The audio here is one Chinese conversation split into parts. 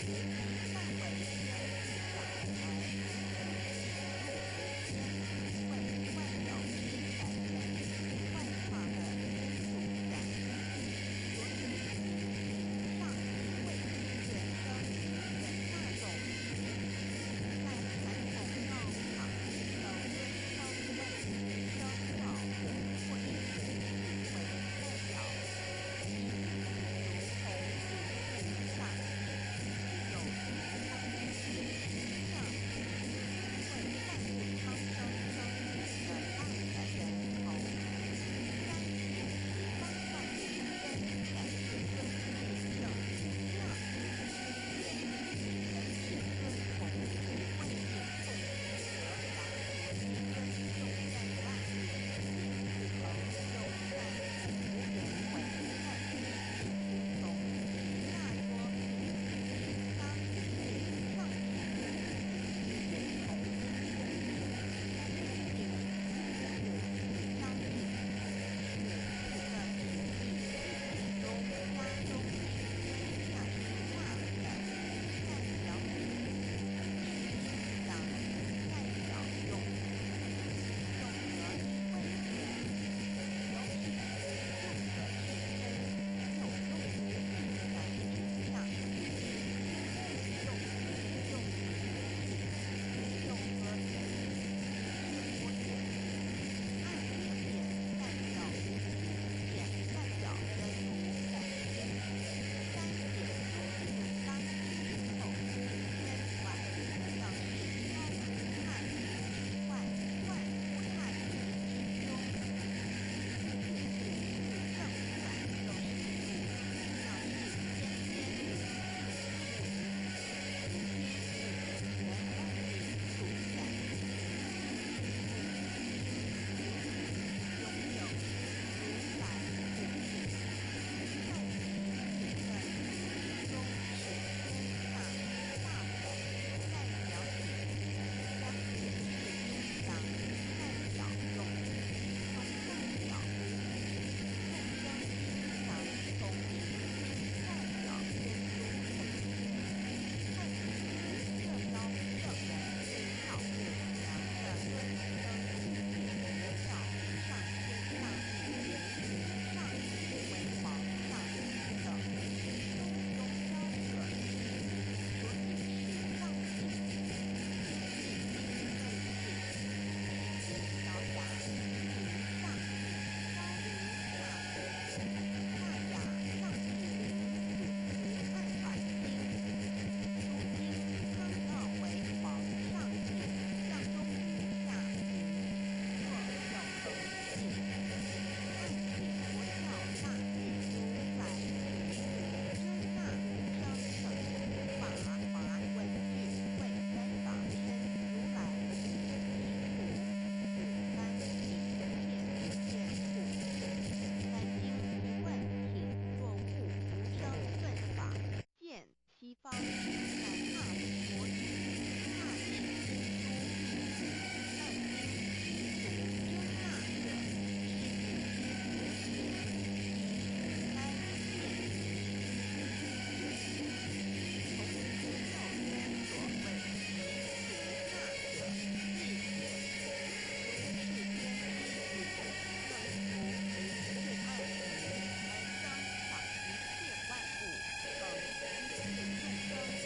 范围天地小而入为万有之本人，万创的基础感。所以上帝为原生人大众在传统道场都尊称为生老或是为代表，如同灵骨上有上为万物苍生生命的大本人头，三界十方万物真感尊灵圣，那言人品尊崇，为引动和达摩之尊重在万物，恒修善无人为善，从大多当时上人头当地除了名义中家中天下之化的代表当代表用和为人，尤其是用和是有用之难之上，用和人是多点，暗点代表点代表真如本心，三点就是当时后天外，表示超不探之外，万不探之中，正反都是表示天天原万里处感，拥有如来无比，在其中是天大大本，代表体，将解释阴阳，代表用，从代表众生心想从明，代表天珠太极这高圣人是老母娘的尊称，叫上天上地上地为王上等中交者，所以是上体小雅上大雅上体如二法经。初经康道为皇上体，上中于下若有恒气，爱请佛教大智如来真那生成法文句为三法身如来普般见三经一问品若悟无生顿法见西方乃纳佛语纳地难经俗真纳者是以该见从之教渊所谓俗纳者是解如是天地更无是爱而生场一切万物，恒一切众生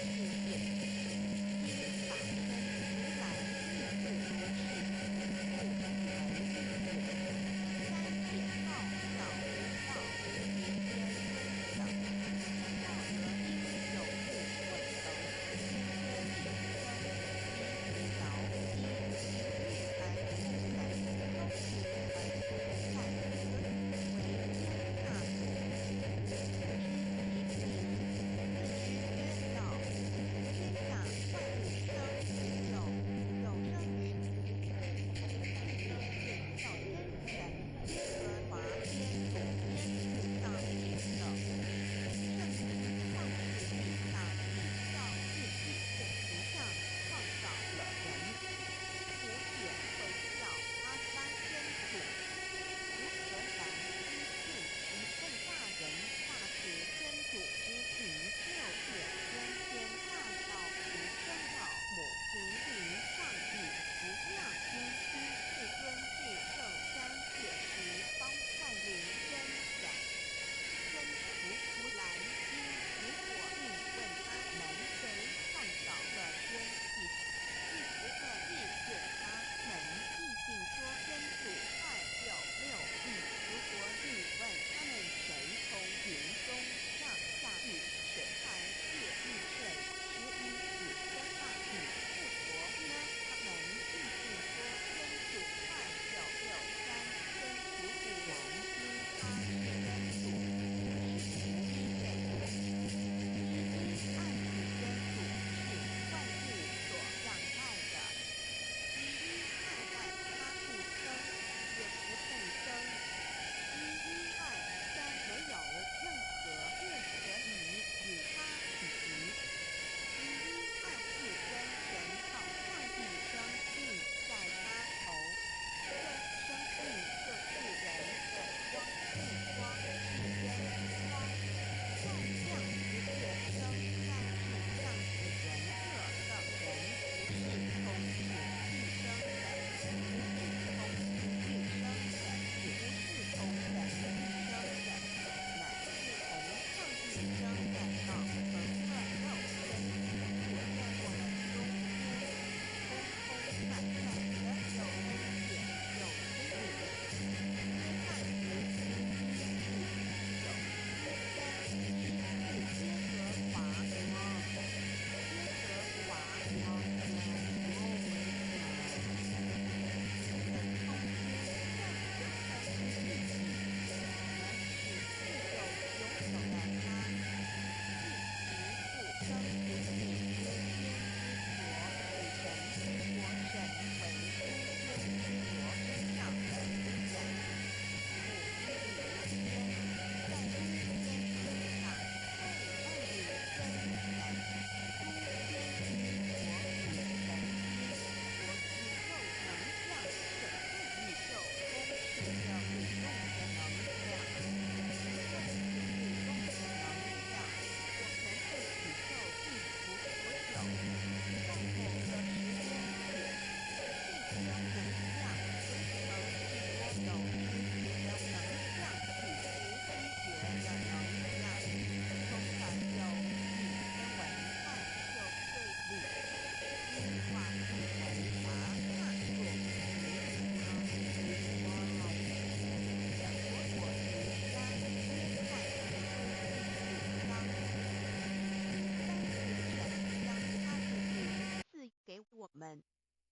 们，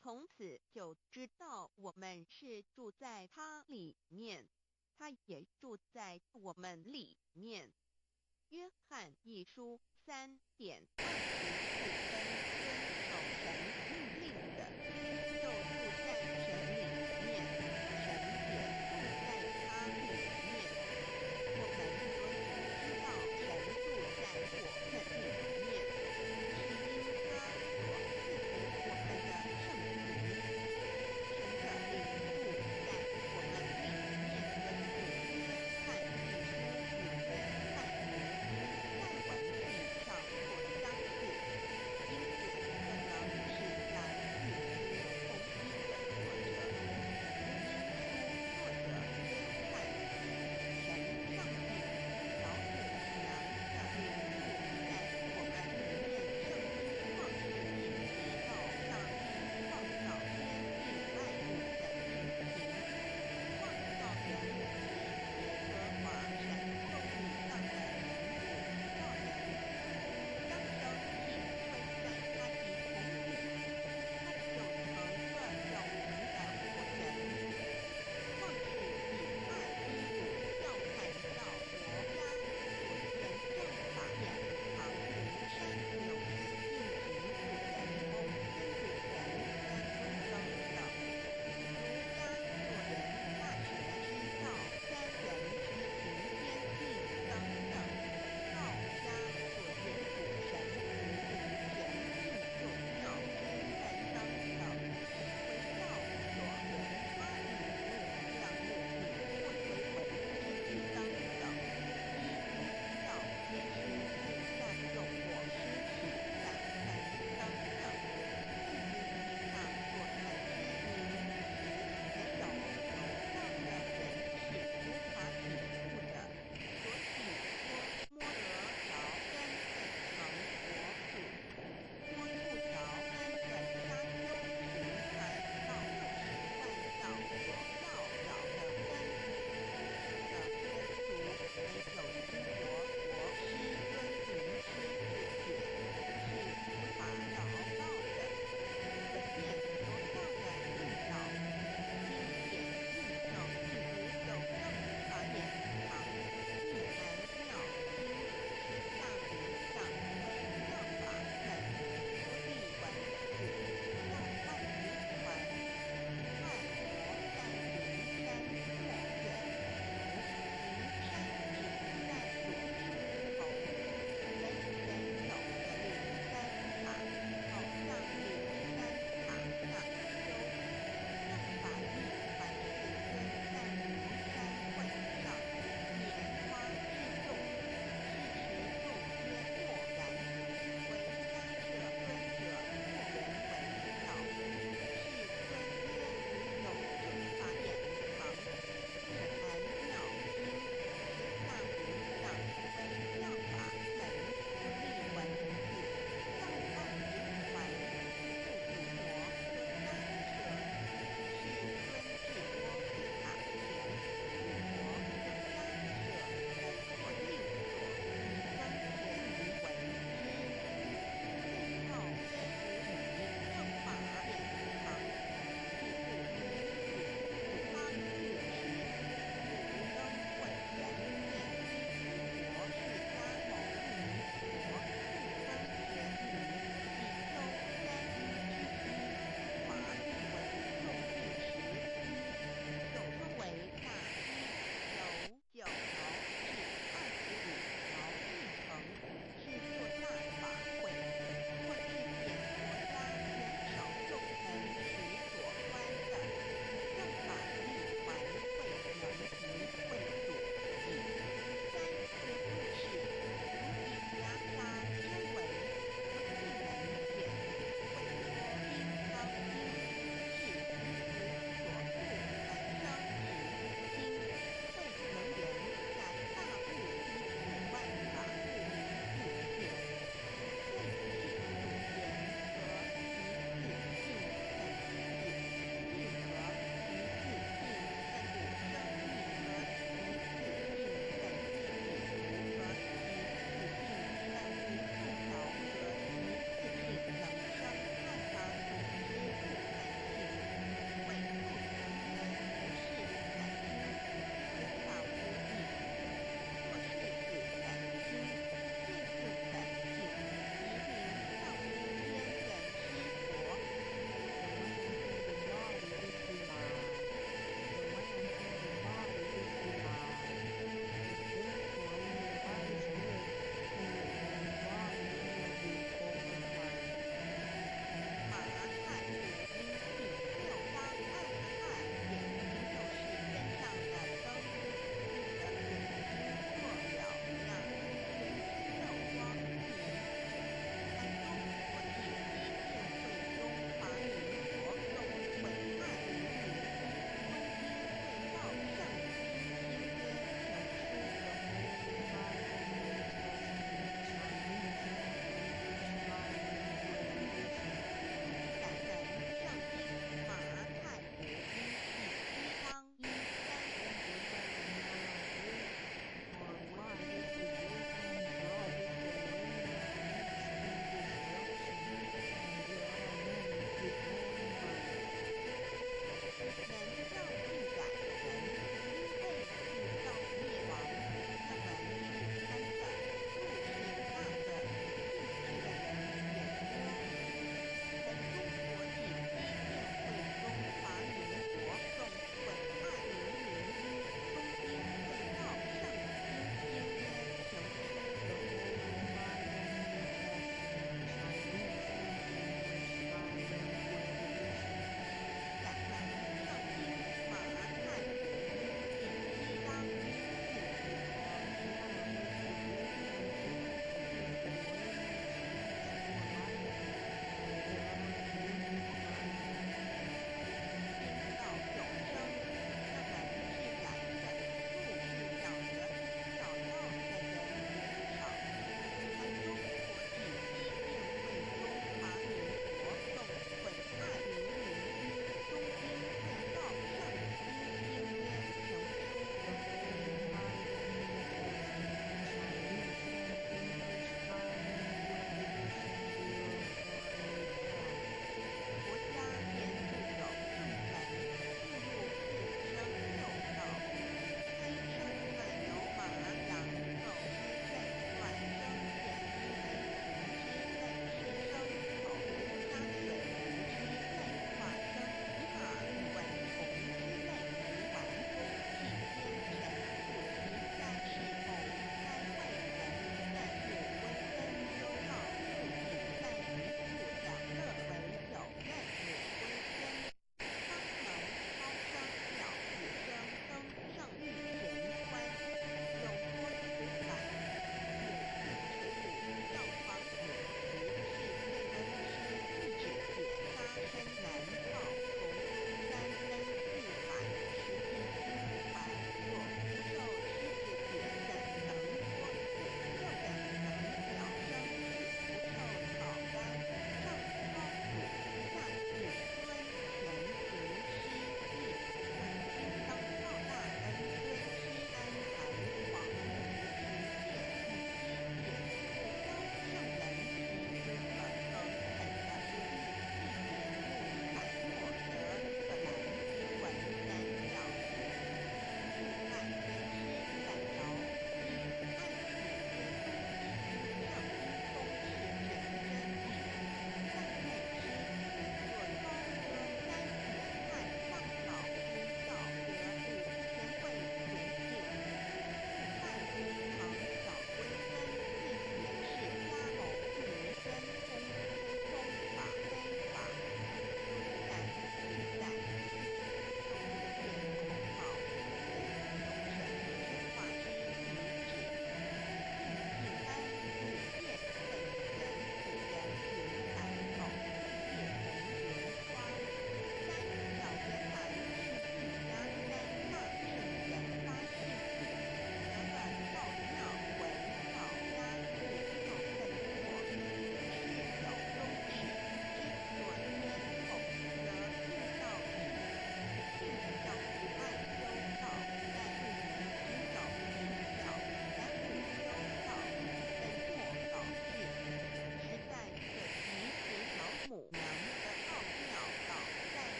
从此就知道我们是住在他里面，他也住在我们里面。约翰一书3:24遵守神命令的，就住在神里面，神也住在他里面。我们所以知道神住在我们里面，是因他所赐给我们的圣灵。神的灵住在我们里面，根据约翰一书5:5，在文体上所相似的，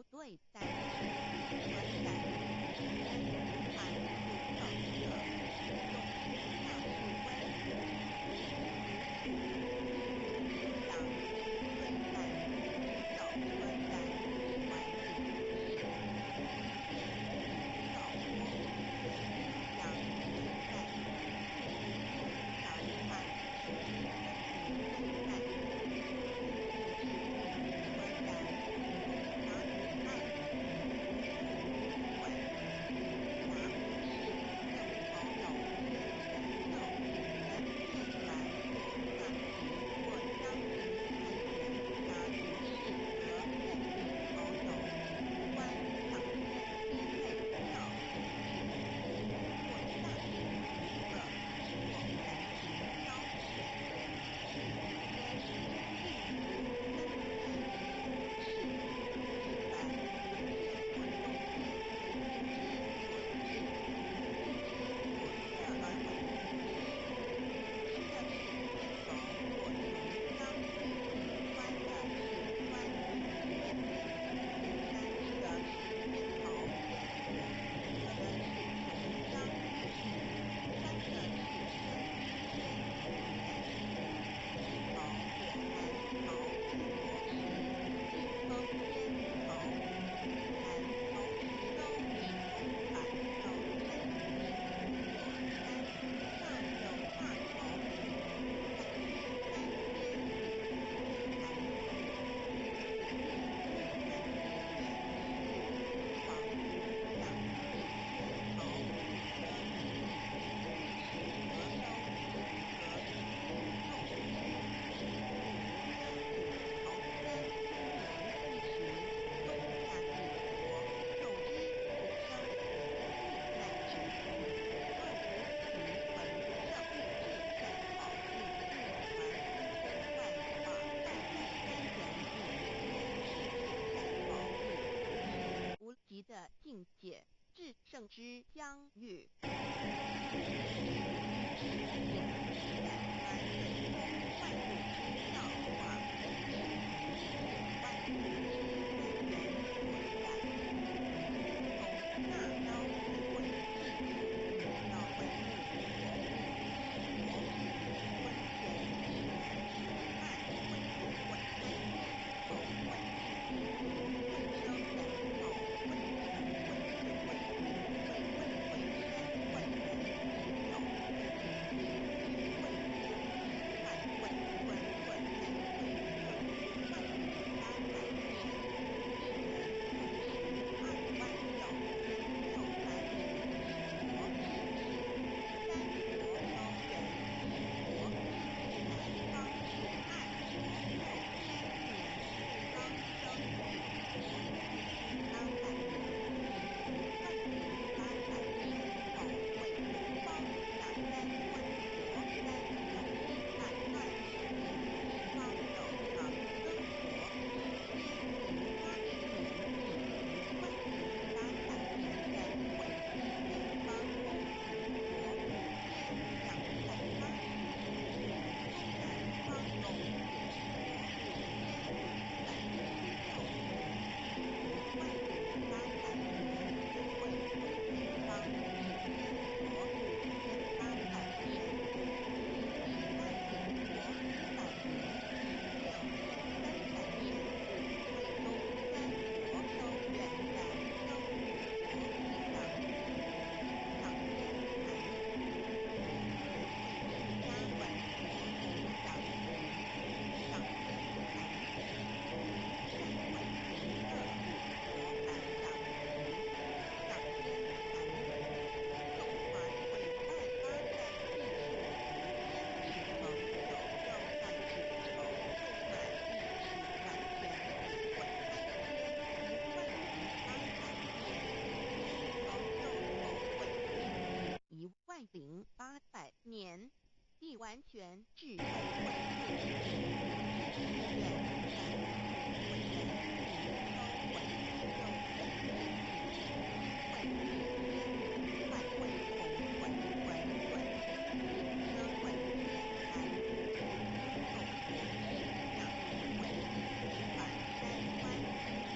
不对但是存在于天汉不透者，用于大数微如这样对待只有纯然以外灵性天与道波也这样对待应当按时分别对待，并不是以纯然通达于爱无数于为，假不是任何有天生受人变来或那时或当时看见假不是而认定何有关上天天内要一致或上主一个或人形高显是天并无真变是一般一切活中间为之所至，不知所摄而为之，吃的是天狗或虫蛟玉穿的是穿云鞋天山吃的是天头天火喝的是虫蛟玉穿的是天衣天鞋，是否火寒头之火时，俱称天头寒头时都以红板肉山天所山上有大头木看天山天以天寒故日日等一月一日防五将以天头木遮于地，一时河州以河之众五真五头三之年一时，冬夏地火又一不生，欲奈之。二五其为这物质在宝应日传一公万法万在三人以天时至在宝日，是无极的境界，至圣之疆域。五之至引自然观对空万物之造化，是于见万物之根源所在。从大刀之位计数，要为物所命之国，温泉一年时按温度为开天，后温气地名未生人，后温泉未至为云，为未贵山为人，以有未地地具未天地万位滚滚乃为这于万里800年，一人共时26000名一国至此，三国周人一国至至南方是2国6千年，对方生玉国至今800年，以万历800年后为东方下三温国三兄弟满2十年，西方有长曾国天行80年，以万历800年人为西北方公主国5284年，东南方龙野国5516年，以万历800年人为东北方一天国5800年，以西万历国500年，以六正300年，为东三国周元然登武国平壤。上天寒，天子为释迦文所弘养仪。上天寒，名三位平乐护国白养仪。上天寒，中华伟岸八在地数无边尺乘9又在尺丑未满一尺，完全只会开天以万历800年，天成就丑会地以万历800年，地完全智慧会复以智智远然复会人以超为有真地体居会地天，万位同为文准因地生为天寒，故应受国之降临为4反山关之天，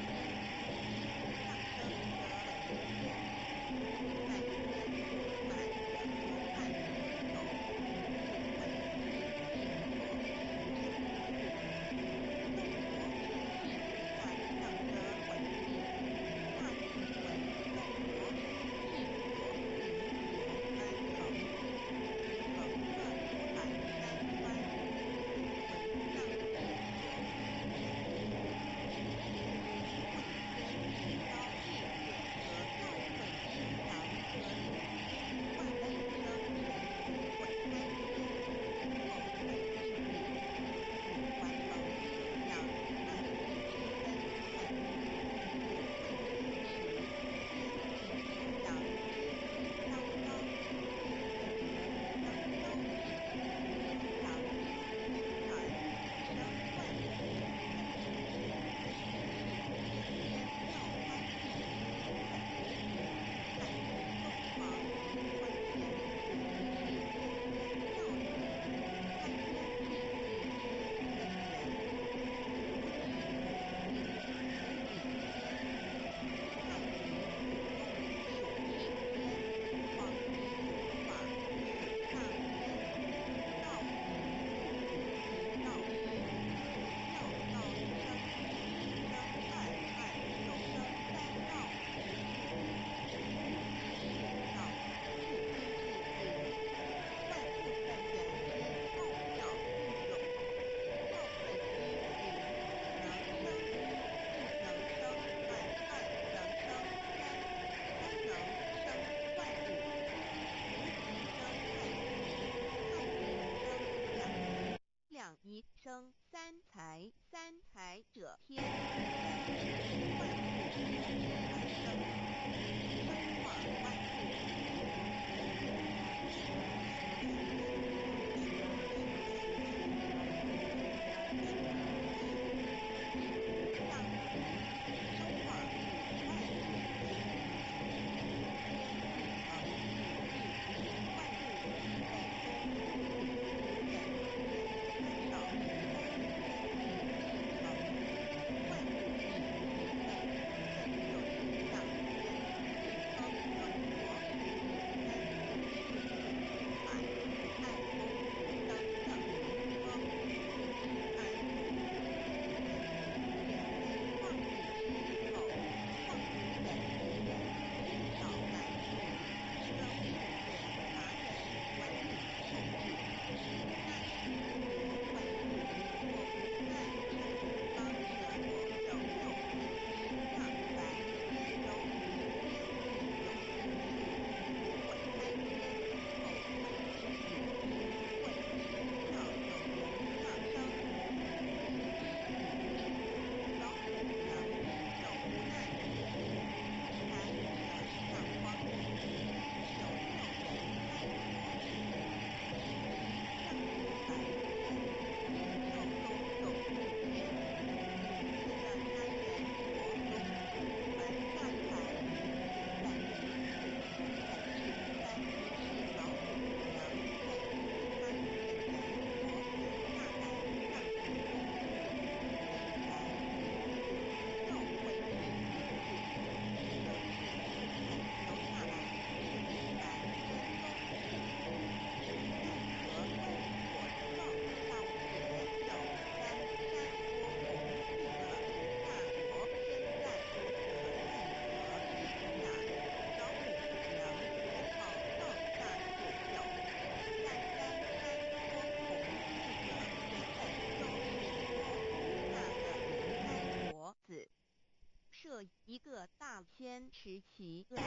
大仙持旗来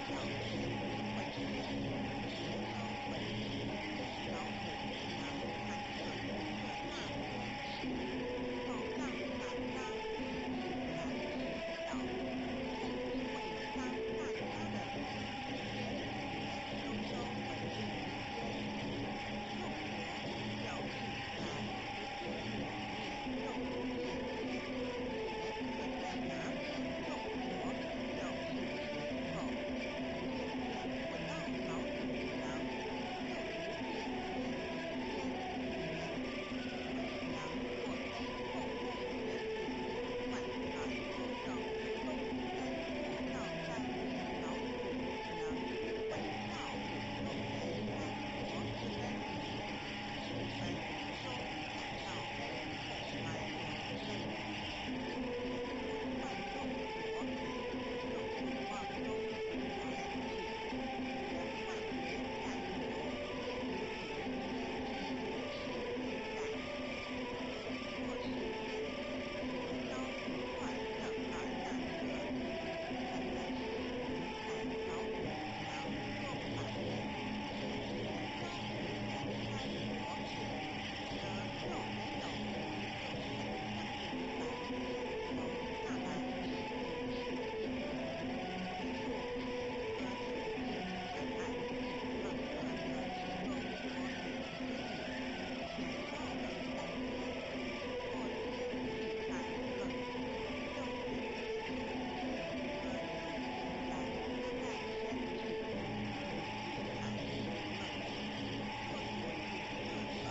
小仙为仙，学生为仙老母娘韩顺各大仙持，宝藏大张来小，一位当大家的仙学收收为仙，用佛有事来不必抹灭肉变天，学可在哪边用佛有事之后，天天闻到老祖娘就如变天仙学，为娘若非后后学子，万法受受都跟佛道在念老祖娘，为道又在三佛之根，十分收感到后来有根，万众佛就不忘中来去，千万别再有变天仙在，若是天学招换了那个，本来是云彩老祖娘若不把天学招开佛事，则又没有就是正顶蓝天从大蓝世界一处何处见深暗隐冷的众佛子来到了三天，若天气寒冷，就人间处和众人来安待身体，遇寒冷，若肚子饿了，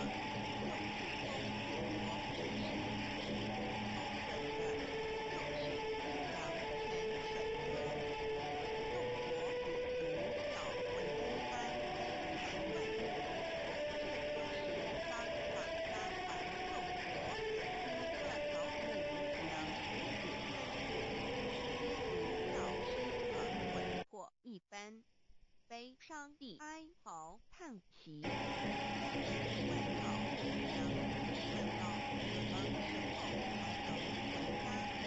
就是供佛吃食，口渴了，就是阳泉水喝，众佛子如小混珠般才问，这就是当场家还众佛子这老母娘如此身世，皆如要失了魂魄一般，悲伤地哀嚎叹息，真是问老母娘问到什么时候才能回家呢？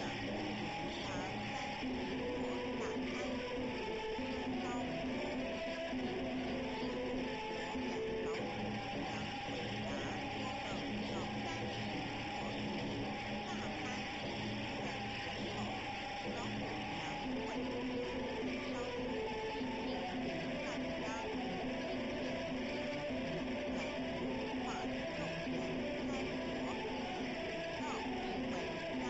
答3朵大开，说招出清净净土佛感老祖娘回答说等到30朵大开的时候，老母娘会亲自烧出一瓶大香，并且亲自来度化众人开佛，直到一回家。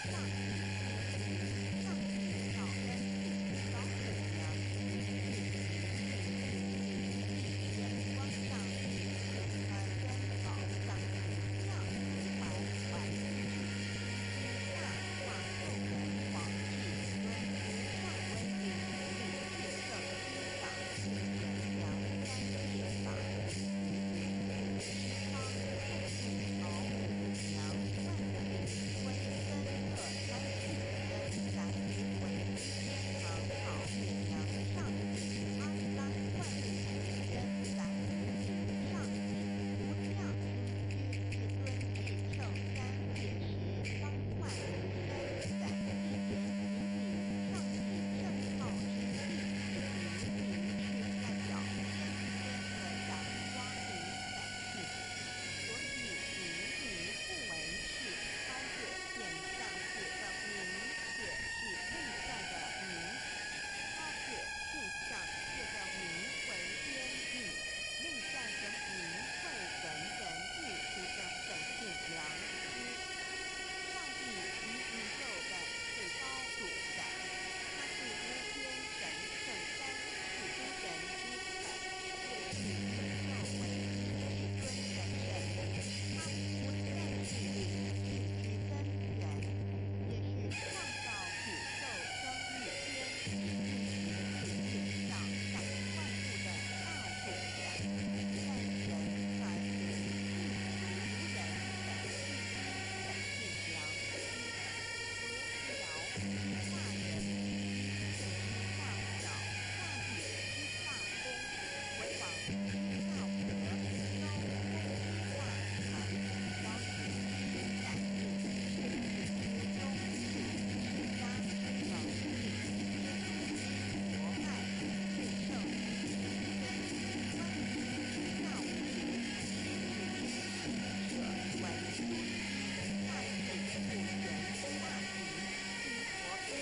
上帝之上帝老恩老虎娘眼光上帝恩宝上帝妙怀大化众人广智尊上威灵力圣之法贤良三界法方老虎娘万里温森特三世真咱为天堂好娘上帝阿当万里真咱上帝无量至尊至圣三界十方万真咱言明上帝圣号之地明是代表真的阳光与百姓。所以明不为是超越现象界的明，也是内在的明。超越现象界的明为边地，内在的明会人人悟出的本性良知。上帝于宇宙的最高主宰，他是无边神圣三世诸神之本，也是宇宙唯一至尊的神。他不但是灵性之根源，也是创造宇宙生日间天上掌万物的大主宰，在人传人亦如人本性良知，如鸟之大人，大小大宇之大功，为王之大德，高公之大才，高举之感应，世之忠义，家之能力，天之博爱，至圣之真，万之大无，世之者为诸大智不言大义，因佛恩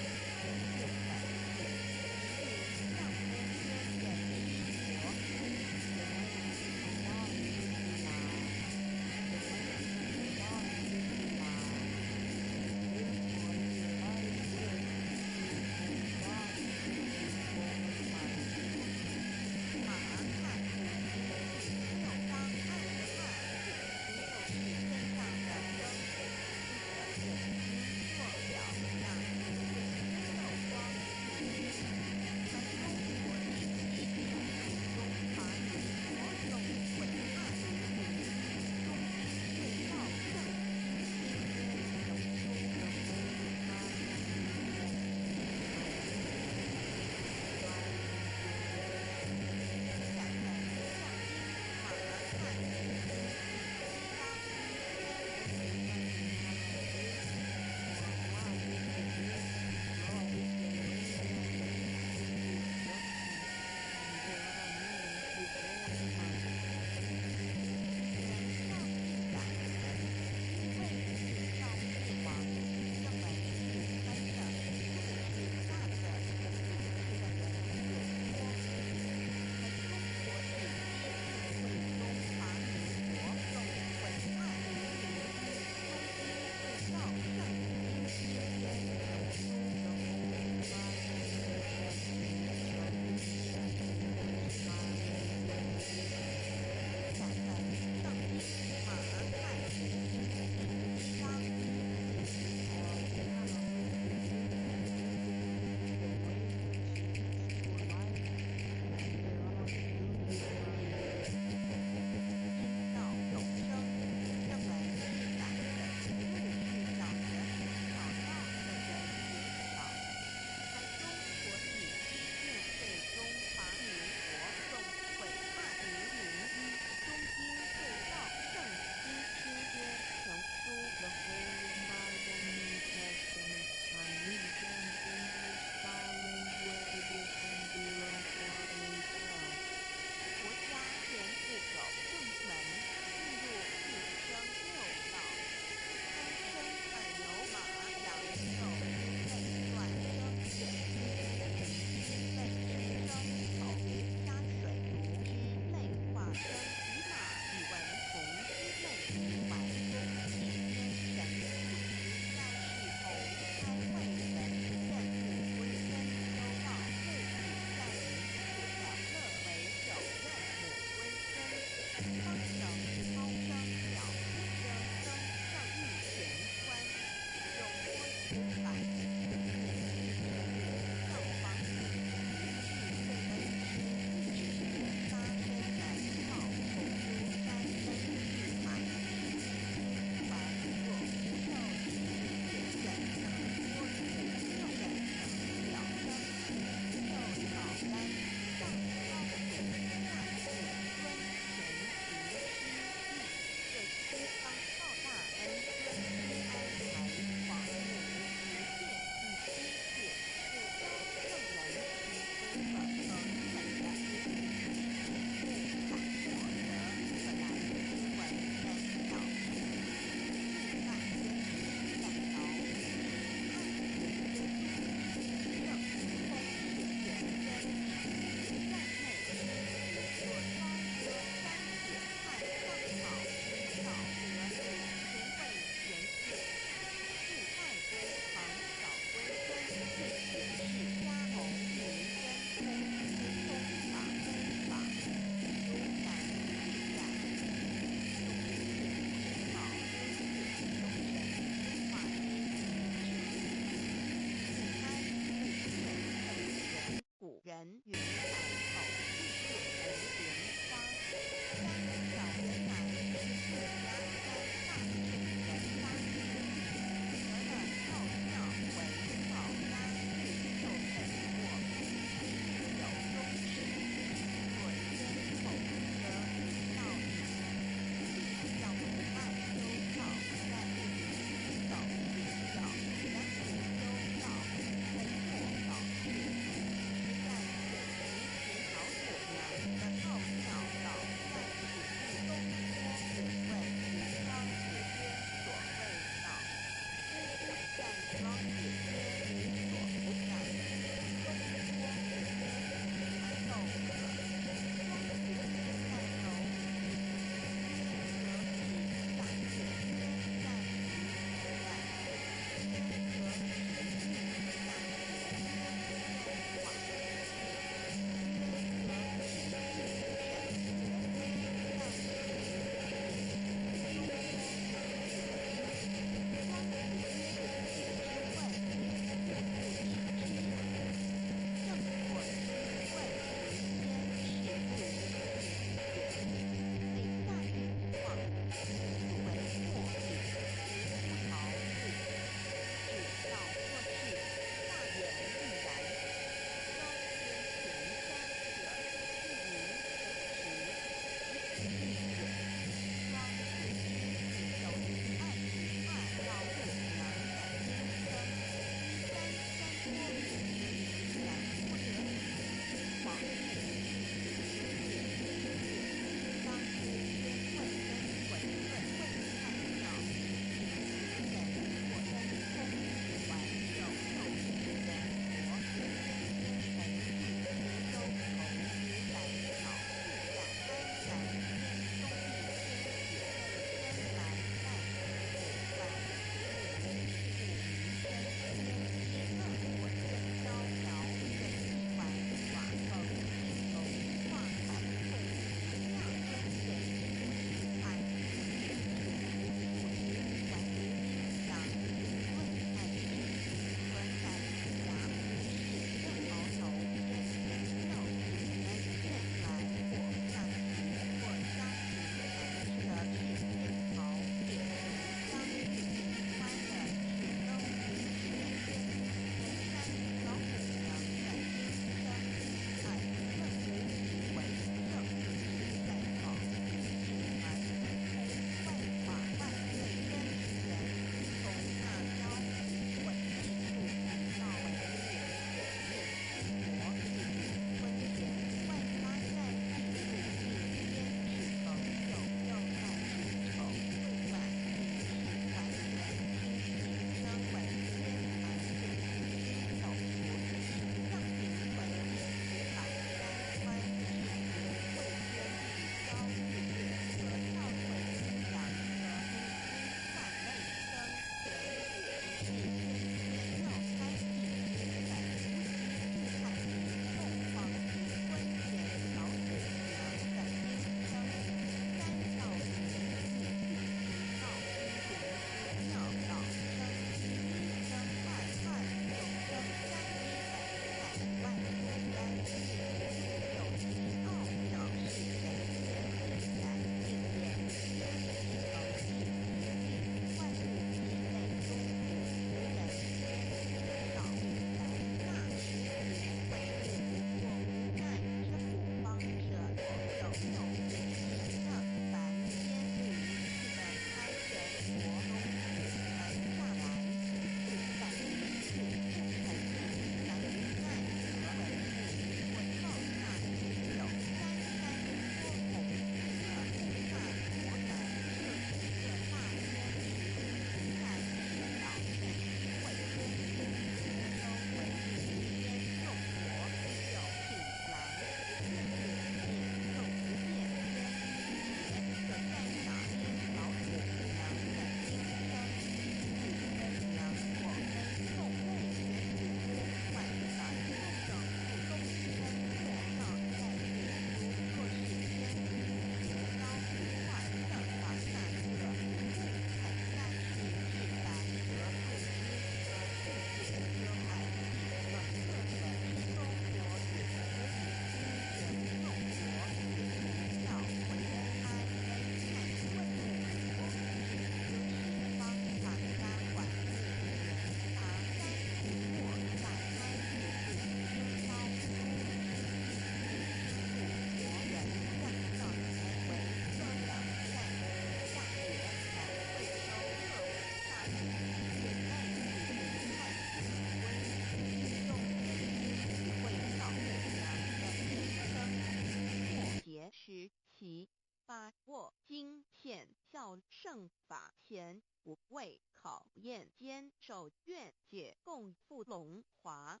持其把握经显效圣法前，不畏考验，坚守愿解，共赴龙华。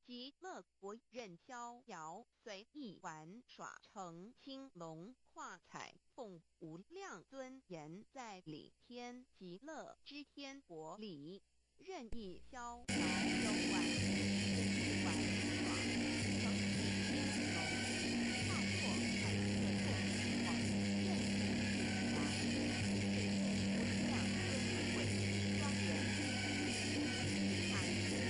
极乐国任逍遥，随意玩耍，乘青龙跨彩凤，无量尊严在里天极乐之天国里，任意逍遥游玩，随意玩耍，乘起青龙，跨过彩色凤，往任意去玩，水面无量尊贵庄严，海无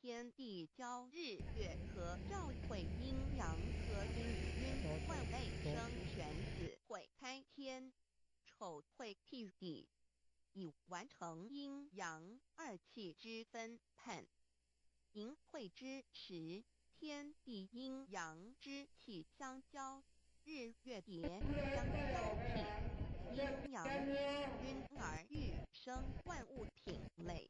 天地交日月合，照会阴阳合阴阴，万类生全子会开天，丑会地地，以完成阴阳二气之分判。寅会之时，天地阴阳之气相交，日月叠相交替，阴阳均而育生万物品类。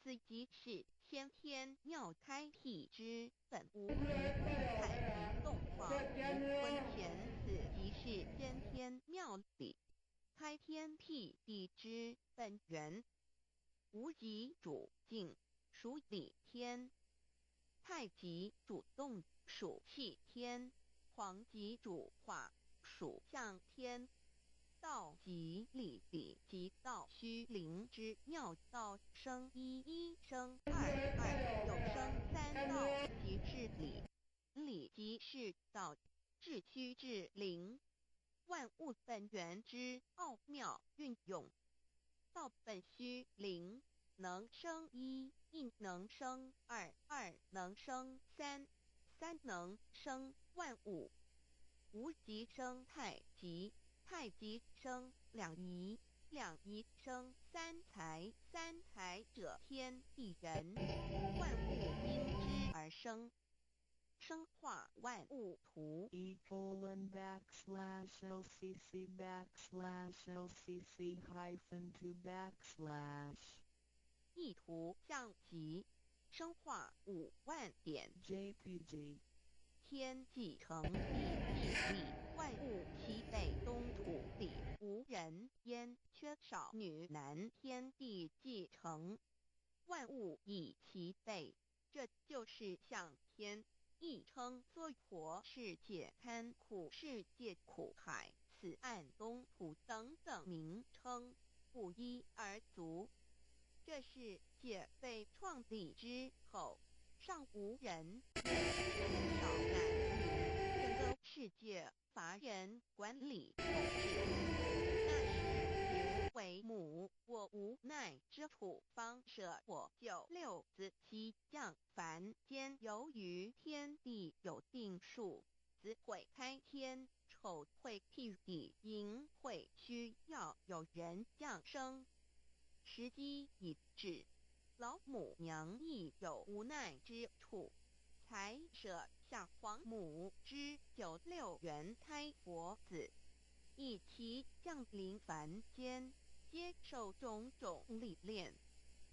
此即是先天妙开辟之本无余，太极洞房无婚前，此即是先天妙理，开天辟地之本源。无极主静，属理天；太极主动，属气天；黄极主化，属象天。道即理，理即道虚灵之妙道，生一，一生二，二又生三，道即是理，理即是道，至虚至灵，万物本源之奥妙运用。道本虚灵，能生一，一能生二，二能生三，三能生万物。无极生太极，太极生两仪，两仪生三才，三才者天地人，万物因之而生，生化万物图。e://LCC_LCC_2/ 意图象极，生化5万点。JPG 天既成，地既立，万物齐备，东土地无人焉，缺少女男，天地既成，万物以齐备，这就是象天，亦称娑婆世界、堪苦世界、苦海、此岸、东土等等名称，不一而足。这是界被创立之后，尚无人，缺少男女，整个世界乏人管理统治。那时结为母，我无奈之处，方舍我就六子七降凡间。由于天地有定数，子会开天，丑会辟地，寅会需要有人降生。时机已至，老母娘亦有无奈之处，才舍下皇母之96元胎佛子，以其降临凡间，接受种种历练，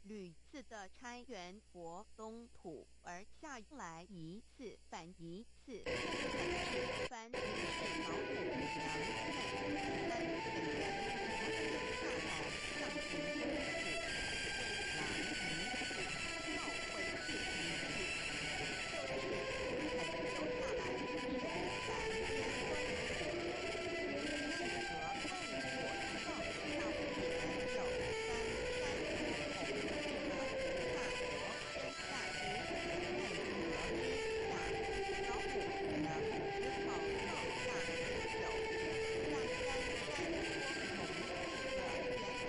屡次的差援佛东土，而下来一次反一次，凡于是老母娘乃三世人佛下来上行东土，为郎一次，道会是一次，就是才留下来是凡间东土。奈何为我道上自然有三山孔这个菩萨罗身下无奈何之下，老母娘只好道下之久，让三山多孔这个原本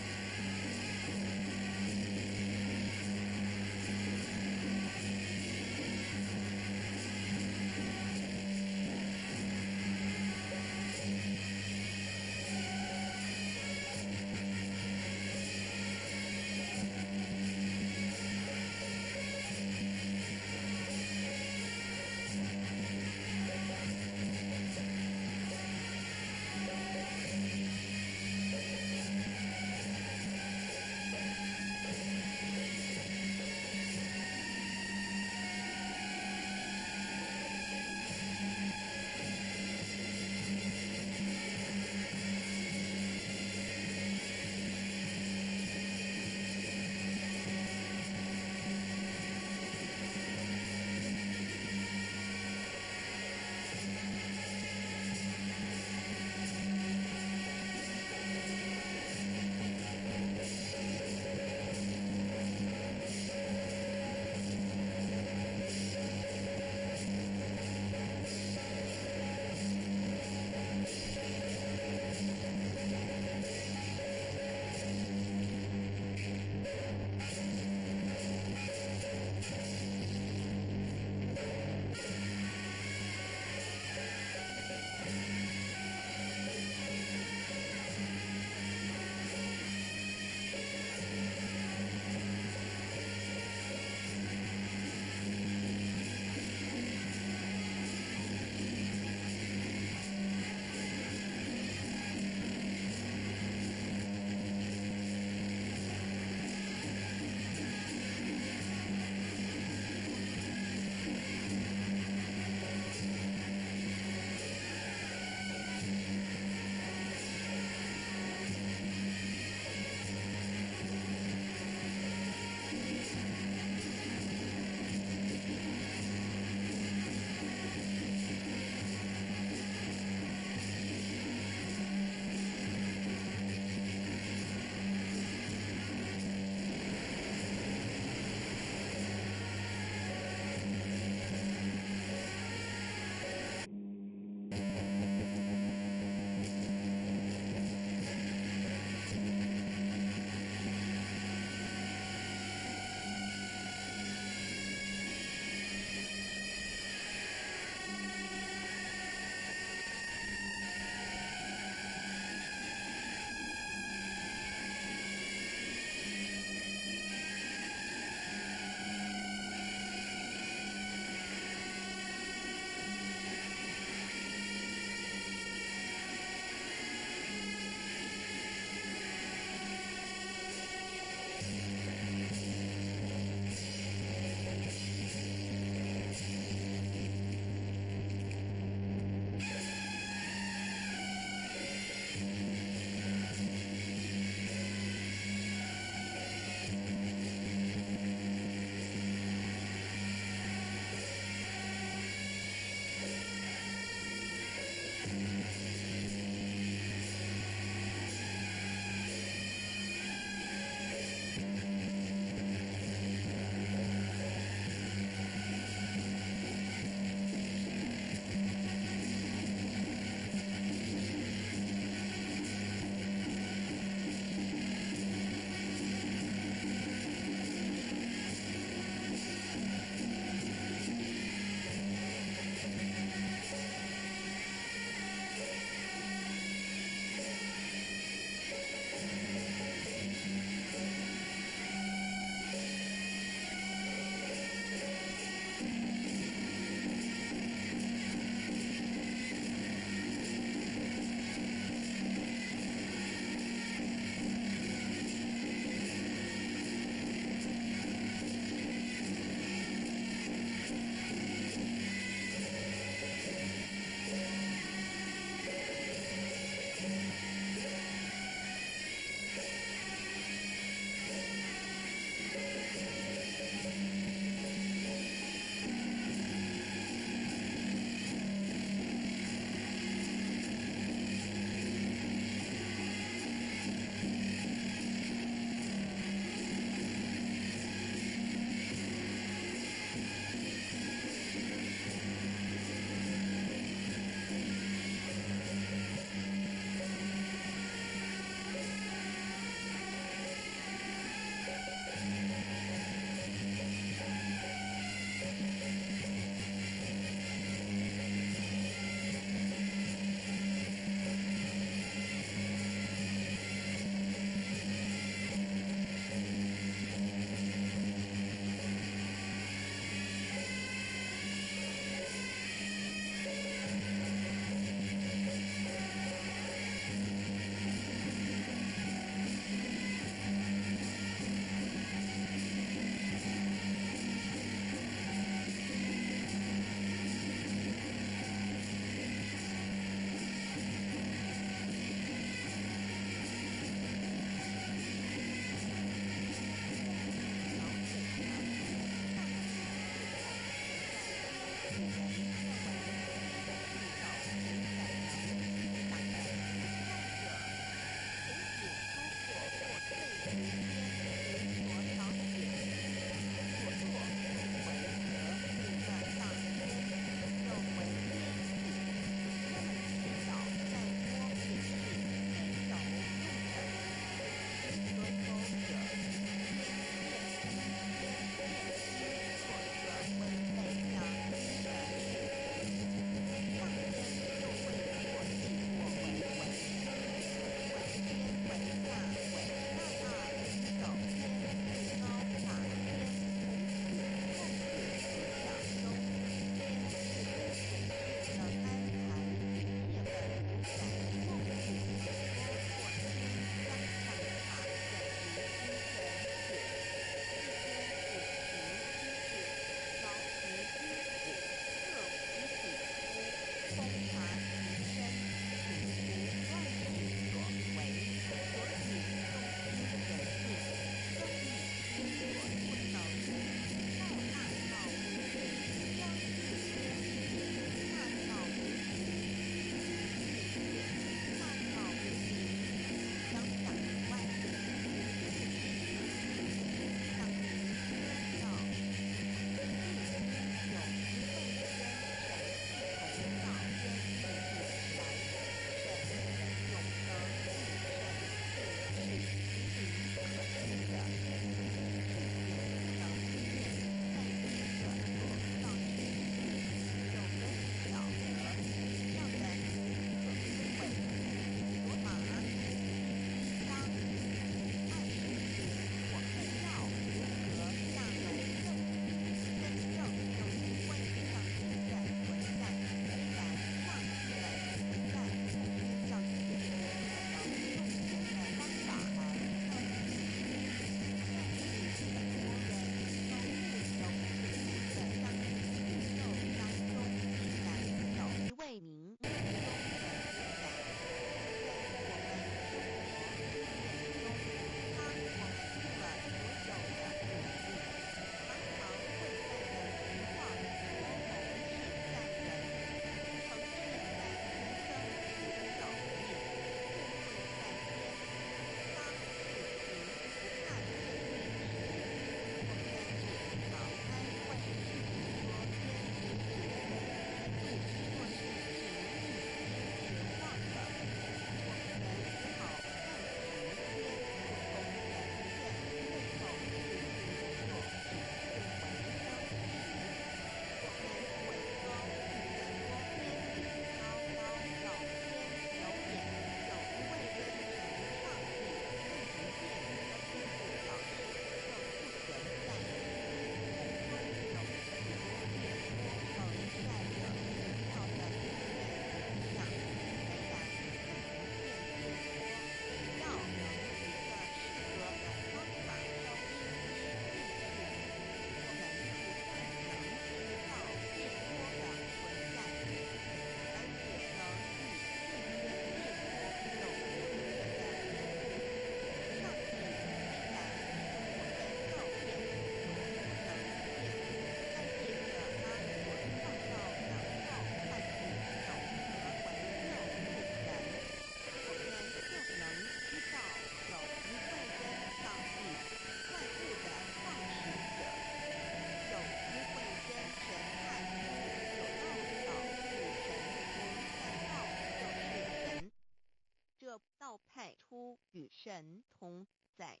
与神同在，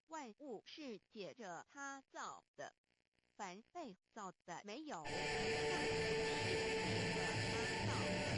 万物是借着他造的，凡被造的没有一样是借着他造的。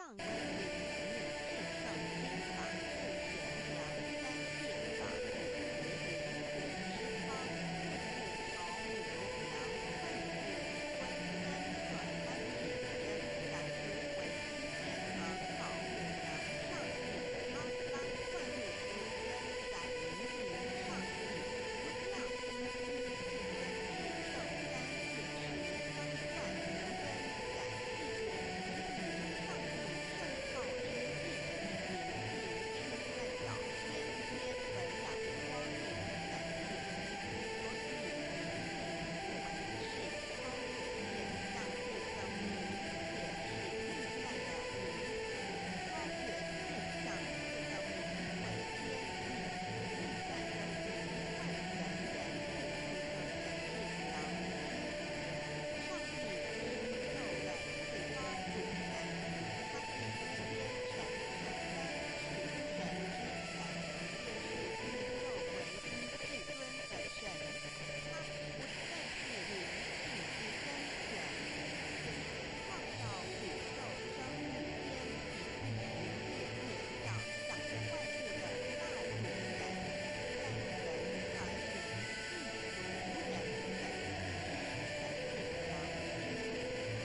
上文领明至圣经法不全良三界法不实之方不朝母良万日观三转安世真然如为天堂保护良上帝阿当万物主真在明明上帝无量无至尊至圣三界十方万真在地元上帝圣号之地名字出万角天天本养光明在地所以明明不为是超越现象日更名也是预在的名超越现象日更名为天地预在的名万人人不不更的日良知上帝之宇宙的四方主宰他是天神圣三是神之宰也是宇宙唯一至尊的神他不再是灵性之根源也是创造宇宙生物天地日月天象掌着万物的大主宰在人而言地俗人本之神日良知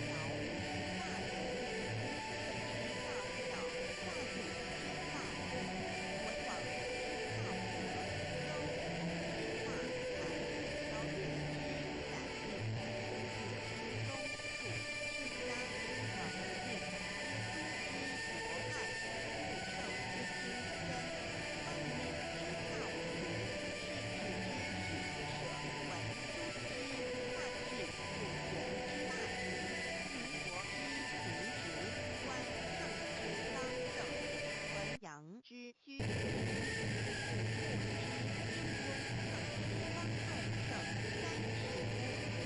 小无大人天知大小大主知大功文王知大德周知大才朝天知载令子知宗楚知家能令基督知国爱父圣之精深光明知造物世智知世之舍文殊知大智主权之大局明国知平直观正之刚正文阳之居平武木之精公正之方众圣三世巫佛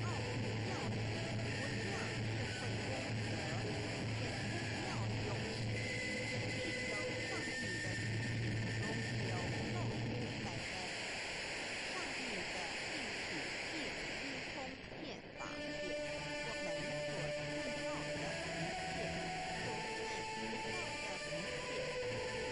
奥秘妙理无量智慧功德显出妙用时也是由上帝的体系中流露出来的上帝的一体一虚空遍法界我们所看到的一切所看不到的一切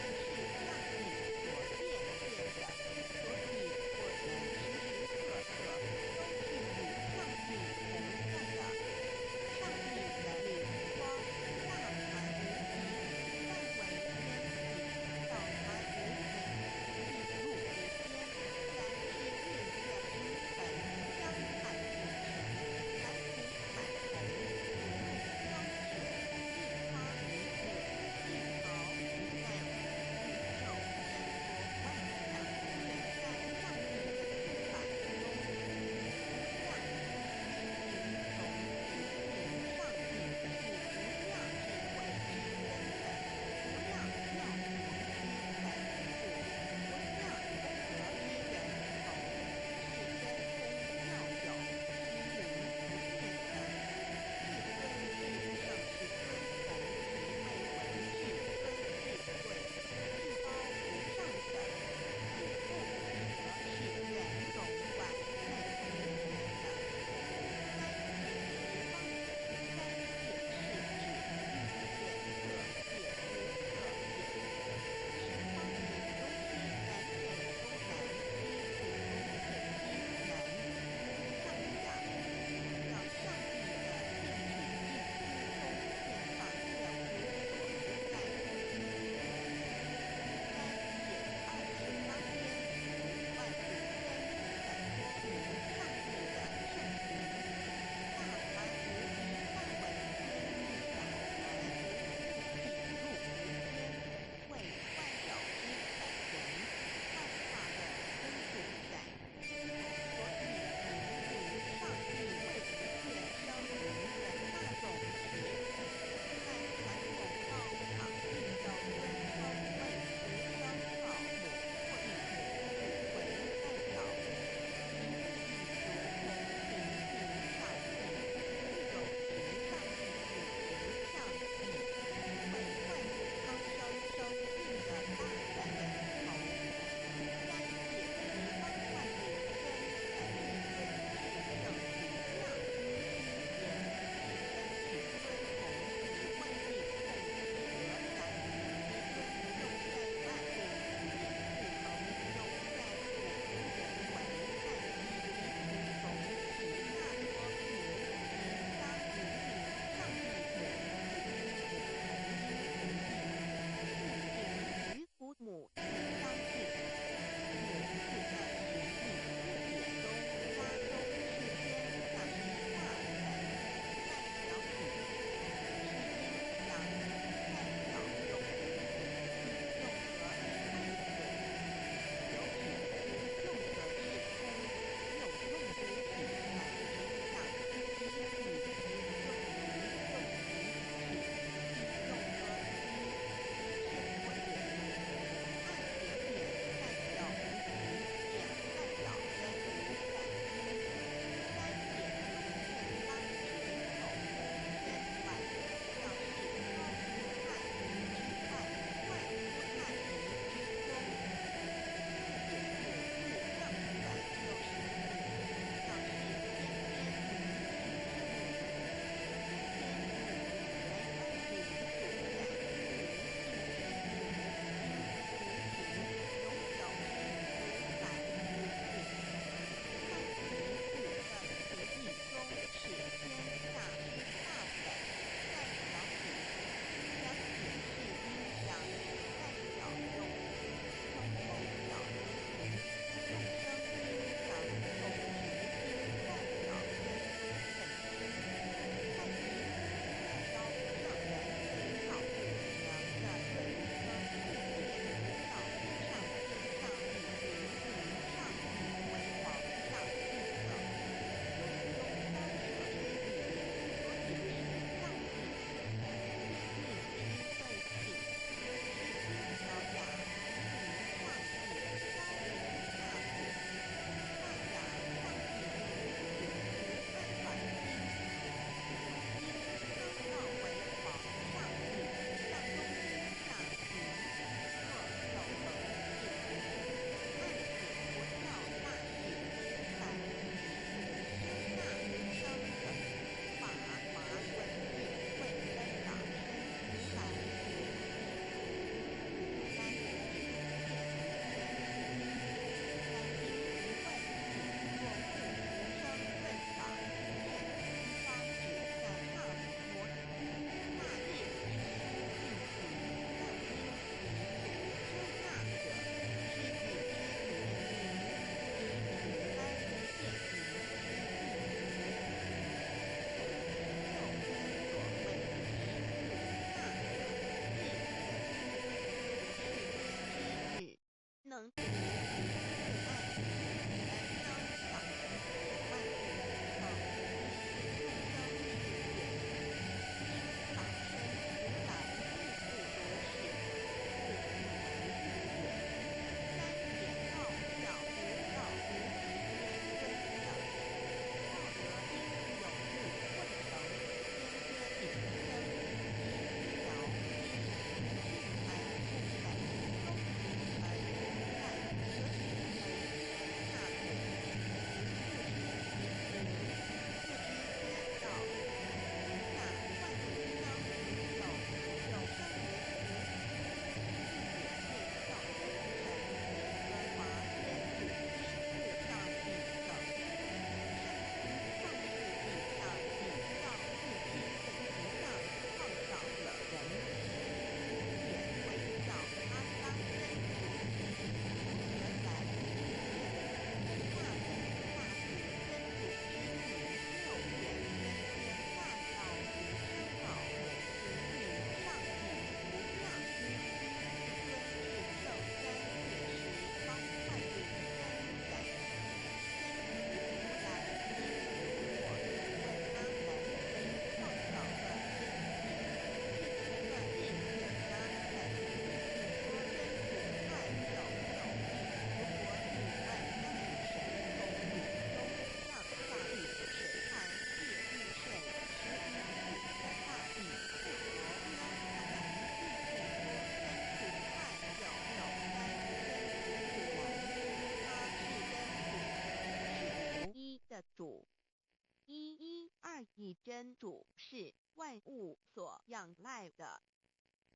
是万物所仰赖的。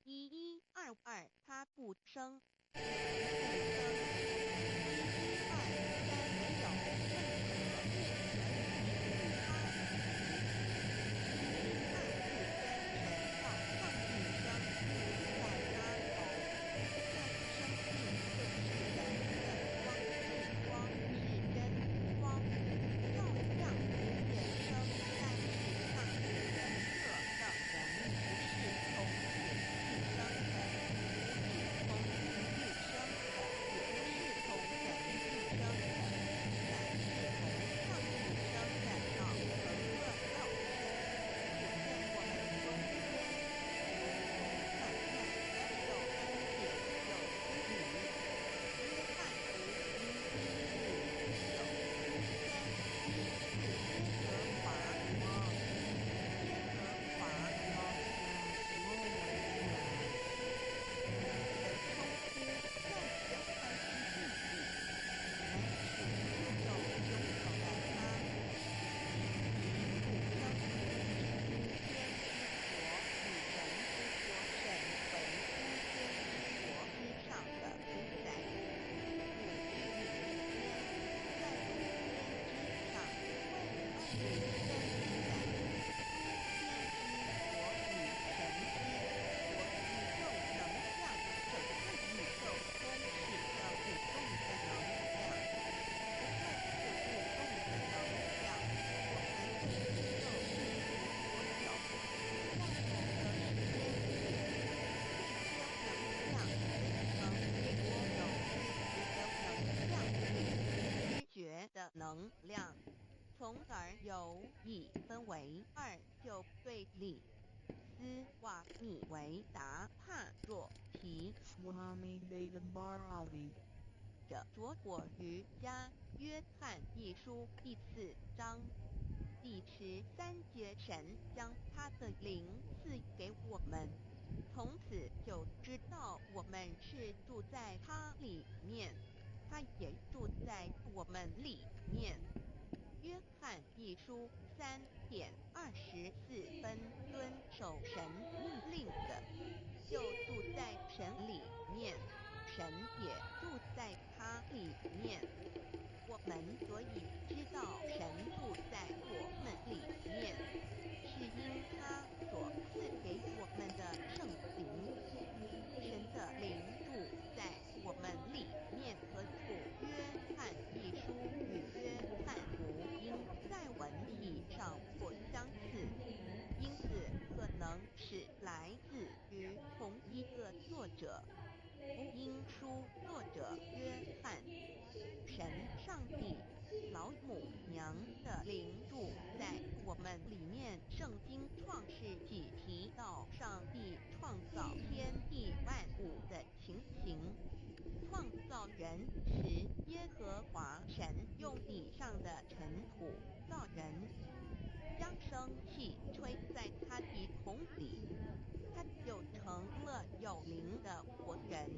1122，它不生，不生；123，没有任何业权于它。它不跟神道上一生，不在它头。那生命就是人的光，是光，是真光，照亮一切生在世上的人。这等人不是从血气生的，不是从情欲生的，也不是从人欲生的，乃是从上帝生的。道成了肉身，住在我们中间，如同满满的有恩典有真理。约翰福音1:5-9，3:1-4，耶和华的称呼在这关系地里，乃是宇宙拥有的他，其不生于是诸天之国与人之国，神为诸天之国之上的主宰，不居于天，在诸天之上，为万物分主宰。诸天之国与神之国，宇宙能量，整个宇宙充斥着舞动的能量，不断是舞动的能量。我们对宇宙一无所有，在某个时间点，这些能量形成许多有知觉的能量，从而由一分为二，就对立。斯瓦米维达帕若提 Swami Devanbarali 着着火于家约翰一书第4章第13节，神将他的灵赐给我们，从此就知道我们是住在他里面，他也住在我们里面。约翰一书3:24，遵守神命令的，就住在神里面，神也住在他里面。我们所以知道神住在我们里面，是因他所赐给我们的圣灵。神的灵住在我们里面，何处约翰一书与约翰福音在文体上不相似，因此可能是来自于同一个作者。福音书作者约翰，神上帝老母娘的灵住在我们里面。圣经创世纪提到上帝创造天地万物的情形，创造人时，耶和华神用地上的尘土造人，将生气吹在他鼻孔里，他就成了有灵的活人。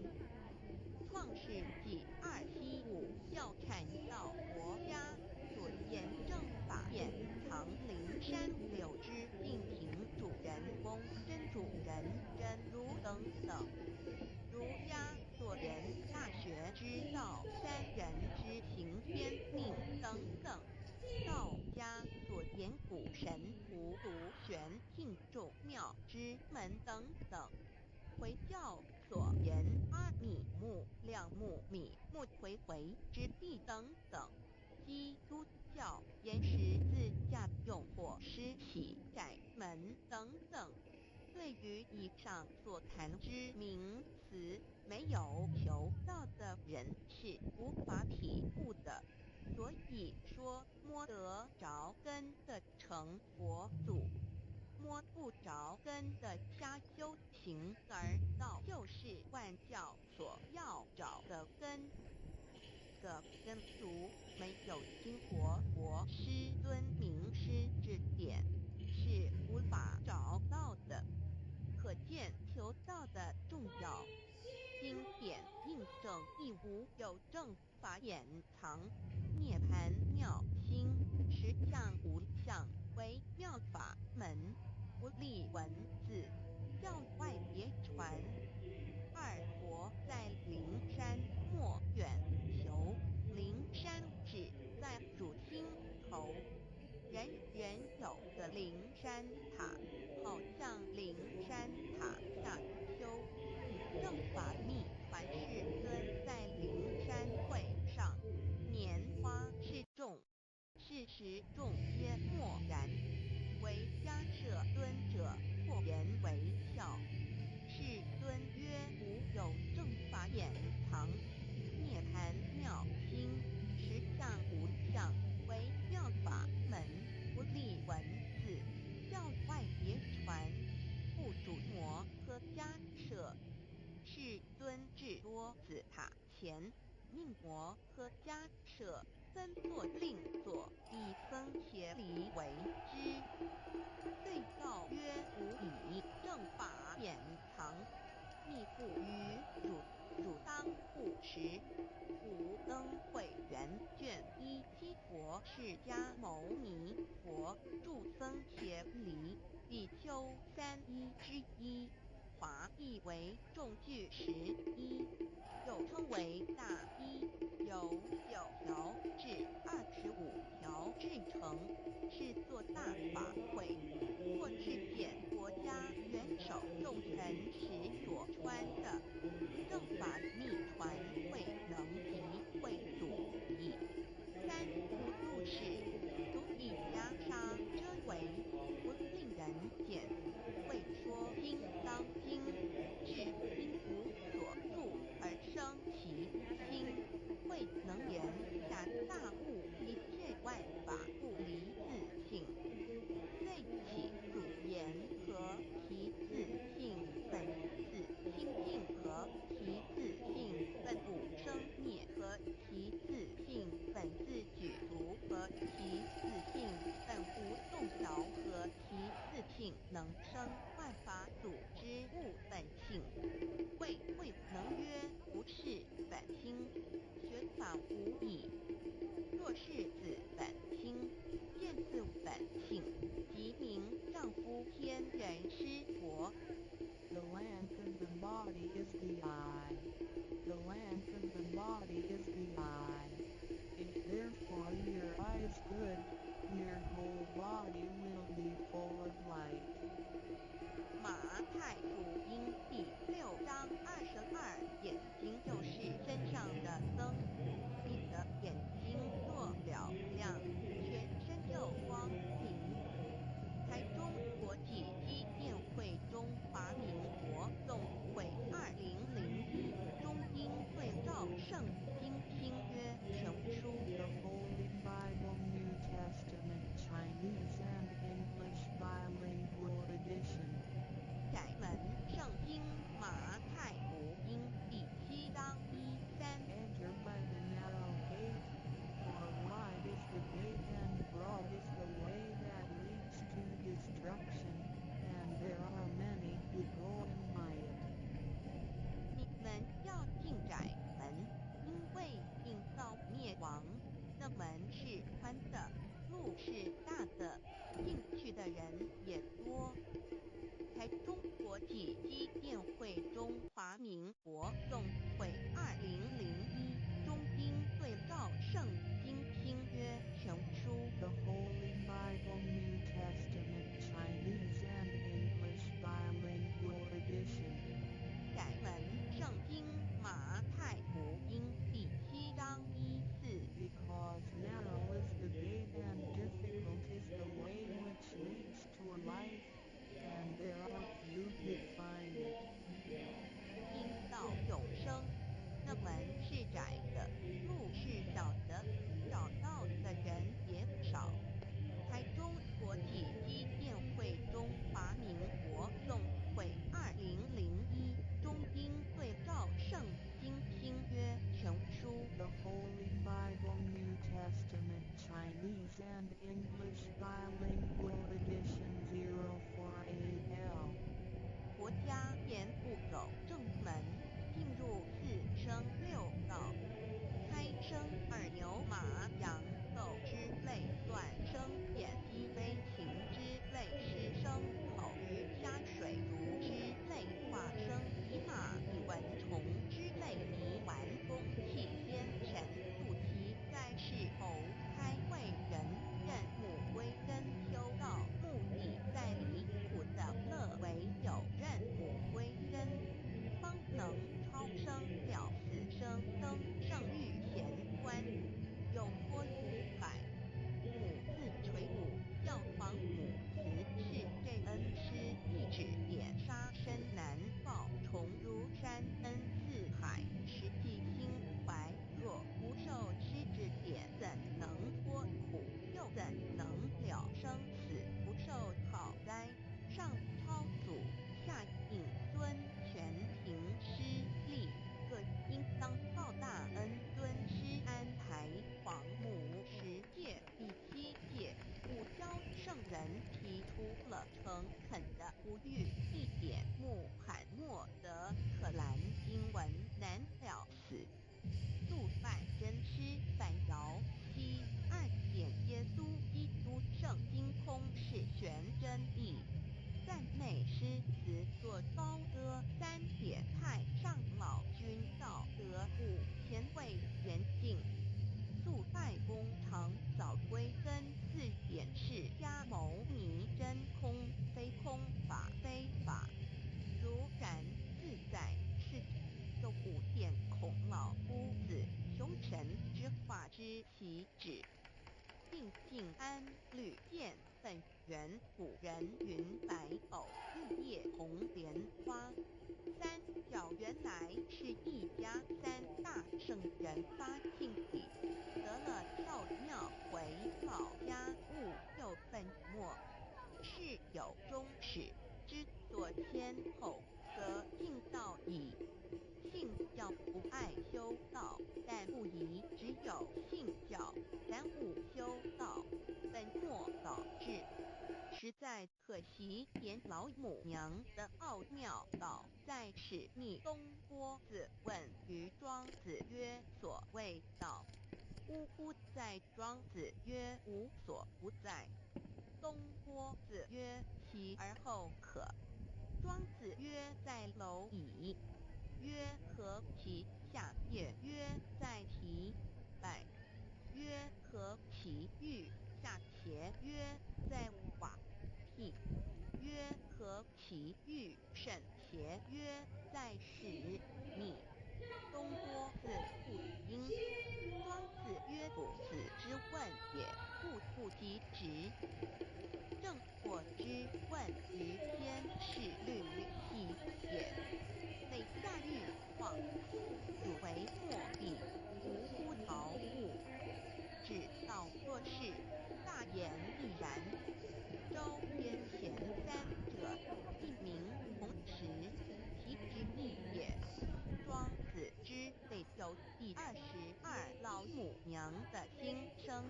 创世纪2:7-5，要产到国家，所言正法，掩藏灵山柳枝，敬凭主人公，真主人真如等等。儒家所言大学之道，三人之行，天命等等。道家所言古神符独玄牝众妙之门等等。回教所言阿米木、亮木、米木回回之地等等。基督教言十字架用火施洗窄门等等。对于以上所谈之名词，没有求道的人是无法体悟的。所以说摸得着根的成佛祖，摸不着根的瞎修行而道，就是万教所要找的根。个根如没有经过国师尊名师指点，是无法找到的。可见求道的重要。经典印证亦无有正法掩藏，涅槃妙心，实相无相为妙法门。不立文字，教外别传。二佛在灵山莫远求，灵山只在汝心头。人人有个灵山塔，好像灵山塔下修。正法密传世尊在灵山会上，拈花示众，是时众皆默然，唯迦摄尊者破颜为笑。世尊曰：吾有正法眼藏，涅盘妙心，实相无相，为妙法门，不立文字，教外别传。复主摩诃迦摄，世尊至多子塔前，命摩诃迦摄分作令作，以僧伽梨为之。对告曰：吾以正法眼藏，密布于汝当不识。吾登会元卷1佛释迦牟尼佛著僧伽梨比丘3之一，华译为众句11，又称为大一，由9条至25条制成，是作大法会，或至简国家元首众臣时所穿的。正法密传会能及会祖义。三不入世，足以袈裟遮为，不令人见。会说金刚经，至因无所住而生其心。会能言下大悟一切万法不离自性。遂起主言和其自性本自清净和其自性本无生灭和其自性本自具足和其自性本无动摇和其自性能生万法组之物本性。谓能曰：不是本心，学法无益。若是自本心，见自本性，即名丈夫天人师国。 The lamp in the body is the eye. The lamp in the body is the eye. If therefore your eye is good, your whole body will be full of light. 马太福音第6章22，眼睛就是身上的灯。你的眼睛若了亮，全身就光明。台中国际机电会中华民国总会2001中英对照圣经新约全书。 The Holy Bible New Testament Chinese and English Bilingual Edition. 窄门圣经马太福音第7章1-3。 Enter by the narrow gate, for wide is the gate and broad is the way that leads to destruction, and there are many who go in by it. 你们要进窄门，因为引到灭亡的门是宽的，路是大的，进去的人也多。台中国际机电会中华民国总会2001中英对照圣经新约全书。 The Holy Bible New Testament Chinese and English Bilingual Edition. 窄门圣经马太福音第7章1-4。 Because narrow is the gate and difficult is the way which leads to life, and there are few who find it. 因到永生，那门是窄的，路是小的，找到的人也少。台中国际机电会中华民国总会2001中英对照圣经新约全书。 The Holy Bible New Testament Chinese and English Bilingual Edition 048L. 佛家言不走正门，进入4生6道，胎生耳牛马羊狗之类，卵生眼鸡飞禽之类，湿生口遇一点穆罕默德可兰经文难了死。肃拜真师反摇西2点耶稣基督圣经空是玄真义。赞美诗词作高歌3点太上老君道德5000位严禁。肃拜公常早归根4点释迦牟尼真空非空法非法。如然自在是就5点孔老夫子凶神之化之其旨。并进安律见本源古人云白藕日夜红莲花。三角原来是一家3大圣人发庆礼，得了跳庙回老家务又本末，是有终始之所迁后，则尽道矣。信教不爱修道，但不宜只有信教，耽误修道，本末倒置。实在可惜，连老母娘的奥妙道在使密东郭子问于庄子曰：所谓道，呜呼！在庄子曰：无所不在。东郭子曰：其而后可。庄子曰：在蝼蚁。曰：何其下？也曰：在蹄。百。曰：何其欲？下且曰：在瓦辟。曰：何其欲？甚且曰：在始。密。东郭子不应。庄子曰：夫子之问也，不及直。正或之问于天是律系也。每下欲望，汝为莫必，无乎陶物。只道做事，大言亦然。周天贤3者，一名同时，其之一也。庄子之类有第22老母娘的心声。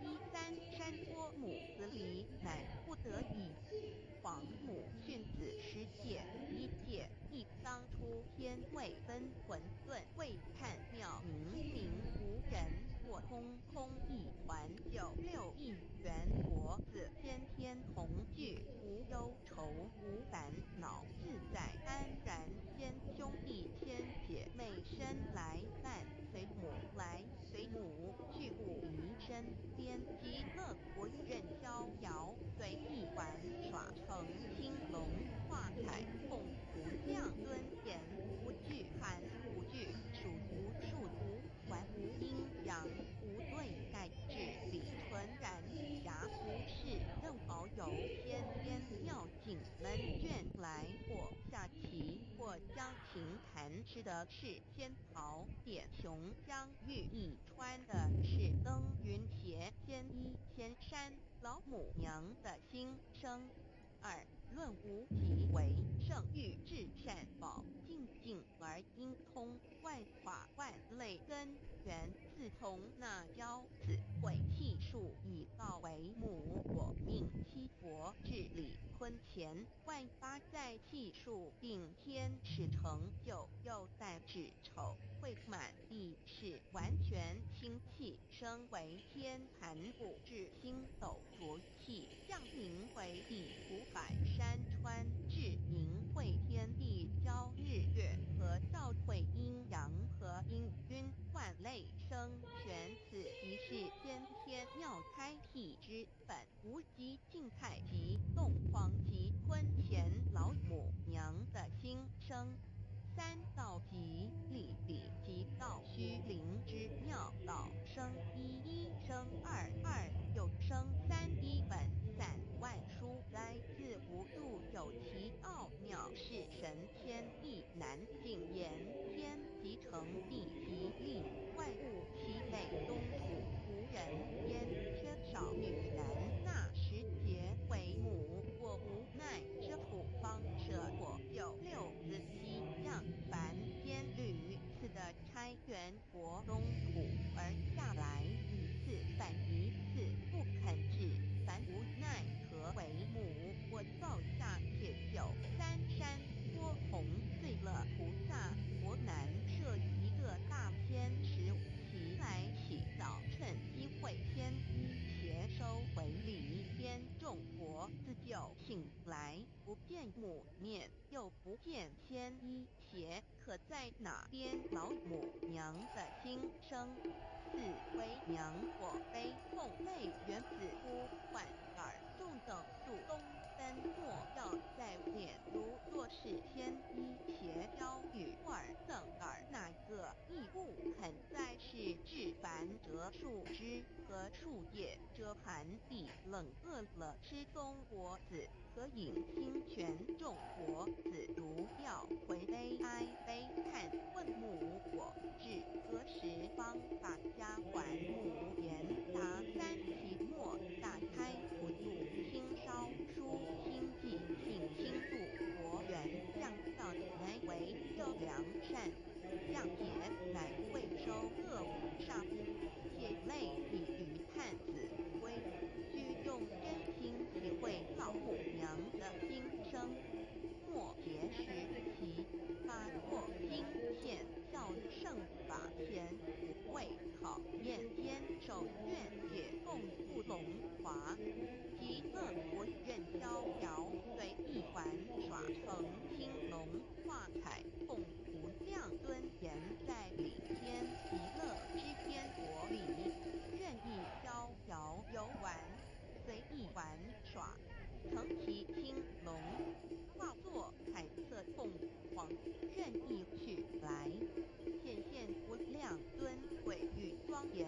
13山坡母子里，乃不得已。皇母训子10戒，1戒亦当初天未分混沌，未看妙明无人，或空一环96亿元国子，天天同聚，无忧愁无烦恼，自在安然。先兄弟牵姐妹身来伴，随母来随母去不离身边，极乐国任逍遥，随意玩耍成青龙，画彩凤图亮敦严，无惧寒无惧暑无数无还无阴阳无对盖至理纯然侠无事任遨游仙边妙境门卷来，或下棋或将琴弹吃的是仙桃点琼将玉一穿的是登云斜仙衣仙山老母娘的心声。2论无极为圣欲至善宝，静静而应通，万法万类根源，自从那骄子会气数以道为母，我命七佛治理坤乾，万八在气数定天使成就，又但指丑会满地是完全清气，升为天盘布至星斗浊气，降临为地普海山川，至明会天地交日月和照会阴阳和阴晕万类生玄，此即是先天妙开辟之本，无极静态及动狂及坤乾老母娘的心声。3道即理即道虚灵之妙道生一生二又生3，一本散万殊来自无度，有其奥妙，是神天意难尽言。天即成地即立，万物其类，东土无人焉，缺少女男，纳10节为母，我无奈之土方舍我6子其样，凡间屡次的差援国东土而下来一次反一次不肯治，凡无奈何为母，我造下铁酒母面又不见牵一邪，可在哪边老母娘的心声？四为娘我悲痛泪原子呼唤耳中等速东登莫要在念，如若是牵一邪招与耳等耳，哪个亦不肯在世至凡折树枝和树叶，遮寒地冷饿了吃冬果子，何饮清泉众国子如要回悲哀悲叹，问母我至何时方把家还？母言答三期末大开普度清烧书清寂性清度国元降道乃为又良善降解乃未收恶上血泪以于探子归，须用真心体会老母娘的心声。末节时期，发作经现效圣法前，不为考验坚守愿解共不龙华。极乐国任逍遥，随意玩耍成青龙画彩，共无量尊严在里天极乐之天国里，任意逍遥游玩，随意玩耍，成其青龙，化作彩色凤凰，任意去来，显现无量尊贵与庄严。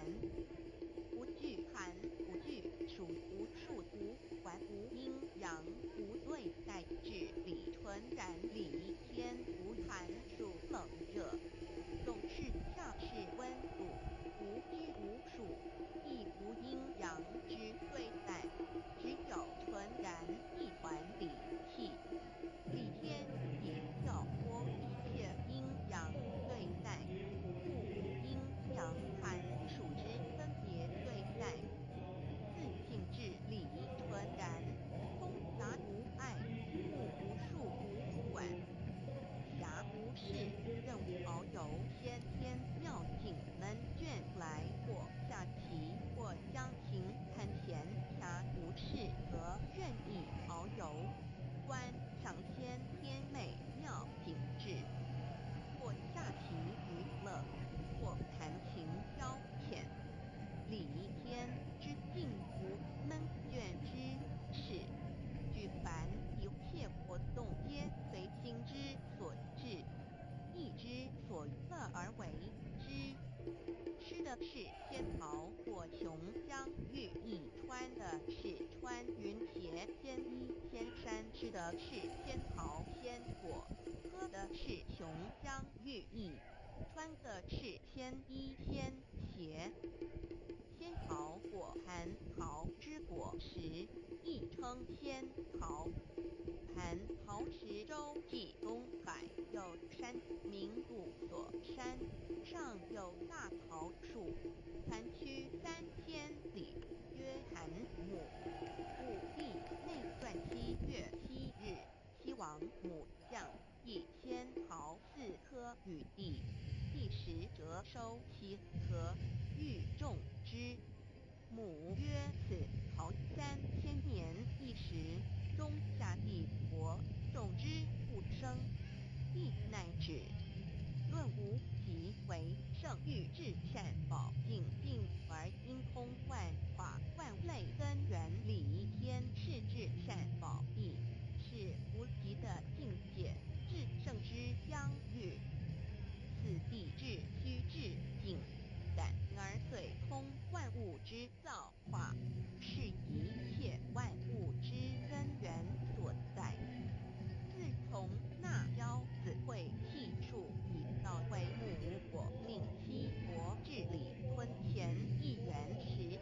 无惧寒，无惧暑，无数无还，无阴阳，无对待至理纯然理天，无寒暑冷热，总是恰是温度，无拘无束，亦无阴阳之对待，只有纯然一团理气。理天以调拨一切阴阳对待，故无阴阳寒暑之分别对待。自性至理纯然，通达无碍，故无数无管。暇无事，任遨游先天妙境门眷来，或下棋，或将琴弹弦。暇无事则任意遨游，观赏先天美妙景致，或下棋娱乐，或弹琴消遣。理天之境无闷倦之事，举凡一切活动皆随心之所至，意之所乐而为之。吃的是仙桃或琼浆玉液，穿的是穿云鞋仙衣仙衫，吃的是仙桃仙果，喝的是琼浆玉液，穿的是仙衣仙鞋。仙桃果蟠桃之果实，亦称仙桃。蟠桃实洲际东海有山，名五所山，上有大桃树，盘曲3000里，曰蟠母。故历内传7月7日，西王母降，以仙桃4颗与地，第10折收其核，欲种之。母曰：此桃3000年一时，中下地薄，种之不生。地乃止。论无极为圣欲至善宝净净而因空万法万类根源理天是至善宝义，是无极的境界，至圣之相遇。此地至虚至静，感而遂通万物之造化，是一切万物之根源所在。自从那骄子会气数以到为母，我令西国治理吞前一元时，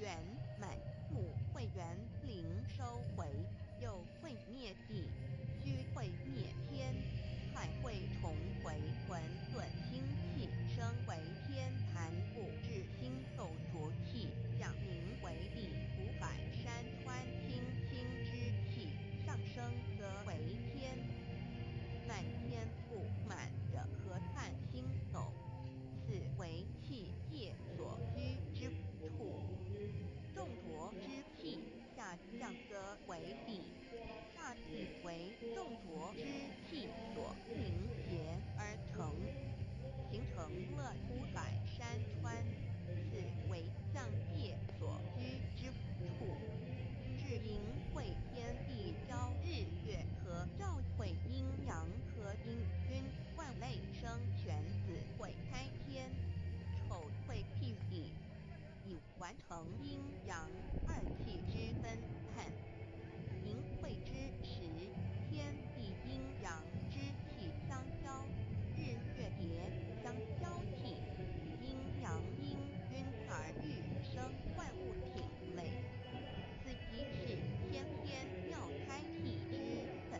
圆满故会圆灵收回，又会灭地，虚会灭天，海会重回，混沌星气生为天坛物质星斗浊气，降名为地，湖海山川清清之气上升则为天。满天布满着河汉星斗，此为气界所居之处。众浊之气下降则为地，大地为众浊之气所凝结而成，形成了湖海山川，此为降界所居之处。至阴会天地交日月合，照会阴阳合阴均，万类生全子会开天，丑会辟地，以完成阴阳二气之分判。寅会之时，天地阴阳之气相交，日月叠相交替，阴阳阴均而欲生万物挺类。此即是天天妙开辟之本，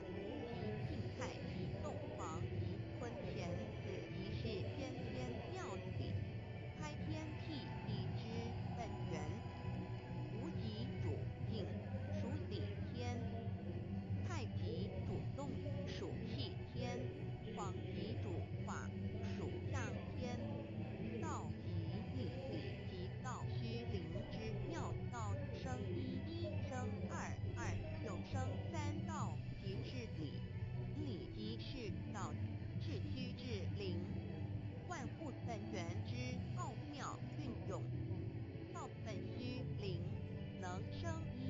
即静态即动王即坤乾，此即是天天妙理，开天辟地之本源。无极主静，属理天；太极主动，属气天；黄极主化，属象天。道即理，理即道，虚灵之妙道，生一，一生二，二又生三，道即是理，理即是道，至虚至灵，万物本源之奥妙运用。道本虚灵，能生一，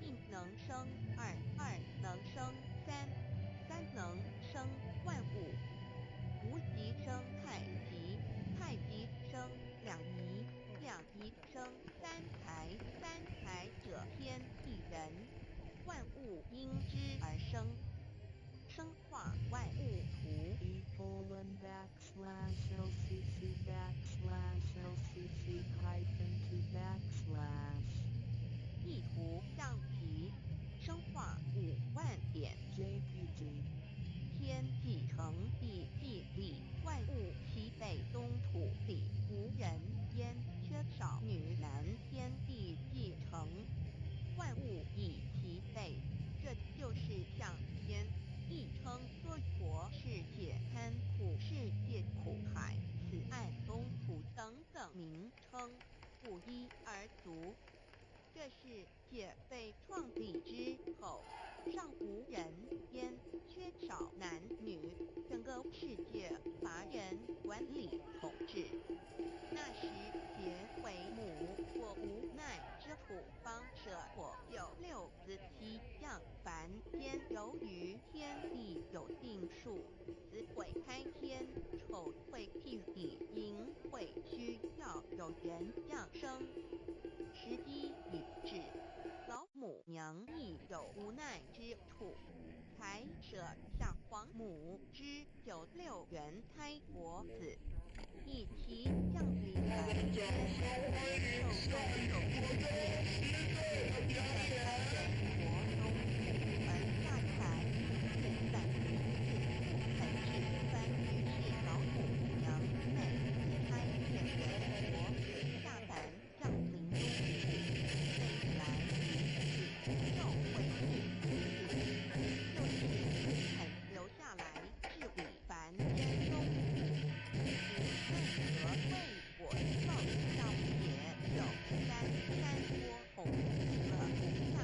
一能生二，二能生三，三能生万物。无极生太极，太极生两仪，两仪生三才，三才者天地人，万物因之而生，生化万物图。e://LCC_LCC_2 意图象棋，生化5万点。JPG 天既成地既立，万物其北东土里，无人焉，缺少女男，天地既成，万物以其北，这就是象天，亦称娑婆世界、贪苦世界、苦海、此岸、东土等等名称，不一而足。这世界被创立之后，尚无人焉，缺少男女，整个世界乏人管理统治。那时桀为母，我无奈之土方舍我有6子7将，凡间由于天地有定数，子会开天，丑会辟地，寅会需要有人降生。时机已至，老母娘亦有无奈之处，才舍下皇母之96元胎国子，以其降临凡间，受众有物业，在开元国中，而下凡自散其子，才至番于是老母娘内自开元国子下凡降临中土，内来于是教会是就是肯留下来治理凡间中土。奈何为我造上也有山多红了不下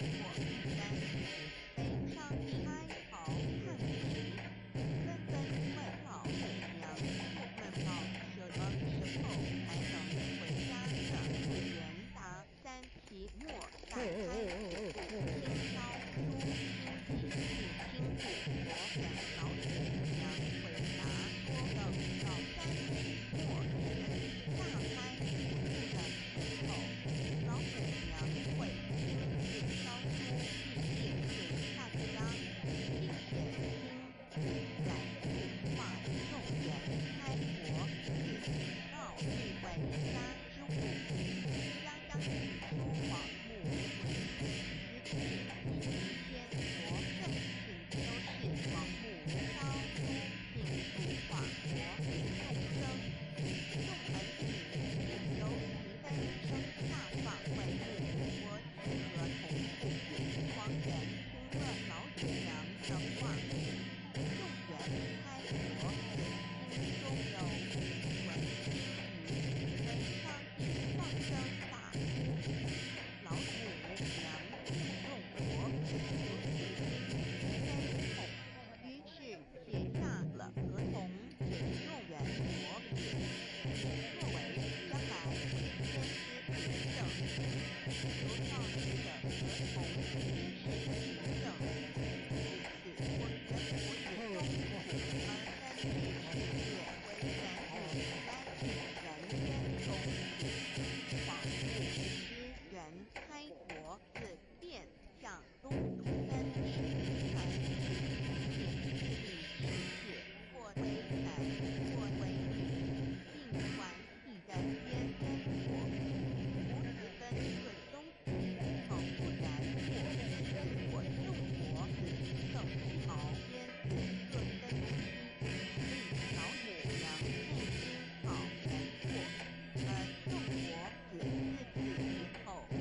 或山，北上一哀嚎叹息，纷纷问老母娘，问到什么时候才能回家呢？原答三期末打开子部清烧书经济请听古佛远老母娘回答说等到三期末时大开子部的时候，老母娘会亲自烧书必定给大家，并且亲来度化众人开国子道具为家之物，家家语书王母为之之天国圣品都是王母烧书并度化国民众生，众儿女也由其分生大放为母国子和同父皇人听了老母娘的话，众人开国子心中有为心于悲伤地放声大哭，老母娘见众国子如此悲痛，于是写下了合同给众人国子，作为将来天之凭证。刘少奇的合同是凭证，自此我原国子中土而三世世界为人母来至人间中子，皇父之元开国自便向东土三地传世世界或为男或为女，并传一人间真火，无子分各宗子，好不然或众国子圣朝边子各分期，令老母娘内心好难过，而众国子自此以后却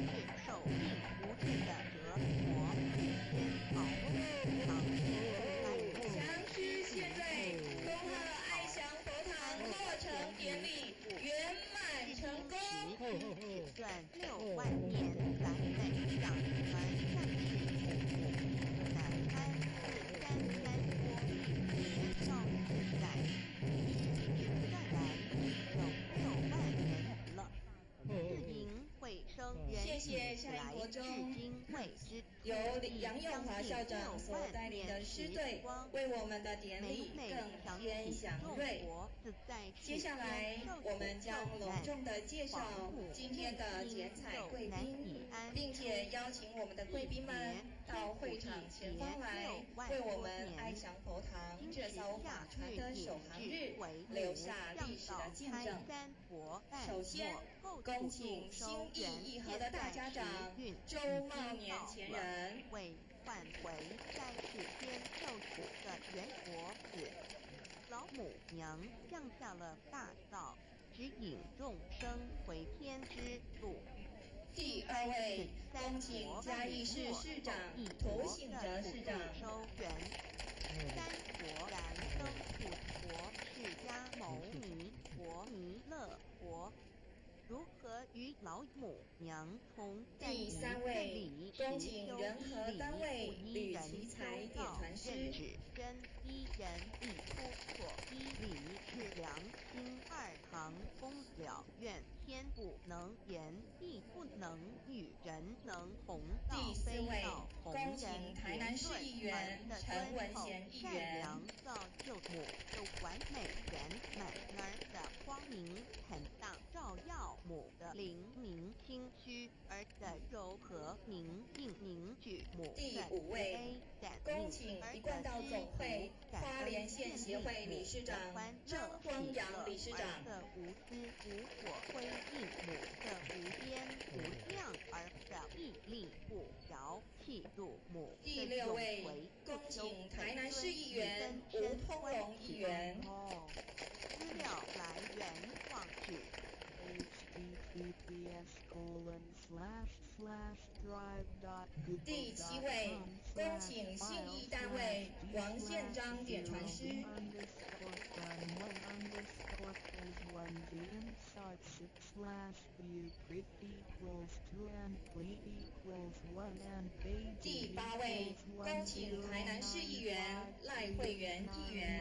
受尽无尽的折磨煎熬，长期痛爱祥师献瑞，恭贺爱祥佛堂落成典礼圆满成功。只算6万年来北上传上世母南安自山山坡年少自在，算来已有6万年了。自营会生人谢谢以夏来至国中今未知由杨永华校长所带领的师队，为我们的典礼更添祥瑞。接下来，我们将隆重的介绍今天的剪彩贵宾，并且邀请我们的贵宾们到会场前方来，为我们爱祥佛堂这艘法船的首航日留下历史的见证。首先，恭请心意义和的大家长周茂年前人，为换回在世间受苦的原国子，老母娘降下了大道，指引众生回天之路。第二位，恭请嘉义市市长涂醒哲市长。收元三国燃灯普佛释迦牟尼佛弥勒佛，如何与老母娘同在第三位，恭请仁和单位吕奇才点传师。真一人一出错，一理是良心，二堂公了愿，天不能言，地不能语，人能同道非道。第四位，恭请台南市议员陈文贤议员。善良造就母的完美圆满儿的光明坦荡，照耀母的灵明清虚儿的柔和宁静凝聚母的第五位，恭请一贯道总会花莲县协会理事长张光阳理事长。的无私无我辉映母的无边无量儿的屹立不摇，气度母的第六位，恭请台南市议员吴通荣议员。资料来源网址第7位，恭请信义单位王宪章点传师。第8位，恭请台南市议员赖慧媛议员。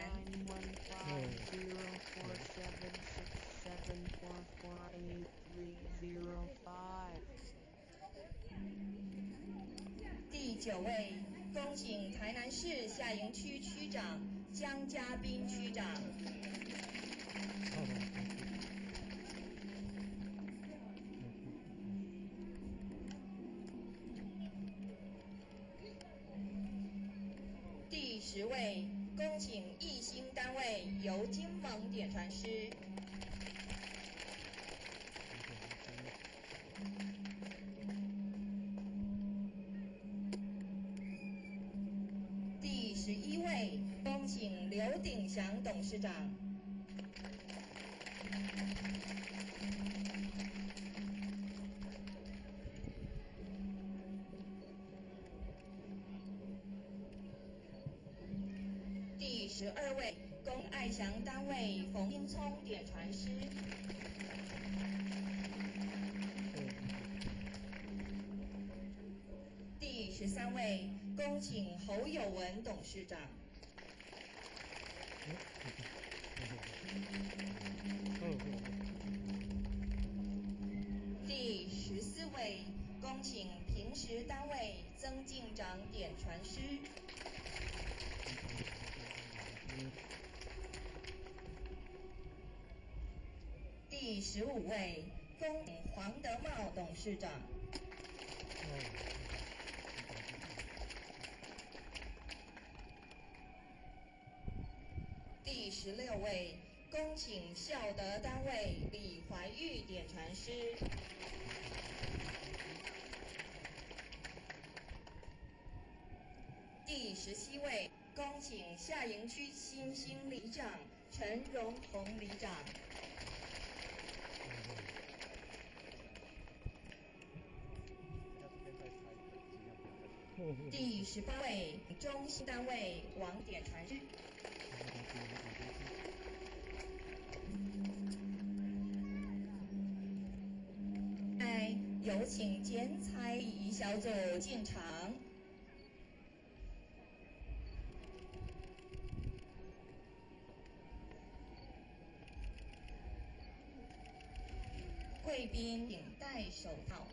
第9位，恭请台南市下营区区长江嘉宾区长。第10位，恭请义兴单位尤金盟点传师。第11位，恭请刘鼎祥董事长。第12位，恭爱祥单位冯英聪点传师。第13位，恭请侯友文董事长。第14位，恭请平时单位曾进长点传师。第15位，恭请黄德茂董事长。第16位，恭请孝德单位李怀玉点传师。第17位，恭请下营区新兴里长陈荣宏里长。第18位，中心单位王点传师。有请剪彩礼仪小组进场。贵宾请戴手套。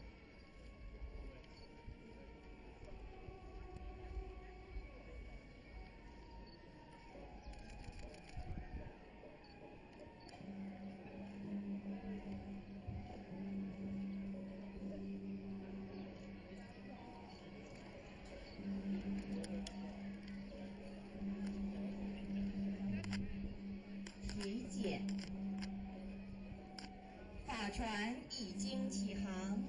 体检。法船已经起航，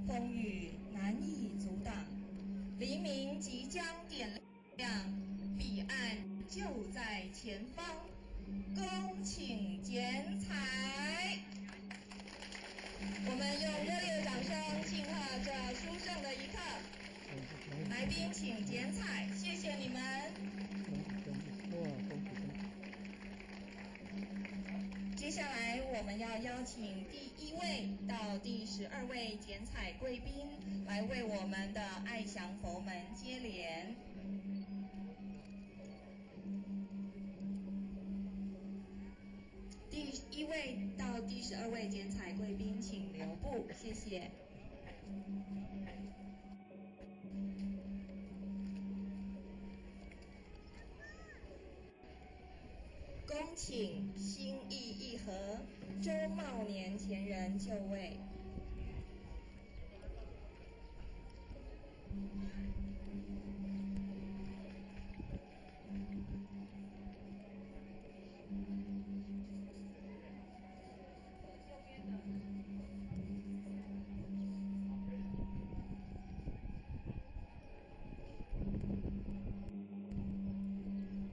风雨难以阻挡，黎明即将点亮，彼岸就在前方，恭请剪彩。我们用热烈的掌声庆贺这殊胜的一刻。来宾请剪彩，谢谢你们。接下来我们要邀请第1位到第12位剪彩贵宾来为我们的爱祥佛门接莲。第1位到第12位剪彩贵宾请留步，谢谢。恭请新义义和周茂年前人就位。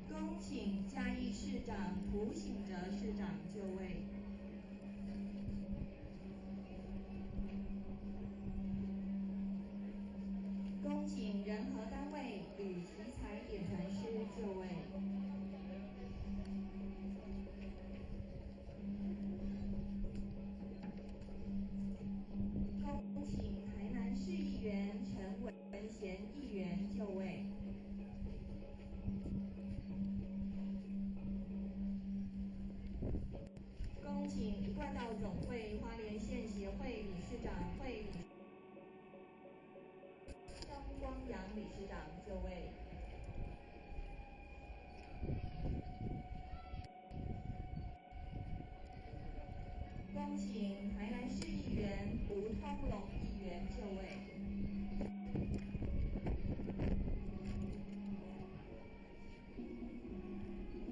恭请嘉义市长涂醒哲市长就位。人和单位与奇才点传师就位。恭请台南市议员陈文贤议员就位。恭请一贯道总会花莲县协会理事长会理张光阳理事长就位。恭请台南市议员吴通龙议员就位。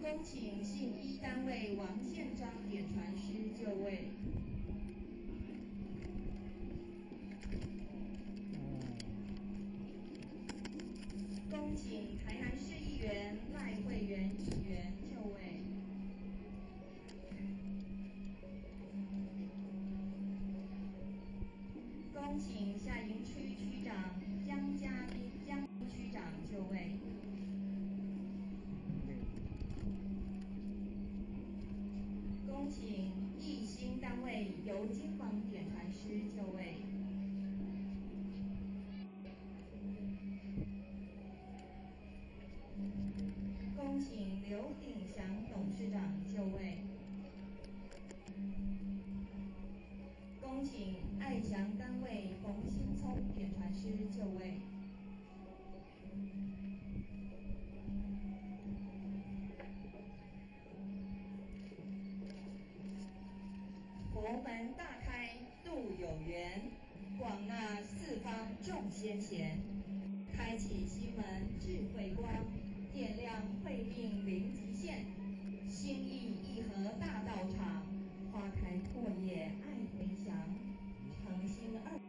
恭请信一单位王宪章点传师就位。恭请台南市议员赖慧媛议员就位。恭请下营区区长江家斌江区长就位。恭请义兴单位尤金煌点传师就位。恭请刘鼎祥董事长就位。恭请爱祥单位冯兴聪点传师就位。佛门大开度有缘，广纳四方众先贤，开启心门智慧光，点亮慧命零极限，心意一合大道场，花开阔叶爱飞翔，诚心二。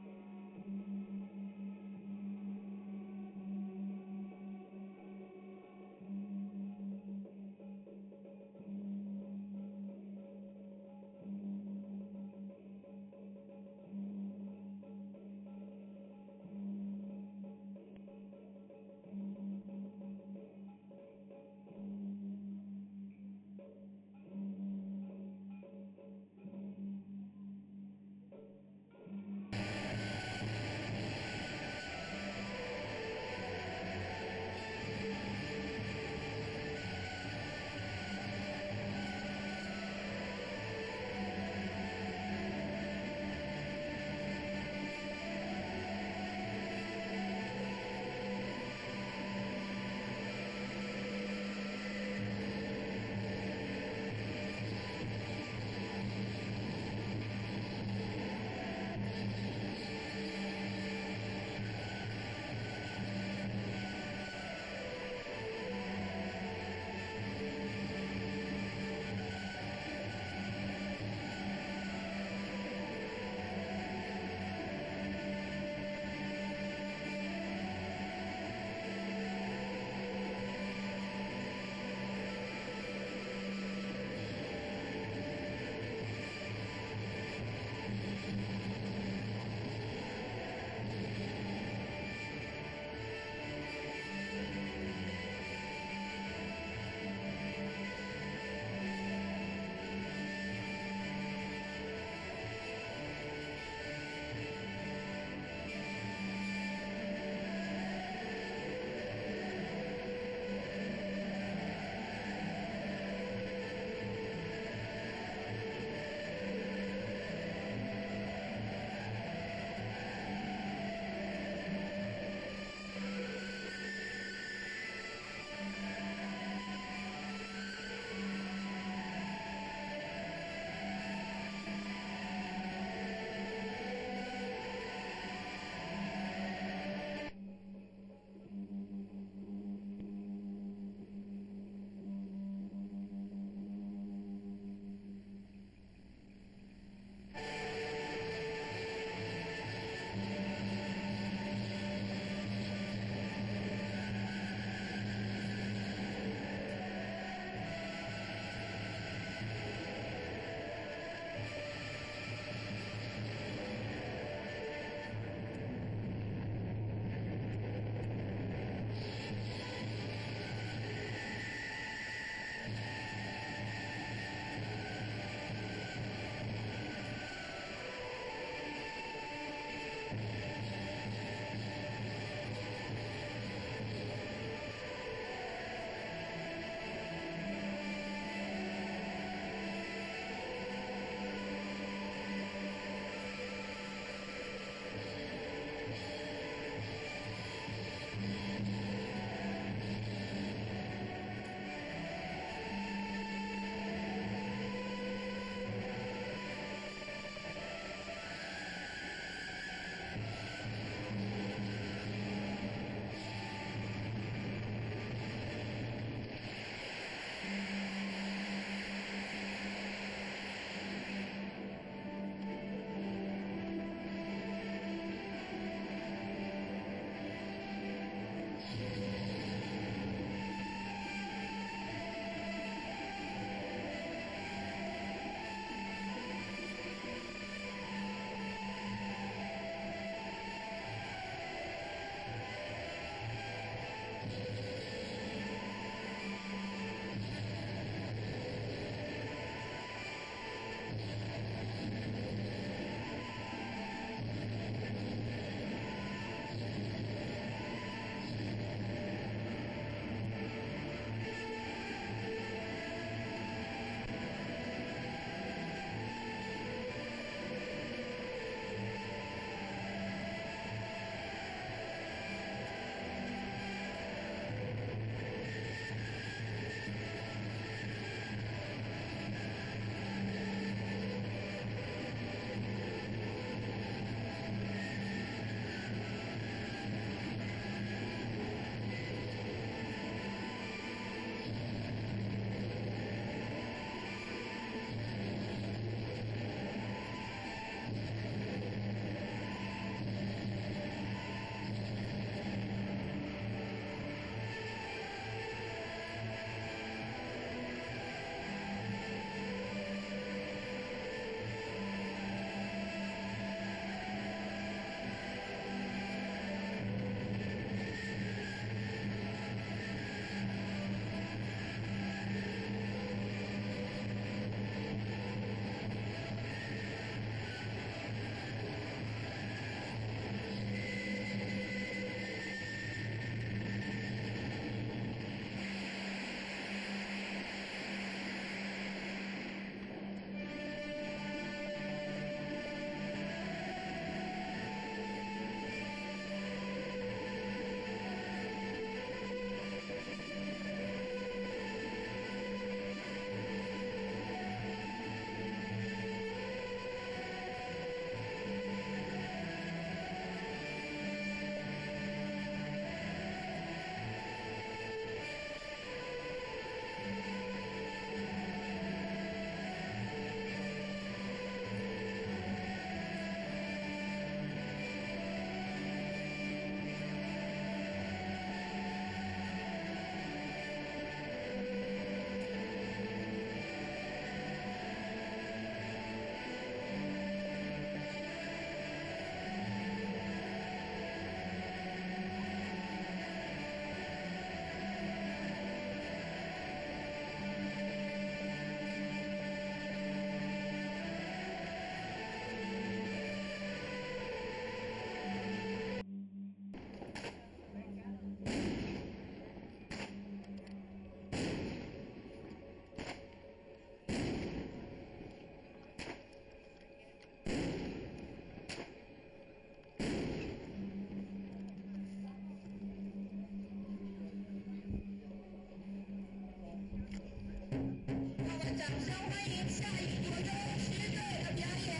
上欢迎下一组中狮队的表演。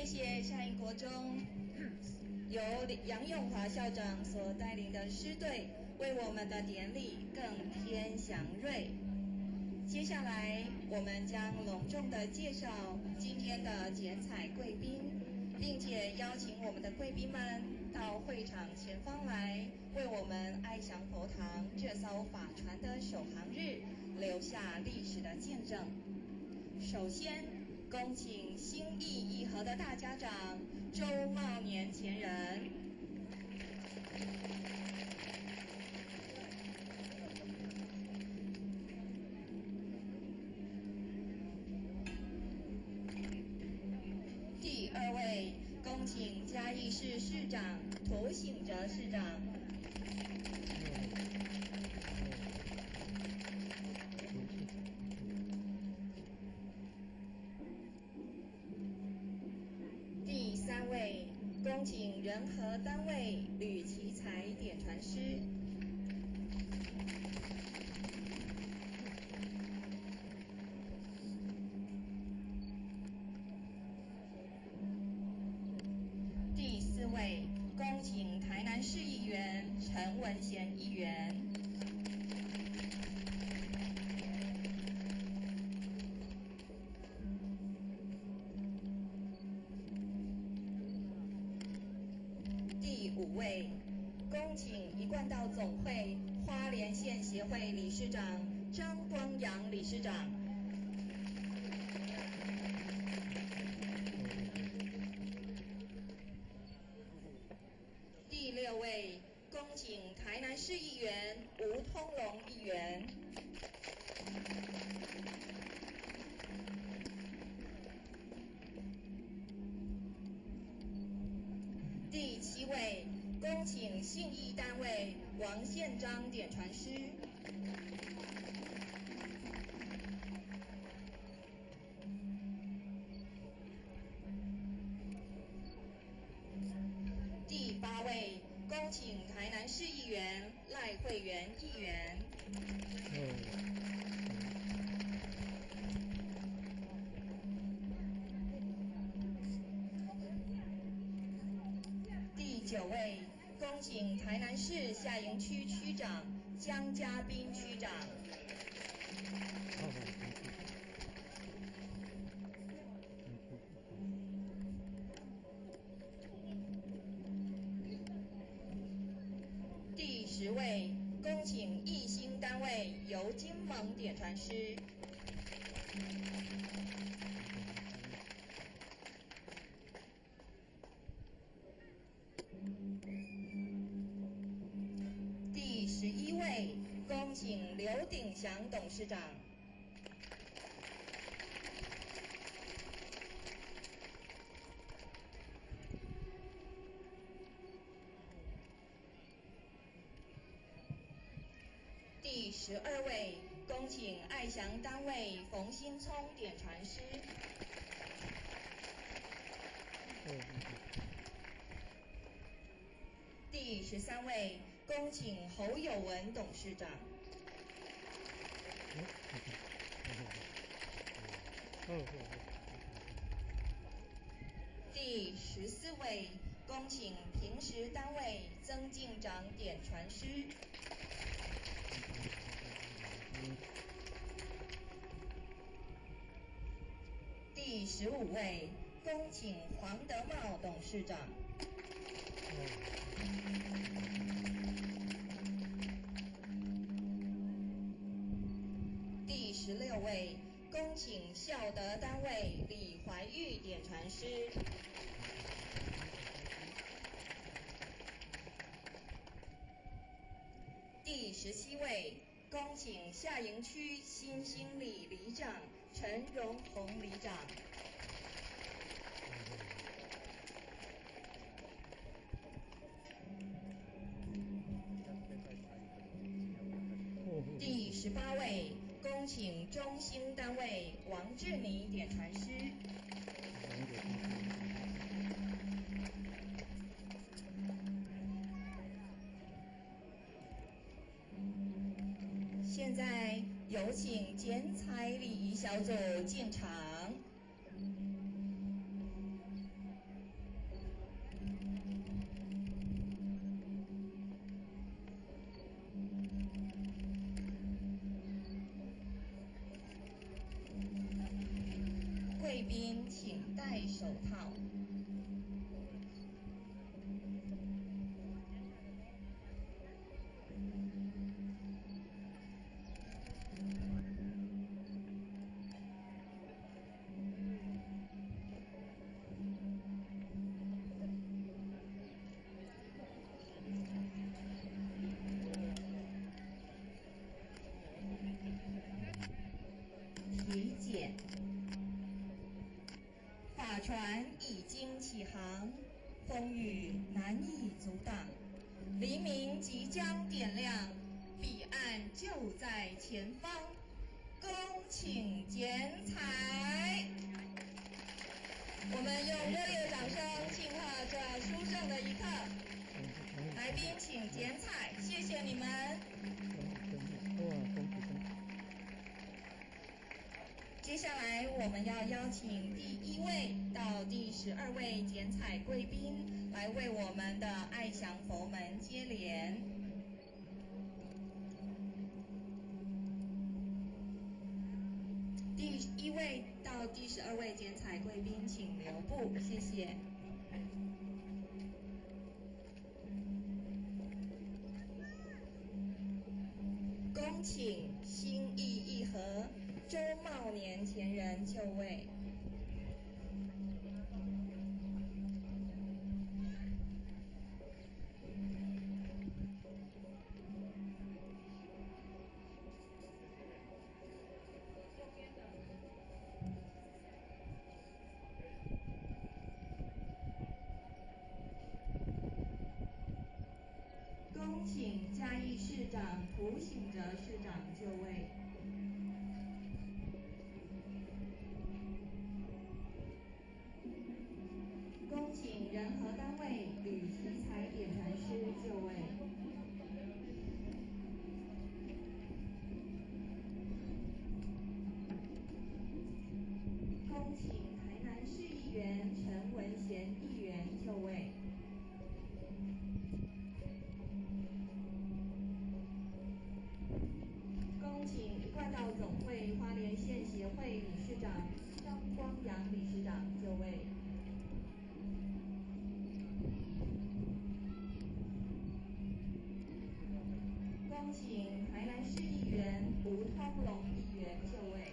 谢谢夏营国中由杨永华校长所带领的师队，为我们的典礼更添祥瑞。接下来，我们将隆重的介绍今天的剪彩贵宾，并且邀请我们的贵宾们到会场前方来，为我们爱祥佛堂这艘法船的首航日留下历史的见证。首先，恭请心意义和的大家长周茂年前人。第二位，恭请嘉义市市长涂醒哲市长。第三位，恭请人和单位吕奇才点传师。第四位，恭请台南市议员陈文贤议员。第五位，恭请一贯道总会花莲县协会理事长张光阳理事长。第六位，恭请台南市议员吴通龙议员。第七位，恭请信义单位王宪章点传师。第八位，恭请台南市议员赖慧媛议员。第九位，恭请台南市下营区区长江嘉宾区长。第10位，恭请义兴单位尤金盟点传师。第11位，恭请刘鼎祥董事长。第12位，恭请爱祥单位冯新聪点传师。第13位，恭请侯友文董事长。第14位，恭请平时单位曾进长点传师。第15位，恭请黄德茂董事长。第16位，恭请孝德单位李怀玉点传师。第17位，恭请下营区新兴里里长陈荣宏里长。第18位，恭请中兴单位王志妮点传师。现在有请剪彩礼仪小组进场。手套。体检，法船已经起航，风雨难以阻挡，黎明即将点亮，彼岸就在前方，恭请剪彩。我们用热烈的掌声庆贺这殊胜的一刻。来宾请剪彩，谢谢你们。接下来我们要邀请第1位到第12位剪彩贵宾来为我们的爱祥佛门接莲。第1位到第12位剪彩贵宾请留步，谢谢。恭请心意一和周茂年前人就位。恭请嘉义市长涂醒哲市长就位。恭请人和单位吕奇才点传师就位。恭请台南市议员陈文贤议员就位。恭请冠道总会花莲县协会理事长张光阳理事长就位。恭请台南市议员吴通龙议员就位。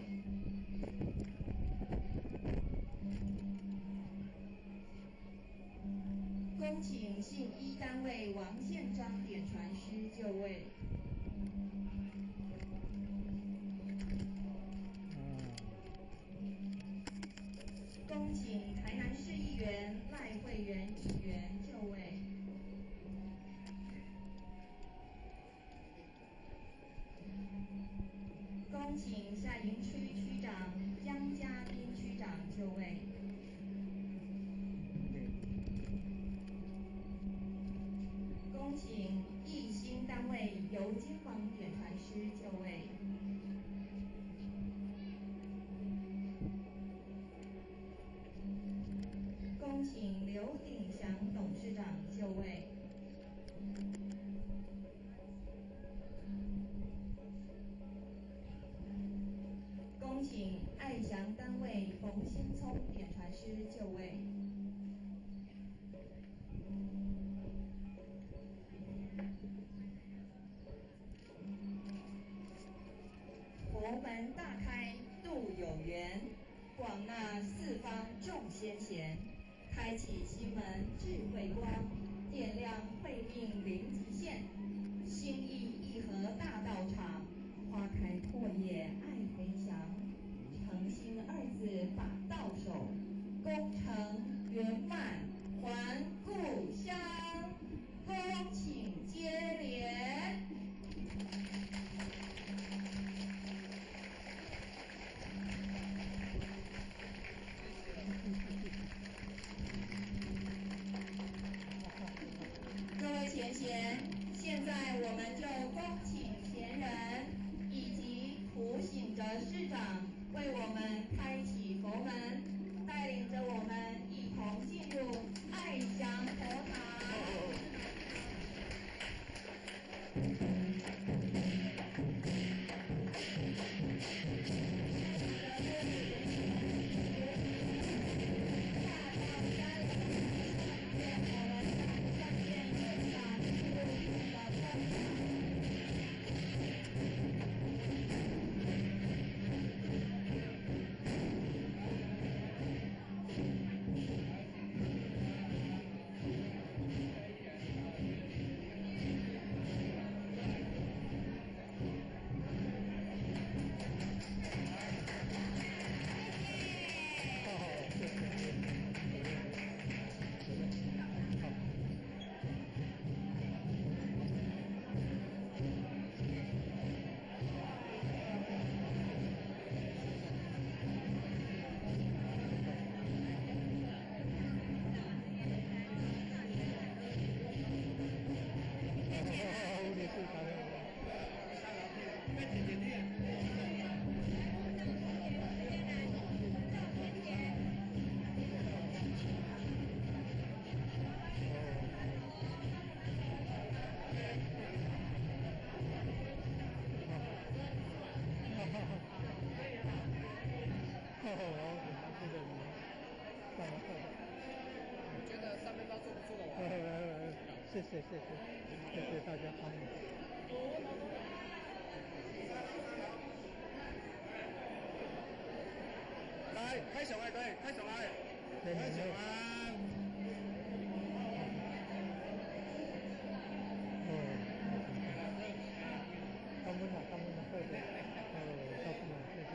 恭请信医单位王宪章点传师就位。恭请台南市议员赖慧媛议员就位。恭请下营区区长江嘉宾区长就位。恭请义兴单位尤金王点传师就位。恭请刘鼎祥董事长就位。恭请爱祥单位冯新聪点传师就位。佛门大开度有缘，广纳四方众先贤，开启心门智慧光，点亮慧命零极限。心意一和大道场，花开阔叶爱飞翔。诚心二字把到手，功成圆满还故乡。恭请接莲。各位前贤，现在我们就恭请前人以及涂醒哲市长为我们开启佛门，带领着我们一同进入爱祥佛堂。下觉得上面包做不错哦。谢谢大家帮忙。来，开上来，对，开上来，开上来。感恩啊，对对，高兴啊，谢谢。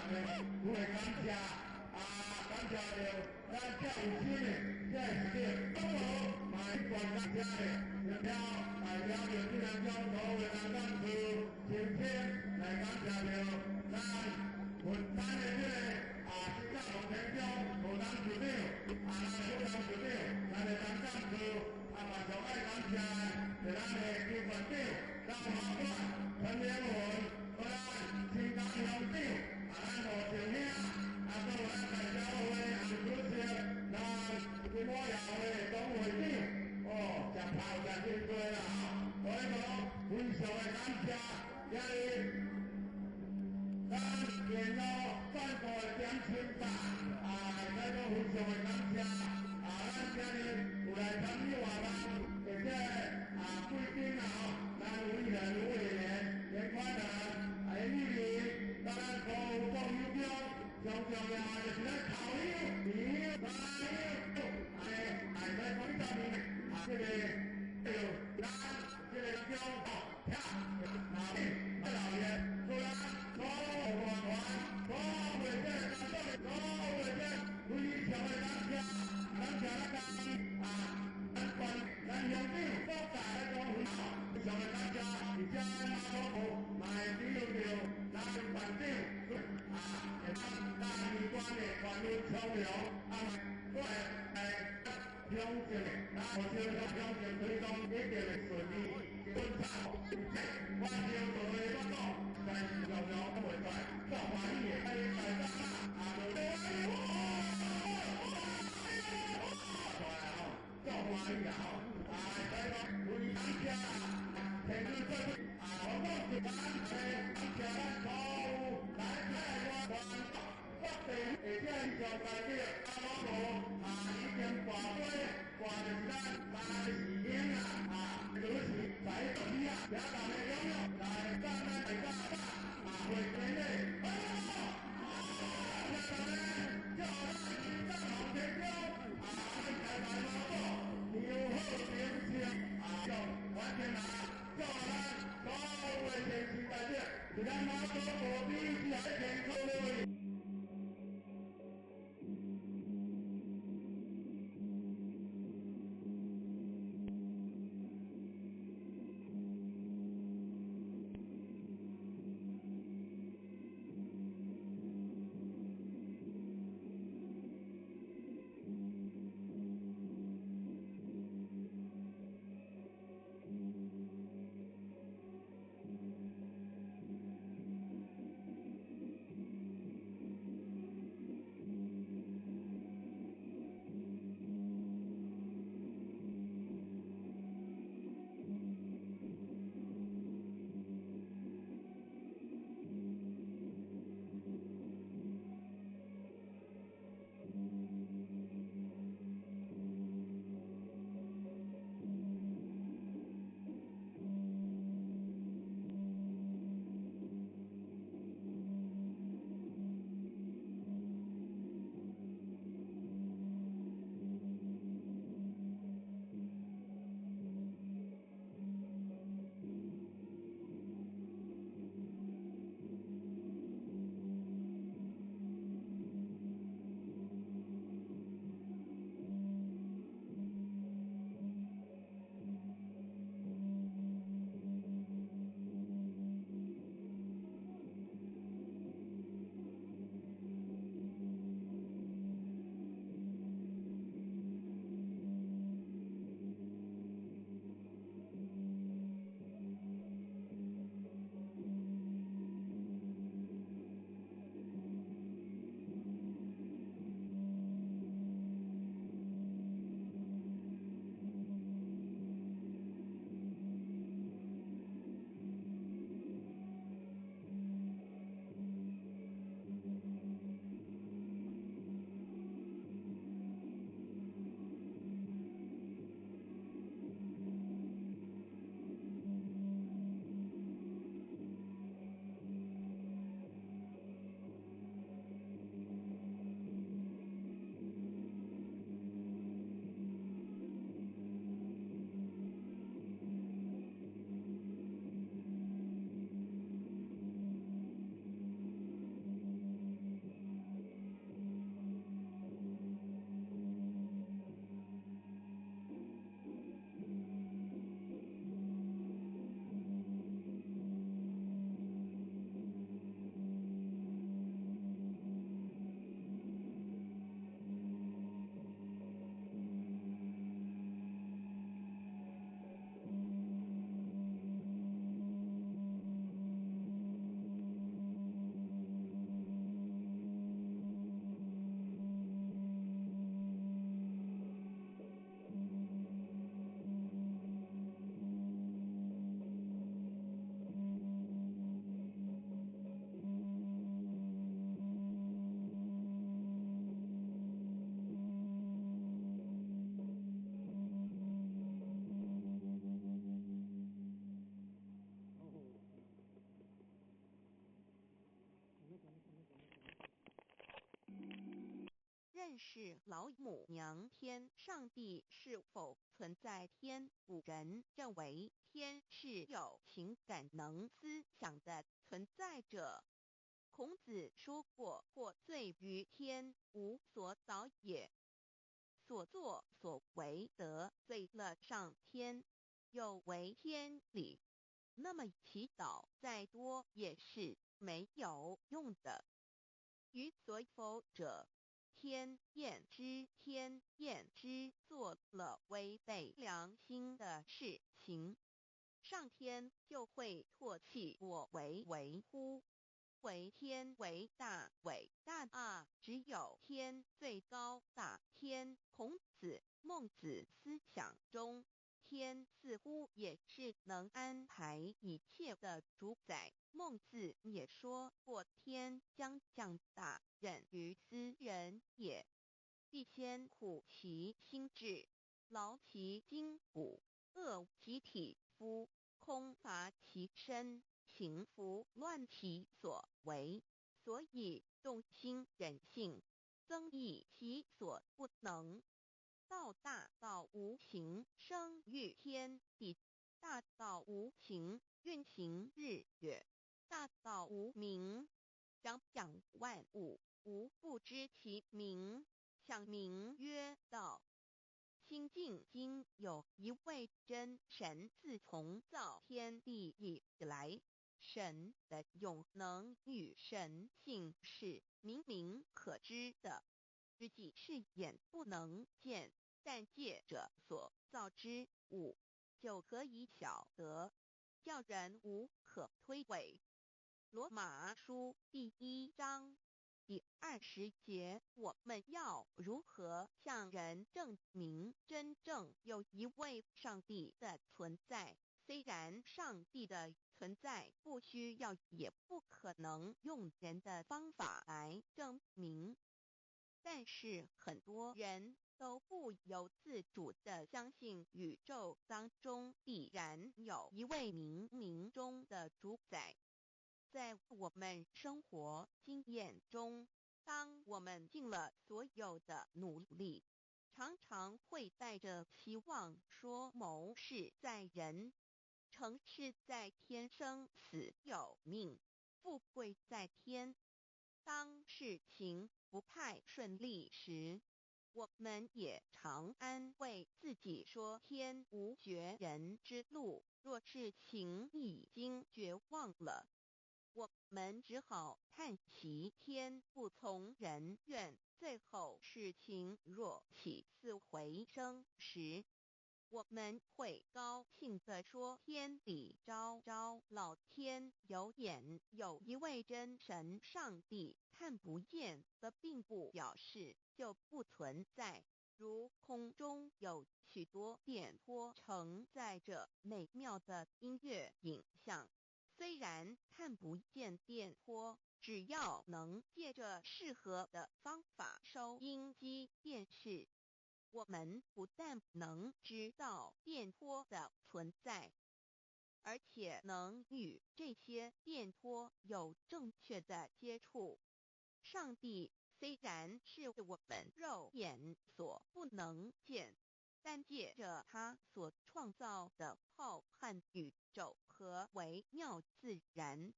的，我会感谢感谢着咱这有心的，这是的，都无嘛去管感谢的，了了着这两种所有人咱去亲亲来感谢着咱云山的这个新加坡田中土当市长咱土当市长，咱的当干部嘛上爱感谢是咱的基本长张华冠、陈连文、和咱新港乡长咱吴庆兄，各有咱代表会主席，咱金华窑的总会长，这炮真真多啦，所以讲非常的感谢，也是咱电脑转播的点心吧，再讲非常的感谢，咱今日有来参与活动，而且贵宾咱有一人有委员，连款人秘密，咱所有朋友上重要的就是咱烤肉、牛、排肉，在讲啥物？这个咱这个叫跳，老弟，老爷，虽然所有活团，所有的这个所有的这非常的感谢，感谢咱咱管咱乡长所带来的很好，非常的感谢，而且马路部嘛会利用着咱县长咱大医馆的管理桥梁，我来乡镇，咱我乡镇推动一定的顺利顺畅，完成所有的工作，在重要的会在做欢喜的大家就做欢喜啊！所以讲非常谢，天主做我们是感谢咱所有来台湾各地而且上代表老母已经挂杯挂着咱大的士兵就是在这里也大家拥有来咱大家会见的，叫咱咱往前走，台湾老母有好名声就完全做咱所有的前期代表，是咱马祖国比是海天考虑。认识老母娘天上帝是否存在天，古人认为天是有情感能思想的存在者。孔子说过，或罪于天，无所导也。所作所为得罪了上天，有违天理，那么祈祷再多也是没有用的。于所否者，天厌之，做了违背良心的事情，上天就会唾弃我为乎？为天为大啊！只有天最高大天。孔子、孟子思想中，天似乎也是能安排一切的主宰。孟子也说过，天将降大任于斯人也，必先苦其心志，劳其筋骨，饿其体肤，空乏其身，行拂乱其所为，所以动心忍性，增益其所不能。道大道无形，生育天地；大道无形，运行日月；大道无名，掌养万物。吾不知其名，想名曰道。新晋经有一位真神，自从造天地以来，神的永能与神性是明明可知的，实际是眼不能见，但借着所造之物，就可以晓得，叫人无可推诿。罗马书第1章第20节，我们要如何向人证明真正有一位上帝的存在？虽然上帝的存在不需要也不可能用人的方法来证明，但是很多人都不由自主地相信宇宙当中必然有一位冥冥中的主宰。在我们生活经验中，当我们尽了所有的努力，常常会带着期望说谋事在人，成事在天，生死有命，富贵在天。当事情不太顺利时，我们也常安慰自己说天无绝人之路，若事情已经绝望了，我们只好叹息天不从人愿。最后事情若起死回生时，我们会高兴地说天理昭昭，老天有眼，有一位真神上帝，看不见的并不表示就不存在。如空中有许多电波承载着美妙的音乐影像，虽然看不见电波，只要能借着适合的方法收音机电视，我们不但能知道电波的存在，而且能与这些电波有正确的接触。上帝虽然是我们肉眼所不能见，但借着他所创造的浩瀚宇宙和微妙自然，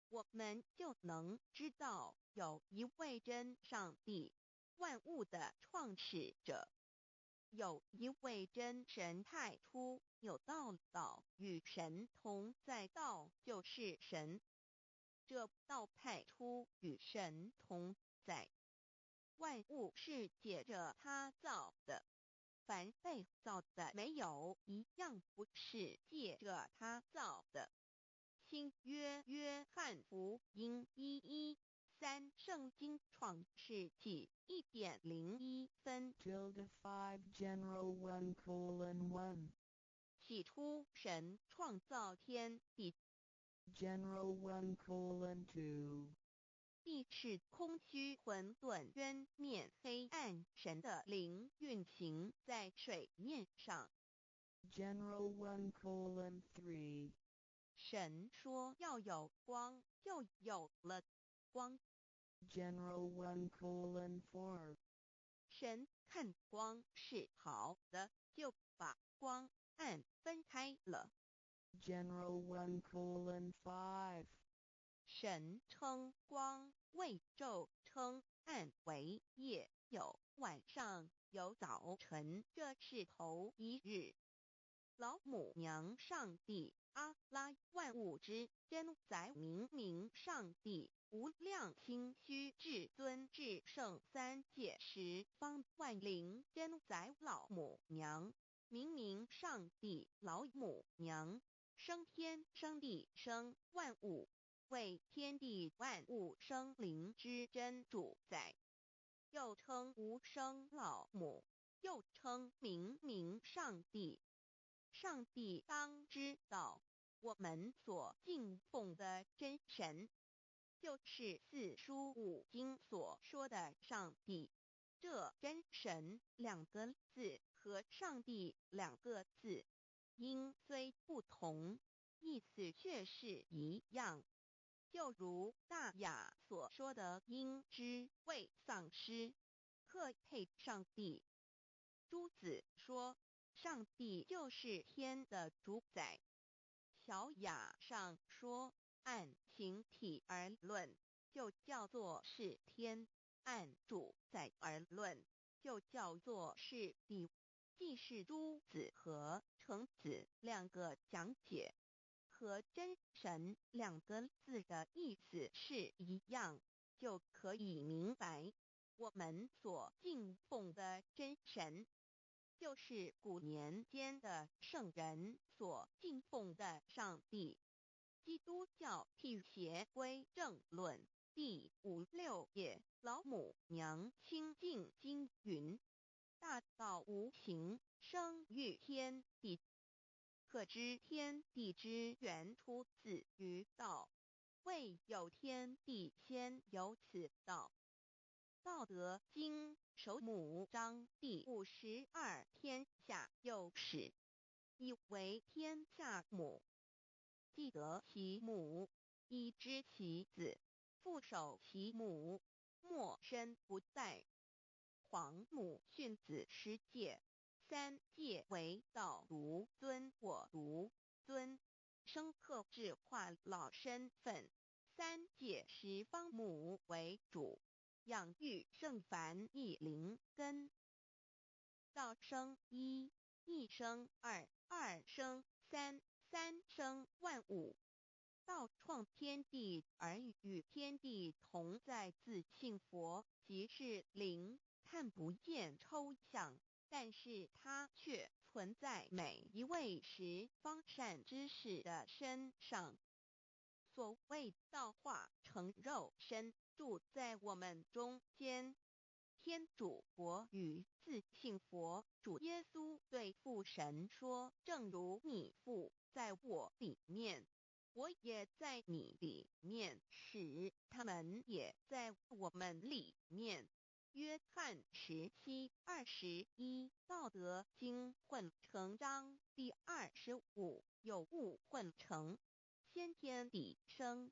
我们就能知道有一位真上帝，万物的创始者。有一位真神太初有道与神同在，道就是神。这道太初与神同在，万物是借着他造的，凡被造的没有一样不是借着他造的。新约约翰福音1:13，圣经创世纪1:01 5 General 1:1 起初神创造天地。General 1:2 地是空虚混沌渊面黑暗，神的灵运行在水面上。General 1:3 神说要有光，就有了光。 General 1:4. 神看光是好的，就把光暗分开了。 General 1:5. 神称光为昼，称暗为夜，有晚上，有早晨，这是头一日。老母娘上帝阿拉万物之真宰明明上帝无量清虚至尊至圣三界十方万灵真宰老母娘明明上帝老母娘生天生地生万物，为天地万物生灵之真主宰，又称无生老母，又称明明上帝。上帝当知道，我们所敬奉的真神，就是四书五经所说的上帝。这真神两个字和上帝两个字，音虽不同，意思却是一样。就如大雅所说的音之谓丧失，克配上帝。朱子说，上帝就是天的主宰。小雅上说，按形体而论，就叫做是天；按主宰而论，就叫做是地。既是朱子和程子两个讲解，和真神两个字的意思是一样，就可以明白，我们所敬奉的真神，就是古年间的圣人所敬奉的上帝。基督教辟邪归正论第56页，老母娘清净经云：大道无形，生育天地，可知天地之源出自于道，未有天地，先有此道。道德经首母章第52，天下幼始，以为天下母。既得其母，以知其子，父守其母，莫身不在。皇母训子十戒，三戒为道如尊我如尊，生克制化老身份。三戒十方母为主，养育圣凡一灵根。道生一，一生二，二生三，三生万物。道创天地而与天地同在，自性佛，即是灵，看不见抽象，但是它却存在每一位十方善知识的身上。所谓道化成肉身，住在我们中间。天主佛与自性佛主耶稣对父神说，正如你父在我里面，我也在你里面，使他们也在我们里面。约翰17:21，道德经混成章第25，有物混成，先天地生，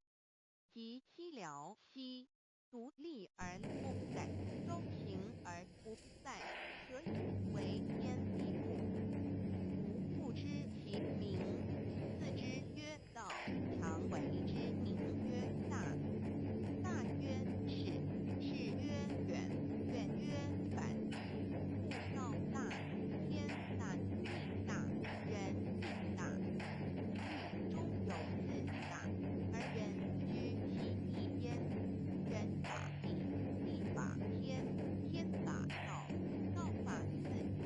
即西辽西，独立而不在，周平而不在，何以为天地母？吾不知其名，自之曰道，常为之名曰大。大曰是，是曰远，远曰反。故道大，天大，地大，人地大。宇宙有四大，而人居其一焉。人法地，地法天，天法道，道法自然。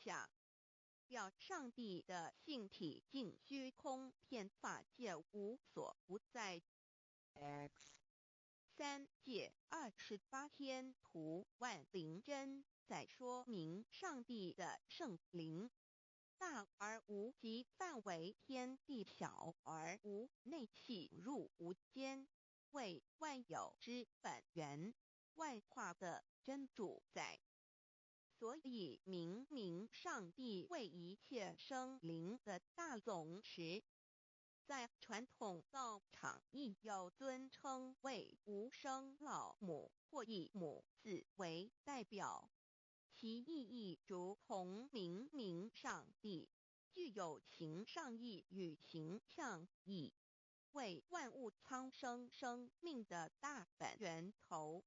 下，表上帝的性体尽虚空遍法界无所不在。X 3界28天图万灵真在说明上帝的圣灵大而无极范围，天地小而无内气入无间，为万有之本源，万化的真主宰。所以明明上帝为一切生灵的大总持，在传统道场亦有尊称为无生老母或以母字为代表，其意义如同明明上帝具有形上义与形象义，为万物苍生生命的大本源头。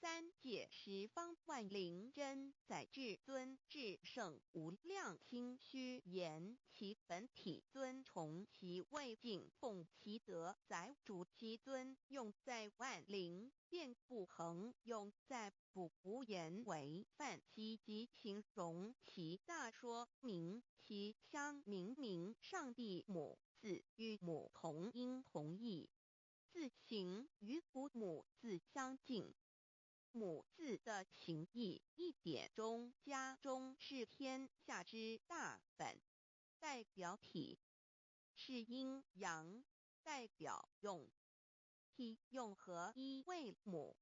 3界十方万灵真在至尊至圣无量清虚言其本体尊崇其位敬奉其德载主其尊用在万灵便不恒用在不无言为范其及形容其大说明其相明明上帝母字与母同音同义，字形与父母字相近。母字的情义一点中家中是天下之大本，代表体是阴阳，代表用体用合一为母，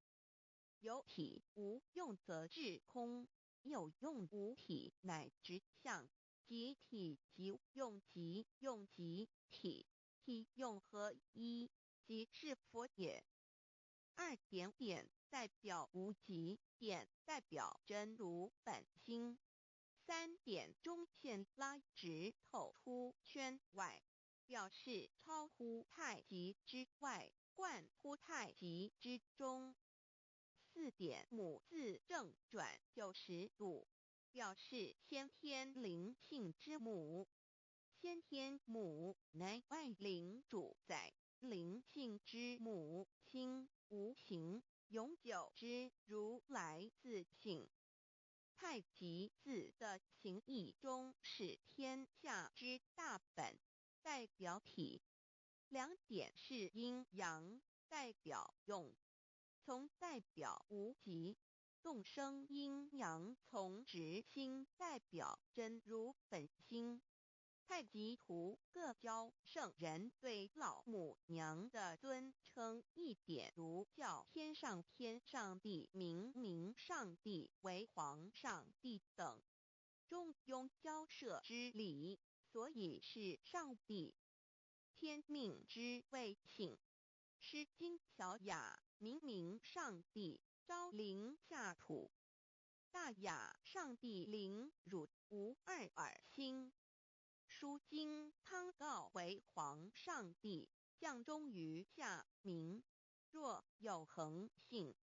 有体无用则至空，有用无体乃直相，即体即用即用即体，体用合一即是佛也。2点点代表无极，点代表真如本心。3点中线拉直透出圈外，表示超乎太极之外，贯乎太极之中。4点母字正转90度，表示先天灵性之母。先天母乃万灵主宰，灵性之母亲无形永久之如来自性。太极字的形义中是天下之大本，代表体。2点是阴阳，代表用，从代表无极，动生阴阳从直心代表真如本心。太极图各教圣人对老母娘的尊称一点如叫天上帝明明上帝为皇上帝等，中庸交涉之礼，所以是上帝。天命之谓请，诗经小雅明明上帝昭灵下土，大雅上帝灵汝无二耳心。书经汤告为皇上帝降中于下民，若有恒性。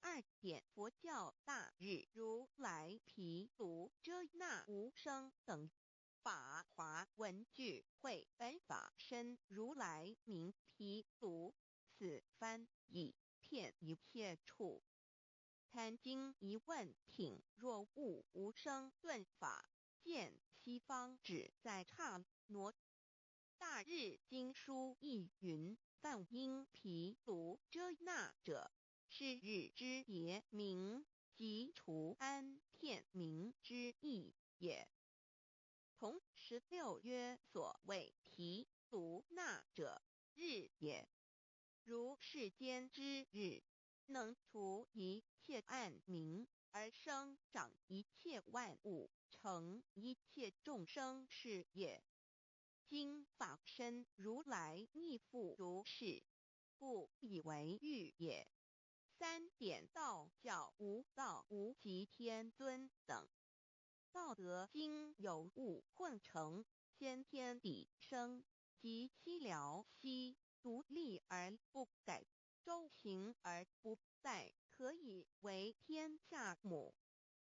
2点佛教大日如来毗卢遮那无生等法华文具会本法身如来名毗卢，此翻译片一切处。坛经一问品若悟无生顿法，见西方只在刹那。大日经书亦云，梵音毗卢遮那者，是日之别名，即除安片名之意也。同16曰所谓毗卢那者，日也。如世间之日，能除一切暗明，而生长一切万物，成一切众生是也。今法身如来亦复如是，故以为喻也。3点道教无道无极天尊等。道德经有物混成，先天地生，即悉了悉，独立而不改，周行而不殆，可以为天下母。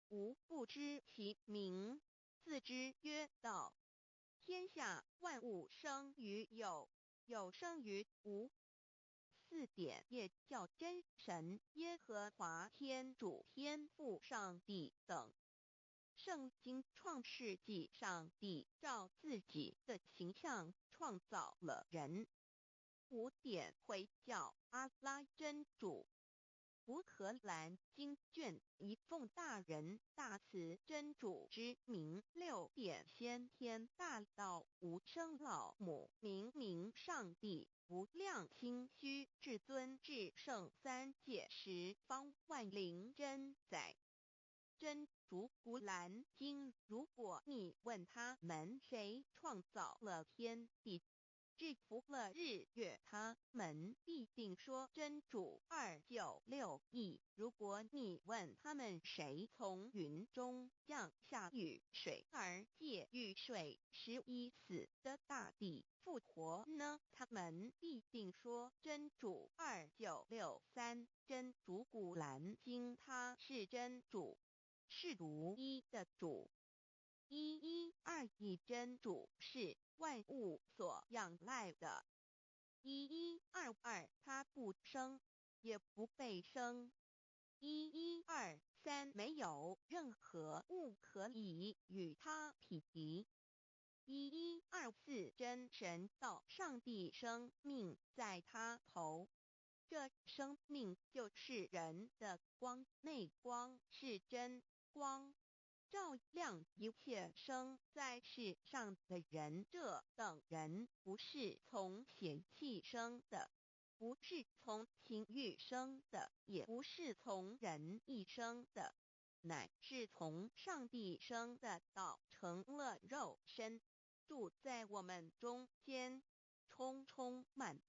吾不知其名，自之曰道。天下万物生于有，有生于无。4点也叫真神耶和华天主天父上帝等。圣经创世纪，上帝照自己的形象创造了人。古典会叫阿拉真主。乌克兰经卷一奉大人大慈真主之名，6点先天大道无生老母，明上帝无量清虚至尊至圣三界十方万灵真在。真主古兰经，如果你问他们谁创造了天地，制服了日月，他们必定说真主296亿。如果你问他们谁从云中降下雨水而借雨水使已死的大地复活呢，他们必定说真主2963。真主古兰经，他是真主，是独一的主。112真主是万物所仰赖的。1122他不生，也不被生。1123没有任何物可以与他匹敌。1124真神道上帝生命在他头，这生命就是人的光，内光是真光，照亮一切生在世上的人。这等人不是从血气生的，不是从情欲生的，也不是从人意生的，乃是从上帝生的道成了肉身，住在我们中间，充满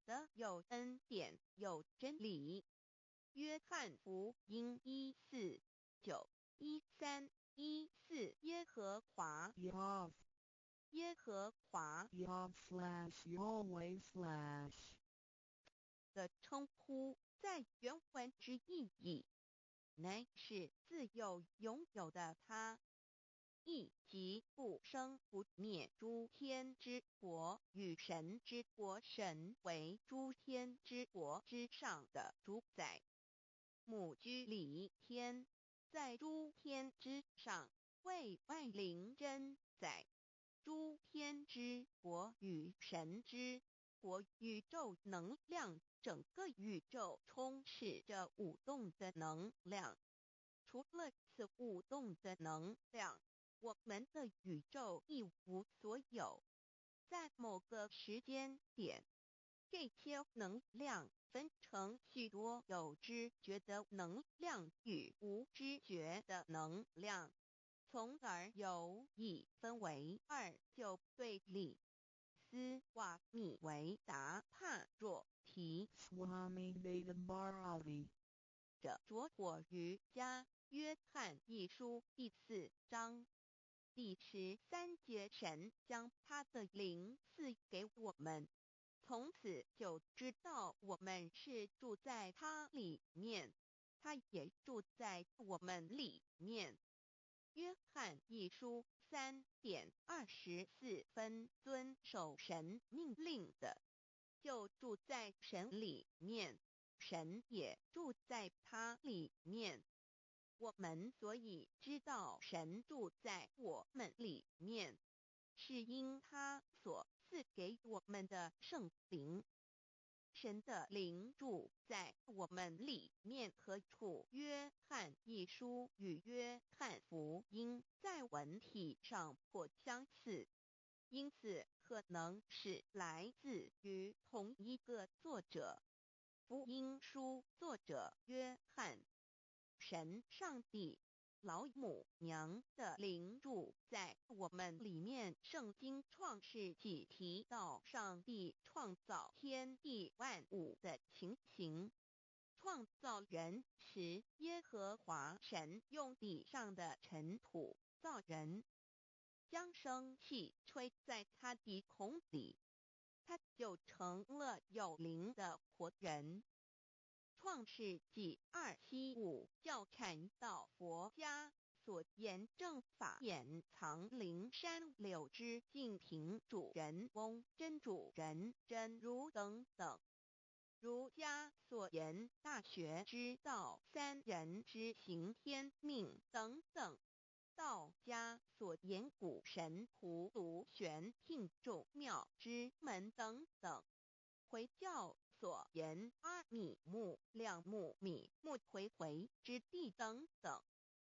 的有恩典有真理。约翰福音1491314耶和华 Yav 耶和华 Yav/Yahweh/ 的称呼，在原文之意义，乃是自有拥有的他，亦即不生不灭诸天之国与神之国，神为诸天之国之上的主宰，母居里天，在诸天之上，为万灵真在。诸天之国与神之国，宇宙能量，整个宇宙充斥着舞动的能量。除了此舞动的能量，我们的宇宙一无所有。在某个时间点，这些能量分成许多有知觉的能量与无知觉的能量，从而有意分为2，就对立。斯瓦米维达帕若提 Swami Vedabharati 者着火于家约翰一书第4章第13节，神将他的灵赐给我们，从此就知道我们是住在他里面，他也住在我们里面。约翰一书3:24遵守神命令的，就住在神里面，神也住在他里面。我们所以知道神住在我们里面，是因他所赐给我们的圣灵。神的灵住在我们里面何处？约翰一书与约翰福音在文体上颇相似，因此可能是来自于同一个作者。福音书作者约翰，神上帝老母娘的灵住在我们里面。圣经创世纪提到上帝创造天地万物的情形，创造人时，耶和华神用地上的尘土造人，将生气吹在他鼻孔里，他就成了有灵的活人。创世纪275教阐到佛家所言正法掩藏灵山柳之净瓶主人翁真主人真如等等。儒家所言大学之道三人之行天命等等。道家所言古神葫芦悬磬仲庙之门等等，回教所言阿米木亮木米木回回之地等等，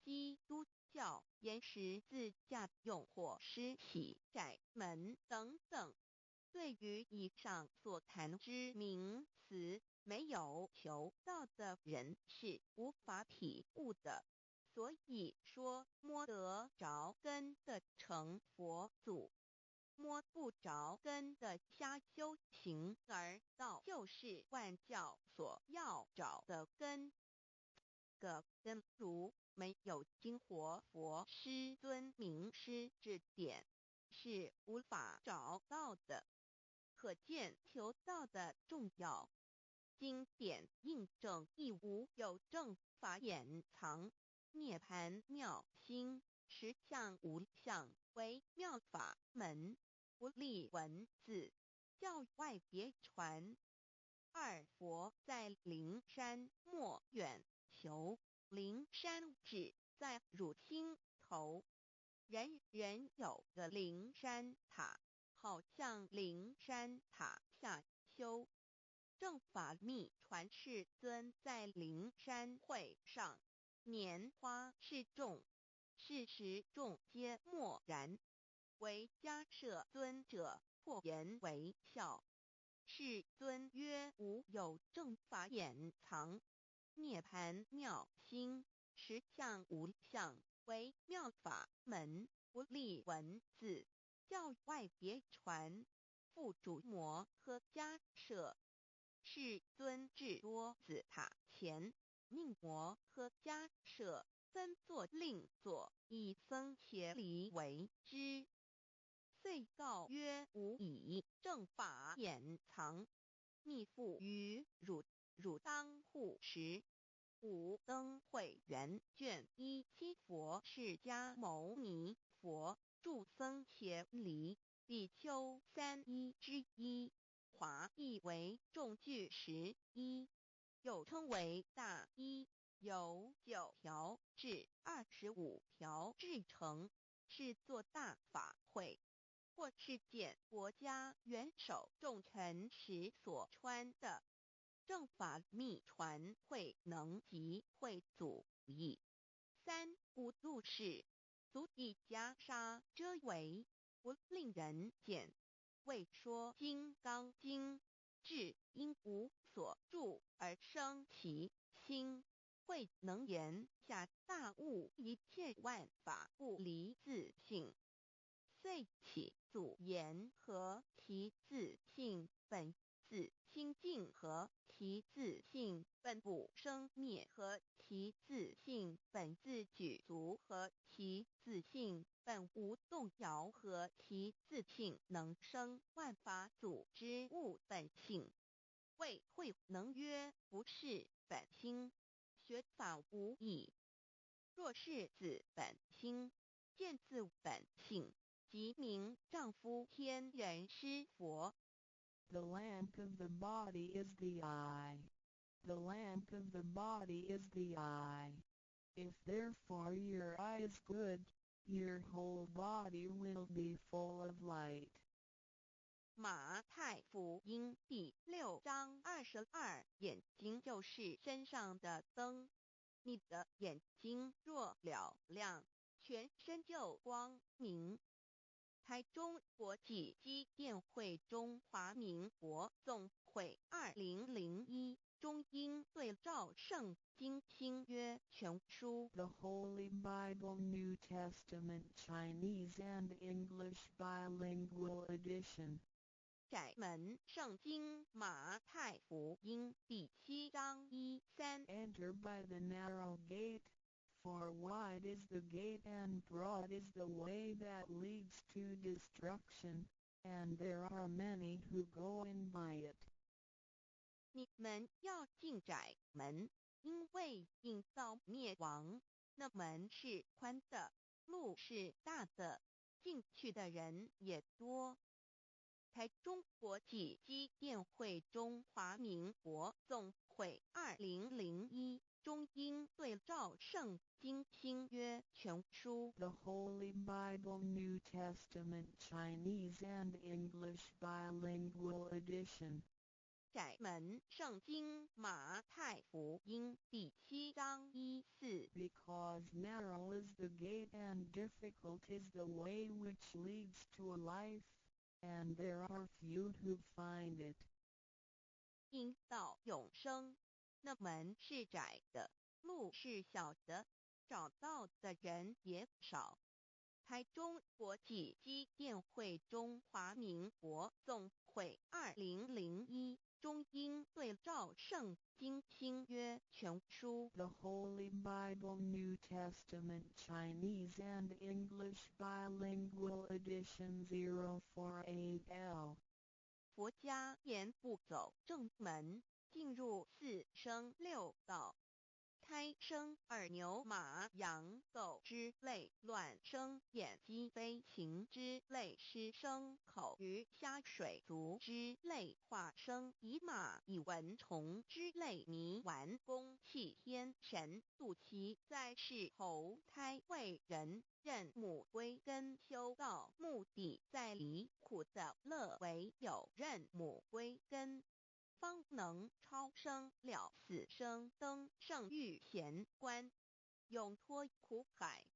基督教言十字架用或施洗窄门等等。对于以上所谈之名词，没有求道的人是无法体悟的。所以说摸得着根的成佛祖，摸不着根的瞎修行，而道就是万教所要找的根。个根如没有经活佛师尊名师指点，是无法找到的。可见求道的重要。经典印证亦无有正法掩藏，涅盘妙心，实相无相，为妙法门，不立文字，教外别传。二佛在灵山莫远求，灵山只在汝心头，人人有个灵山塔，好像灵山塔下修。正法密传世尊在灵山会上，拈花示众，是时众皆默然，唯迦摄尊者破颜为笑。世尊曰：无有正法掩藏，涅盘妙心，实相无相，为妙法门，不立文字，教外别传。复主摩诃迦摄。世尊至多子塔前，命摩诃迦摄分作另作，以僧伽梨为之。遂告曰：吾以正法掩藏，逆复于汝，汝当护持。五灯会元卷17佛释迦牟尼佛著僧伽梨比丘3之一，华译为众句11，又称为大一，由9条至25条制成，是作大法会，或是见国家元首重臣时所穿的。正法密传会能及会祖义。三无度世，足以袈裟遮为，不令人见。为说金刚经，至因无所住而生其心，慧能言下大悟一切万法不离自性。遂起祖言和其自性本自清净和其自性本不生灭和其自性本自具足和其自性本无动摇和其自性能生万法祖之物本性。谓慧能曰：不是本心，学法无益。若是自本心，见自本性，即名丈夫天人师佛。The lamp of the body is the eye. The lamp of the body is the eye. If therefore your eye is good, your whole body will be full of light. 马太福音第6章22，眼睛就是身上的灯。你的眼睛若了亮，全身就光明。台中国际机电会中华民国总会2001中英对照圣经新约全书 The Holy Bible New Testament Chinese and English Bilingual Edition. 窄门圣经马太福音第7章1-3 Enter by the narrow gate, for wide is the gate and broad is the way that leads to destruction, and there are many who go in by it. 你们要进窄门，因为引到灭亡，那门是宽的，路是大的，进去的人也多。台中国际机电会中华民国总会2001中英对照圣经新约全书 The Holy Bible New Testament Chinese and English Bilingual Edition. 窄门圣经马太福音第7章14 Because narrow is the gate and difficult is the way which leads to life, and there are few who find it. 因到永生，那门是窄的，路是小的，找到的人也少。台中国际机电会中华民国总会2001中英对照圣经新约全书 The Holy Bible New Testament Chinese and English Bilingual Edition 048L. 佛家言不走正门，进入4生6道。胎生耳牛马羊狗之类，卵生眼鸡飞禽之类，湿生口鱼虾水族之类，化生以马以蚊虫之类，泥丸公气天神，肚脐在世投胎为人，任母归根修道，目的在离苦的乐，唯有任母归根，方能超生了死生，登圣域贤官，永脱苦海。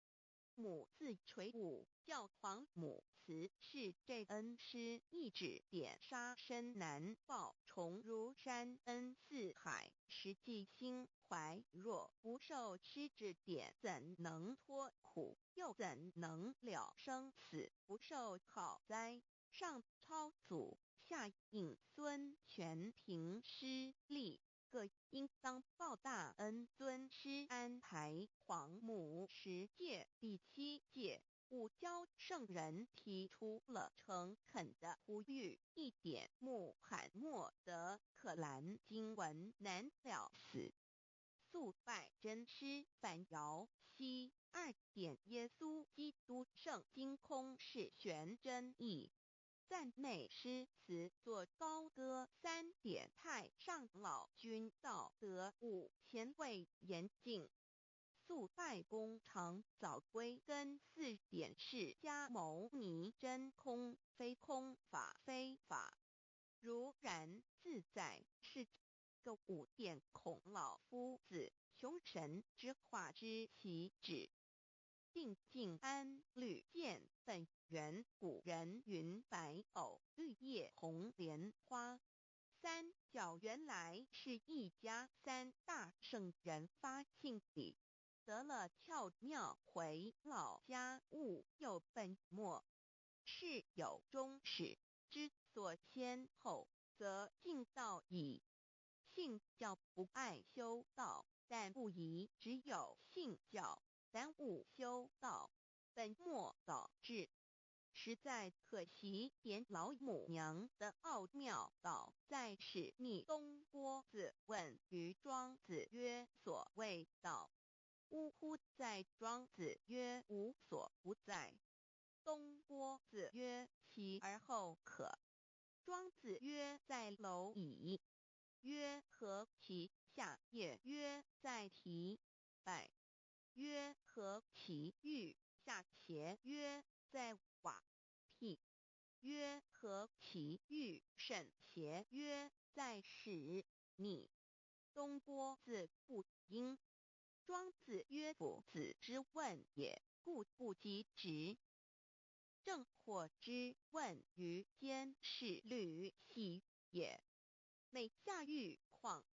母自垂武，教皇母慈是这恩师，一指点杀身难报，重如山恩似海，实际心怀若不受师指点，怎能脱苦？又怎能了生死？不受考哉！上超祖，下应孙，全凭师力，各应当报大恩。尊师安排皇母10诫，第7诫，五教圣人提出了诚恳的呼吁，一点穆罕默德可兰经文难了死。肃拜真师反摇西2点耶稣基督圣经空是玄真义。赞美诗词作高歌3点太上老君道德5前卫严谨。肃拜功常早归根4点释迦牟尼真空非空法非法。如然自在是个5点孔老夫子雄神之化之其旨。定静安律见本源古人云白藕绿叶红莲花。三角原来是一家3大圣人发性理，得了巧妙回老家务有本末，是有终始，之所先后，则尽道矣。信教不爱修道，但不宜只有信教，耽误修道，本末倒置。实在可惜，点老母娘的奥妙道在使逆东郭子问于庄子曰：所谓道，呜呼！在庄子曰：无所不在。东郭子曰：其而后可。庄子曰：在蝼蚁。曰：何其下也？曰：在蹄。百。曰：何其欲？下且？曰：在瓦辟。曰：何其欲甚邪？曰：在使逆。东郭子不应。庄子曰：夫子之问也，故不及直。正或之问于监视律系也。每下狱况，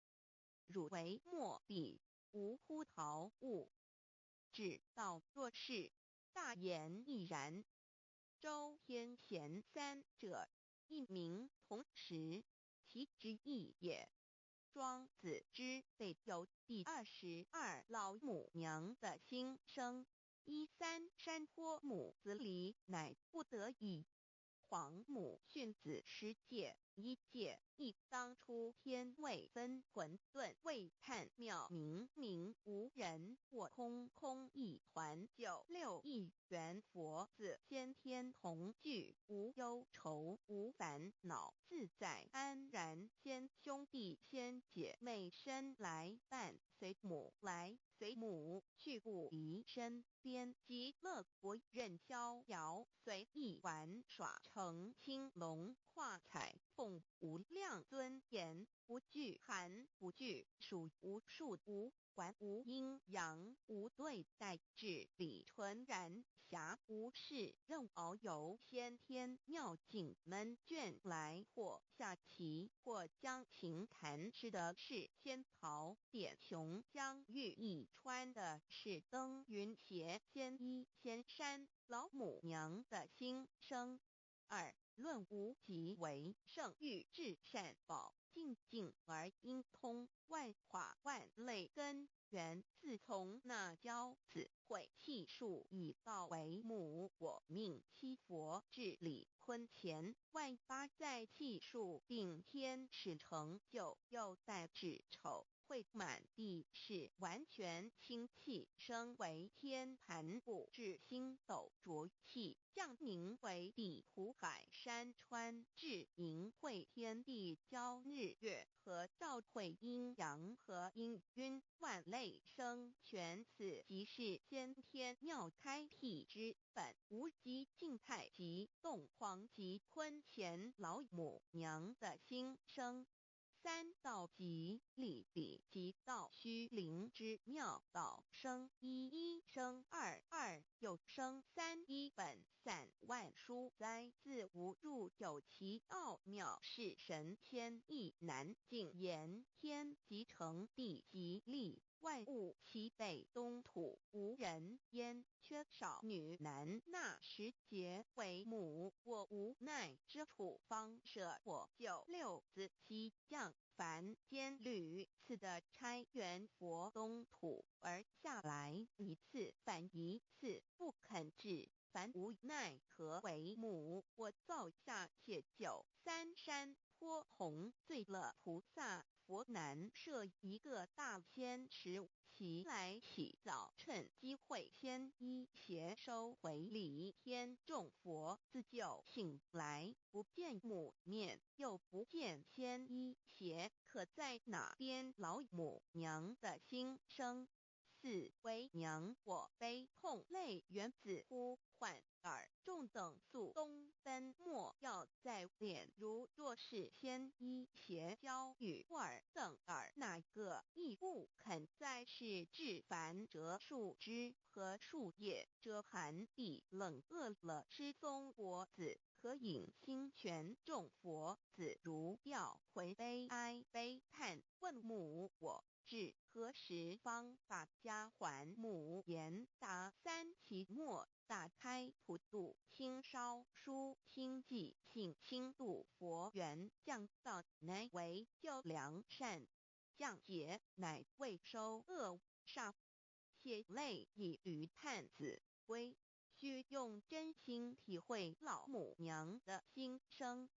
汝为末必无乎陶物。只道若是，大言亦然。周天贤3者，一名同时，其之义也。庄子之备有第22老母娘的心声，依3山坡母子礼，乃不得已。黄母训子10诫1诫一当初天未分混沌未探妙明明无人我空空一团96亿元佛子先天同具无忧愁无烦恼自在安然先兄弟先姐妹生来伴随母来随母去不离身边极乐国任逍遥随意玩耍成青龙化彩凤无量尊严不惧寒不惧暑无数无管无阴阳无对待至理纯然暇无事任遨游先天妙境门卷来或下棋或将琴弹吃的是仙桃点琼将玉一穿的是登云鞋仙衣仙山老母娘的心声。2论无极为圣域至善宝静静而应通万化万类根源自从那教子会气数以道为母我命七佛至理坤前万八在气数并天使成就又在至丑会满地是完全清气升为天盘部至星斗浊气降凝为地湖海山川至盈会天地交日月和照会阴阳和阴晕万类生全此即是先天妙开辟之本无极静态及动黄及坤乾老母娘的心声。3道即理理即道虚灵之妙道生一生二又生3一本散万殊哉自无入有其奥妙是神天意难尽言天即成地即立万物其北东土无人焉缺少女男那时节为母我无奈之处方舍我96子西降凡间屡次的差缘佛东土而下来一次反一次不肯至凡无奈何为母我造下且就3山坡弘最乐菩萨佛南设一个大仙池其来起早趁机会先一邪收回礼天众佛自救醒来不见母面又不见先一邪可在哪边老母娘的心声。4为娘我悲痛泪缘子呼唤耳众等速东奔莫要再敛如若是先一邪教与尔等耳哪个亦不肯再是至凡折树枝和树叶遮寒地冷饿了失踪佛子可引心泉众佛子如调回悲哀悲叹问母我至何时方把家还母言答3期末打开普度清烧书清寂性清度佛缘降道乃为救良善降劫乃为收恶煞血泪以于叹子归须用真心体会老母娘的心声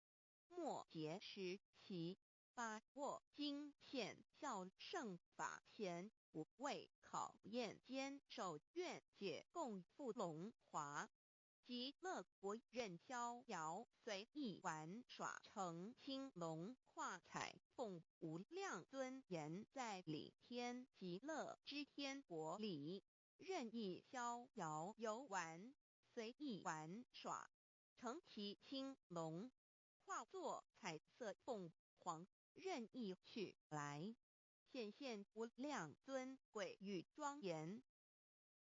末节时期把握经现效圣法前不畏考验坚守愿解共赴龙华极乐国任逍遥随意玩耍成青龙化彩凤无量尊严在理天极乐之天国里任意逍遥游玩随意玩耍成其青龙化作彩色凤凰任意去来显现无量尊贵与庄严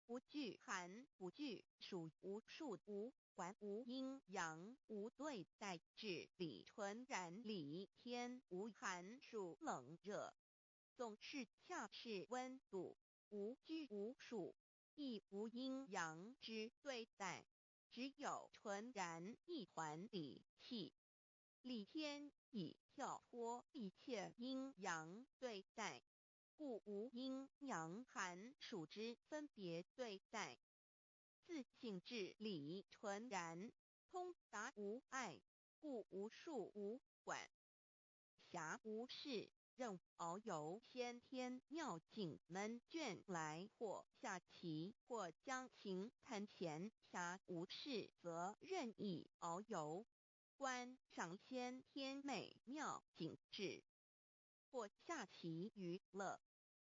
不惧寒不惧暑无数无管无阴阳无对待至理纯然理天无寒暑冷热总是恰是温度无拘无束亦无阴阳之对待只有纯然一团理气理天以跳脱一切阴阳对待故无阴阳寒暑之分别对待自性至理纯然通达无碍，故无数无管辖无事。任遨游先天妙境门卷来，或下棋，或将琴弹前暇无事，则任意遨游，观赏先天美妙景致，或下棋娱乐，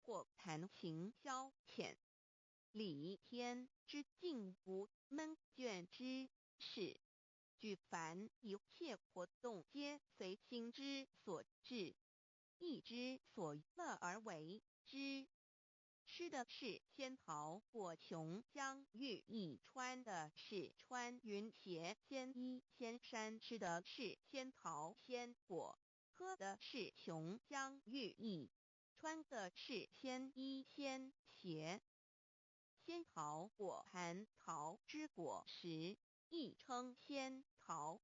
或弹琴消遣。理天之境无门卷之事，举凡一切活动，皆随心之所至，意之所乐而为之。吃的是仙桃果琼浆玉液，穿的是穿云鞋仙衣仙衫，吃的是仙桃仙果，喝的是琼浆玉液，穿的是仙衣仙鞋。仙桃果蟠桃之果实，亦称仙桃。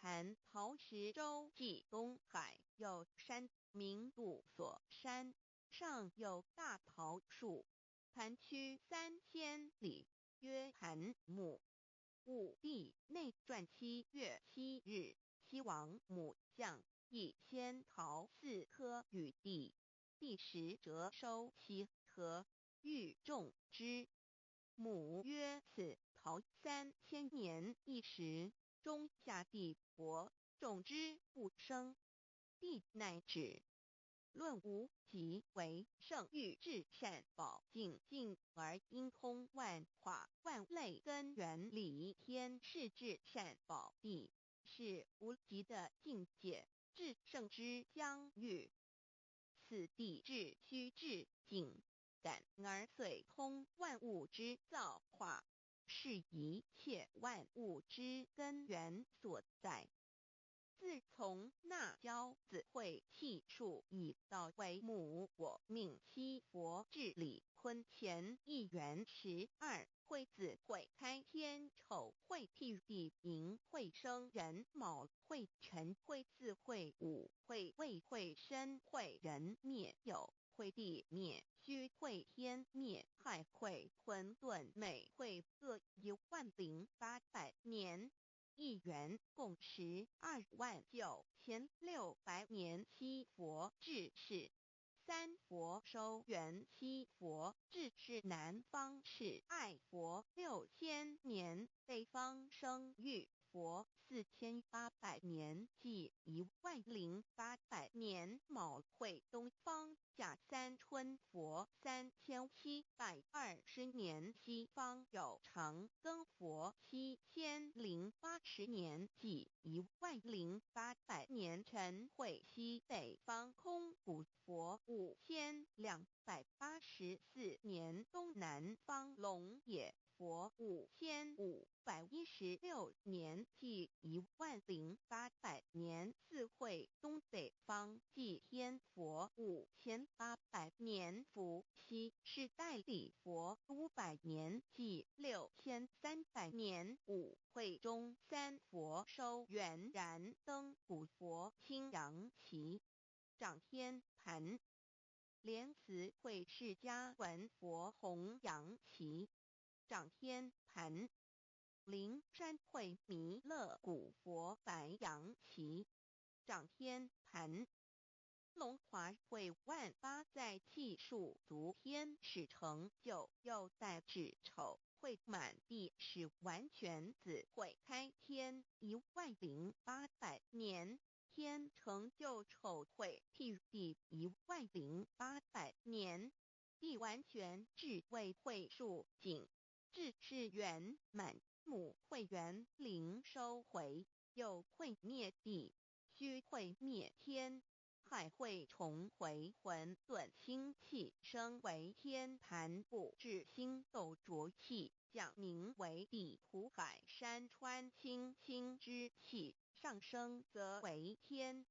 蟠桃实洲际东海有山名杜所山，上有大桃树，盘曲3000里，曰盘木。武帝内传7月7日，西王母将以仙桃4颗与帝，帝时折收其核，欲种之。母曰：此桃3000年一时，中下地薄，种之不生。帝乃止。论无极为圣欲至善宝境尽而应通万化万类根源理天是至善宝地，是无极的境界，至圣之疆域。此地至虚至境感而遂通万物之造化，是一切万物之根源所在。自从那骄子会气数以道为母，我命七佛治理坤乾一元12，会子会开天丑，会替地寅，会生人卯，会辰会巳，会午，会未，会申，会人灭酉，会地灭戌，会天灭亥，会混沌昧，会各10800年。一元共129600年。七佛治世。三佛收元，七佛治世。南方是爱佛6000年，北方生玉佛4800年，即10800年。卯会东方甲三春佛3720年，西方有长庚佛7080年，即10800年。辰会西北方空谷佛5284年，东南方龙野佛5516年，即10800年。四会东北方祭天佛5800年，伏羲是代理佛500年，即6300年。五会中三佛收元，燃灯古佛青阳旗，掌天盘。莲慈会释迦文佛红阳旗，掌天盘。灵山会弥勒古佛白阳旗，掌天盘。龙华会万八在气数足天使成就，又在子丑会满地是完全子会开天10800年。天成就丑会替地10800年。地完全至为会数景，至是圆满。母会元灵收回，又会灭地，戌会灭天，亥会重回混沌星气，生为天盘部，至星斗浊气，降名为地土海山川清清之气，上升则为天。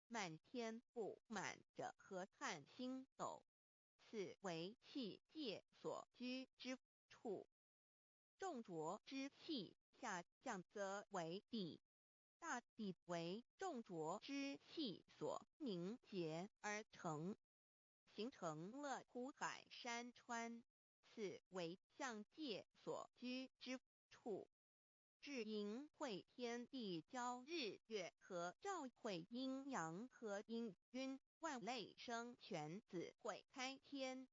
满天不满者河汉星斗，此为气界所居之处。重浊之气下降则为地，大地为重浊之气所凝结而成，形成了土海山川，此为象界所居之处。至阴会天地交日月和照会阴阳和阴均万类生全子会开天，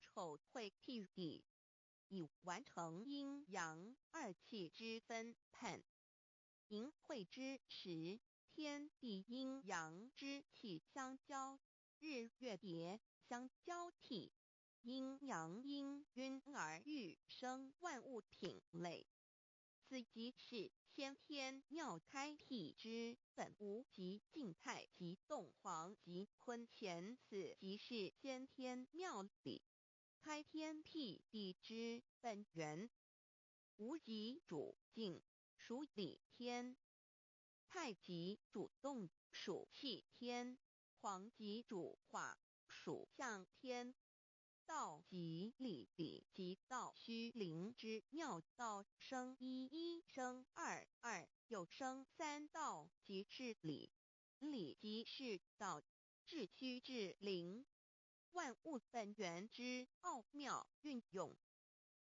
丑会替地，以完成阴阳二气之分判。寅会之时，天地阴阳之气相交，日月叠相交替，阴阳阴均而育生万物品类。此即是先天妙开辟之本无极静态及动黄及坤乾，此即是先天妙理开天辟地之本源。无极主静，属理天；太极主动，属气天；黄极主化，属象天。道即理理即道虚灵之妙道，生一一生二二又生三道，即是理。理即是道，至虚至灵，万物本源之奥妙运用。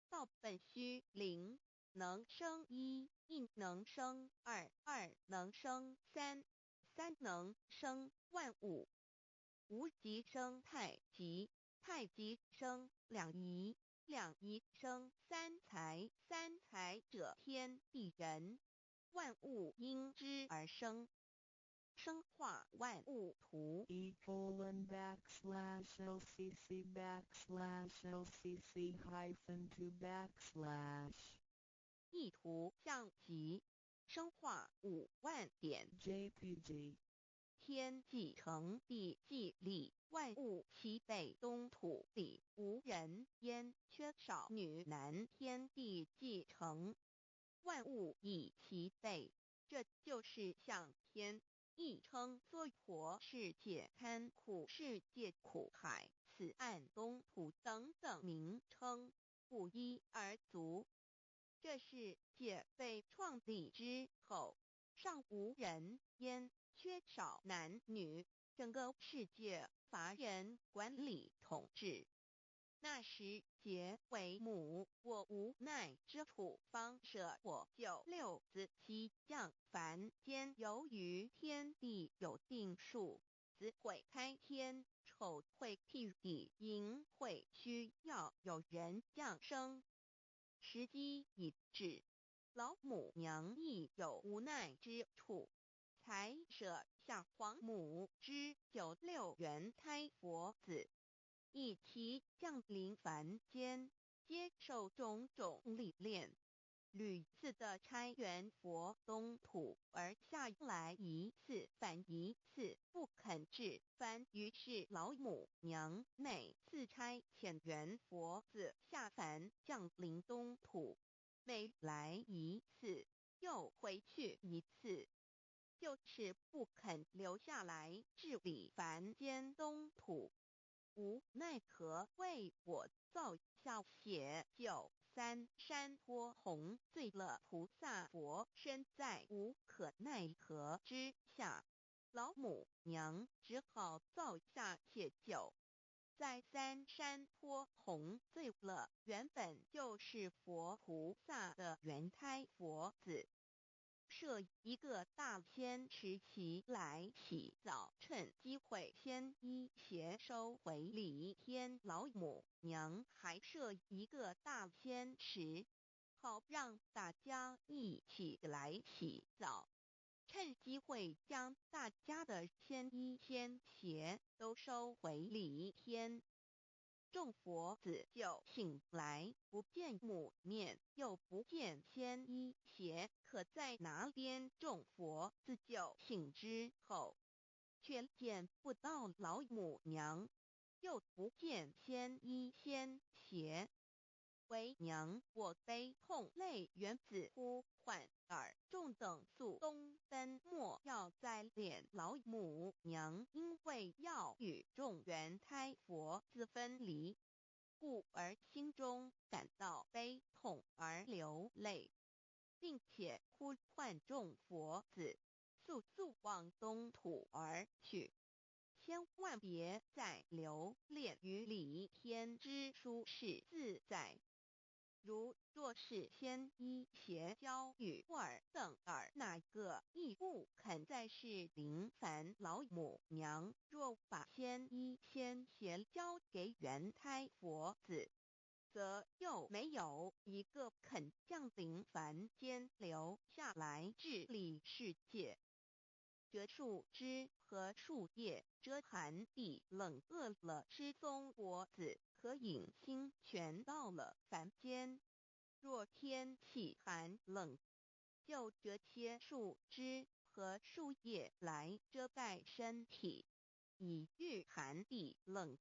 道本虚灵，能生一，一能生二，二能生三，三能生万物。无极生太极，太极生两仪，两仪生三才，三才者天地人，万物因之而生，生化万物图。E://LCC_LCC-2 意图象极，生化5万点。JPG 天既成地既立，万物其备，东土里无人焉，缺少女男，天地既成，万物以其备，这就是象天。亦称娑婆世界、堪苦世界、苦海、此岸、东土等等名称，不一而足。这世界被创立之后，尚无人焉，缺少男女，整个世界乏人管理统治。那时桀为母，我无奈之处方舍我救六子其降凡间，由于天地有定数，子会开天，丑会替地，寅会需要有人降生。时机已至，老母娘亦有无奈之处，才舍下皇母之九六元胎佛子，以其降临凡间，接受种种历练，屡次的差援佛东土，而下来一次反一次不肯至凡，于是老母娘每次差遣援佛子下凡降临东土，每来一次又回去一次，就是不肯留下来治理凡间东土。无奈何为我造下血救三山托洪罪了菩萨佛，身在无可奈何之下，老母娘只好造下血救。在三山托洪罪了原本就是佛菩萨的原胎佛子，设一个大仙池其来洗澡，趁机会牵衣携收回礼天。老母娘还设一个大仙池，好让大家一起来洗澡，趁机会将大家的牵衣牵鞋都收回礼天。众佛子就醒来，不见母面，又不见牵衣鞋，可在哪边？众佛子就醒之后，却见不到老母娘，又不见牵衣牵鞋，为娘我悲痛泪源子呼唤耳众等速东奔，莫要再敛老母娘，因为要与众原胎佛子分离，故而心中感到悲痛而流泪，并且呼唤众佛子速速往东土而去，千万别再留恋于礼天之舒适自在。如若是先一邪教与二等二哪个亦不肯再是临凡老母娘，若把先一先邪交给元胎佛子，则又没有一个肯降临凡间留下来治理世界。这树枝和树叶遮寒地冷，饿了失踪佛子和隐星全到了凡间。若天气寒冷，就折些树枝和树叶来遮盖身体，以御寒地冷。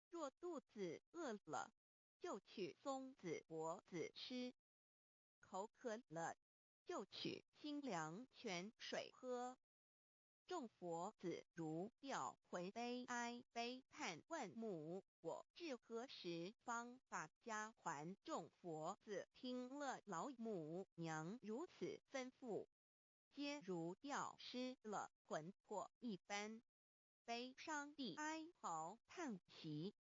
若肚子饿了，就取松子果子吃；口渴了，就取清凉泉水喝。众佛子如吊回悲哀悲叹问母：我至何时方把家还？众佛子听了老母娘如此吩咐，皆如吊失了魂魄一般，悲伤地哀嚎叹息，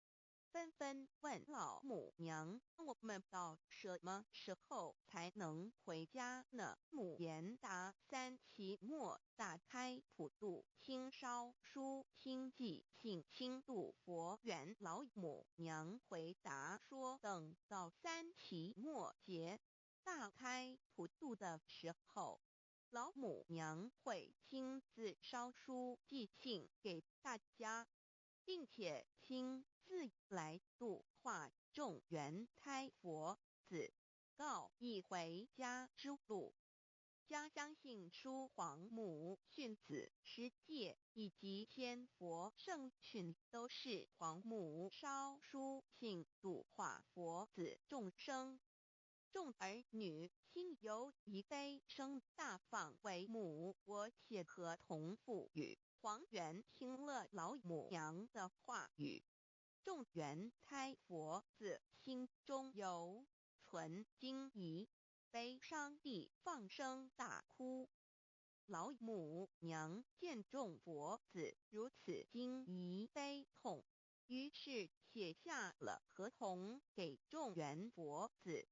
纷纷问老母娘：我们到什么时候才能回家呢？母言答：三期末大开普度清烧书清寂性清度佛缘。老母娘回答说：等到三期末节大开普度的时候，老母娘会亲自烧书寄信给大家，并且亲自来度化众元胎佛子，告一回家之路。家相信书皇母训子师戒以及天佛圣训都是皇母烧书信度化佛子众生。众儿女心由一悲生大放为母，我且合同赋予。皇元听了老母娘的话语，众元胎佛子心中有存惊疑，悲伤地放声大哭。老母娘见众佛子如此惊疑悲痛，于是写下了合同给众元佛子，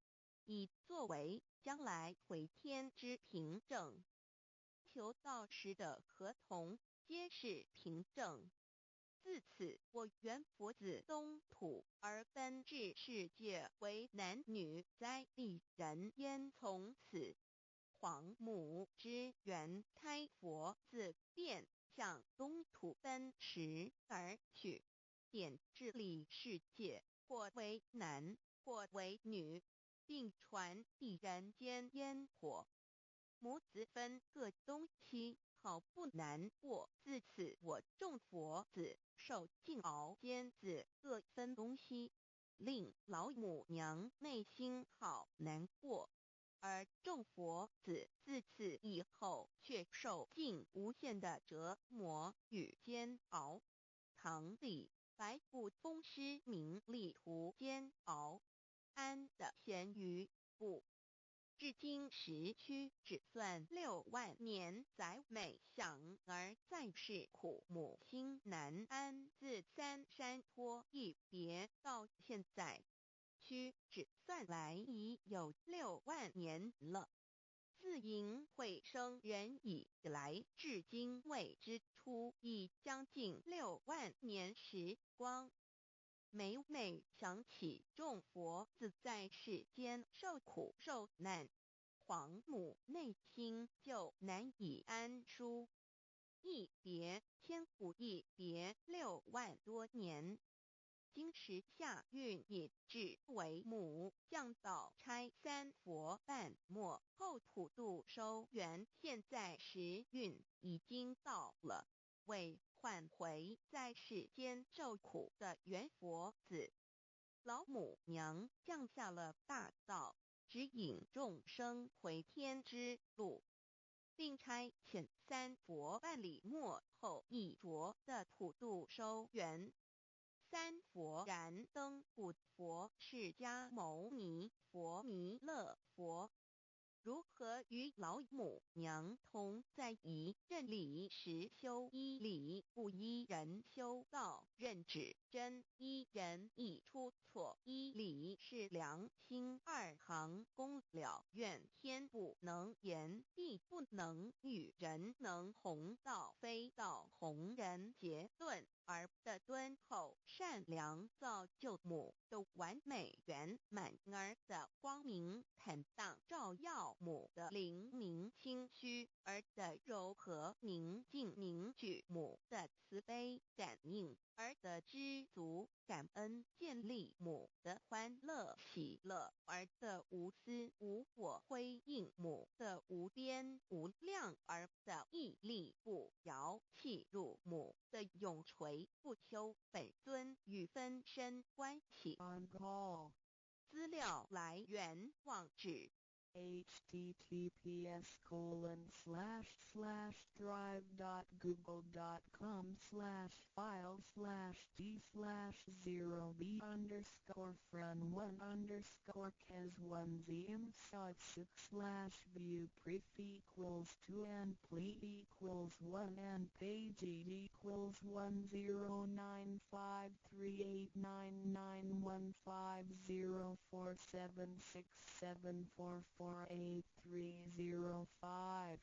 以作为将来回天之凭证。求道时的合同皆是凭证。自此，我元佛子东土而奔至世界为男女灾地人焉。从此，皇母之元胎佛子便向东土奔驰而去，点治理世界，或为男，或为女，并传递人间烟火。母子分各东西，好不难过。自此，我众佛子受尽熬煎子各分东西，令老母娘内心好难过。而众佛子自此以后却受尽无限的折磨与煎熬。唐李白骨风师名利图煎熬，安的咸鱼不。至今时区只算6万年，载每想而在世苦，母心难安。自三山托一别到现在，区只算来已有6万年了。自寅会生人以来，至今未知出，已将近6万年时光。每每想起众佛子在世间受苦受难，皇母内心就难以安舒。一别千古，一别6万多年。今时夏运也至为母，降道差三佛半末后普度收圆，现在时运已经到了，为换回在世间受苦的元佛子。老母娘降下了大道，指引众生回天之路，并差遣三佛办理末后一着的普度收圆。三佛燃灯古佛释迦牟尼佛、弥勒佛、如何与老母娘同在一任理时修一理，不依人修道，任指真一人一出错，一理是良心，二行公了愿，天不能言，地不能喻，人能弘道，非道弘人。结论而的敦厚善良造就母的完美圆满，儿的光明坦荡照耀母的灵明清虚，儿的柔和宁静凝聚母的慈悲感应，儿的知足感恩建立母的欢乐喜乐，儿的无私无我辉映母的无边无量，儿的屹立不摇弃入母的永垂不朽本尊与分身关系。 On call. 资料来源网址https://drive.google.com/file/d/0b_cas1z_m_6/view pref equals 2 and ple equals 1 and page equals 109538991504767448305.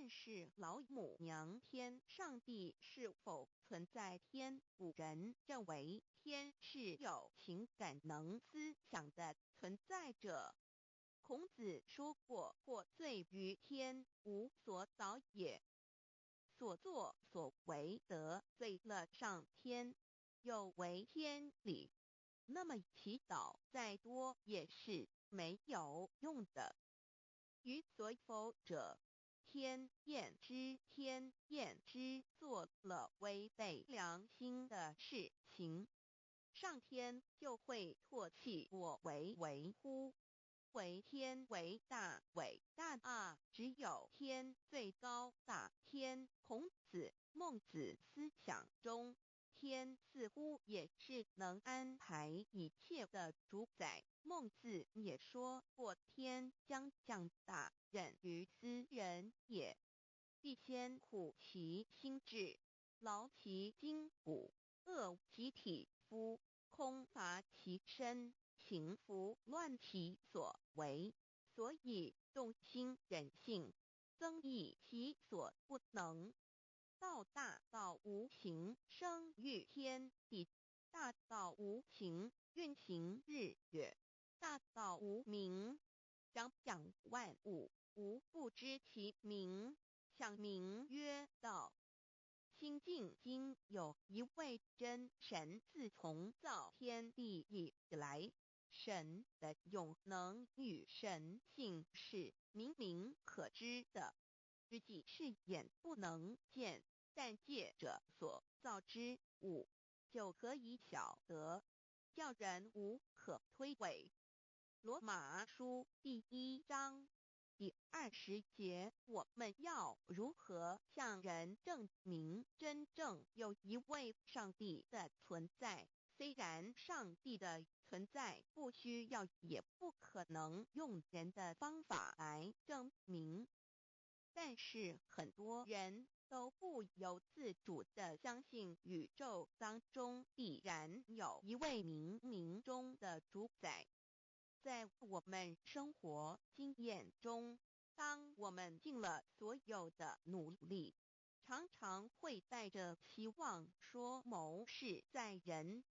但是老母娘天上帝是否存在天？古人认为天是有情感能思想的存在者。孔子说过：或罪于天，无所导也。所作所为得罪了上天，有违天理，那么祈祷再多也是没有用的。予所否者，天厌之，做了违背良心的事情，上天就会唾弃我为乎？为天为大，伟大啊！只有天最高大天。孔子、孟子思想中，天似乎也是能安排一切的主宰。孟子也说过：天将降大任于斯人也，必先苦其心志，劳其筋骨，饿其体肤，空乏其身，行拂乱其所为，所以动心忍性，增益其所不能。道大道无形，生育天地；大道无形，运行日月；大道无名，长养万物。吾不知其名，想名曰道。心经经有一位真神，自从造天地以来，神的永能与神性是明明可知的，自己是眼不能见，但借着所造之物，就可以晓得，叫人无可推诿。罗马书第1章第20节，我们要如何向人证明真正有一位上帝的存在？虽然上帝的存在不需要也不可能用人的方法来证明，但是很多人都不由自主地相信宇宙当中必然有一位冥冥中的主宰。在我们生活经验中，当我们尽了所有的努力，常常会带着期望说谋事在人，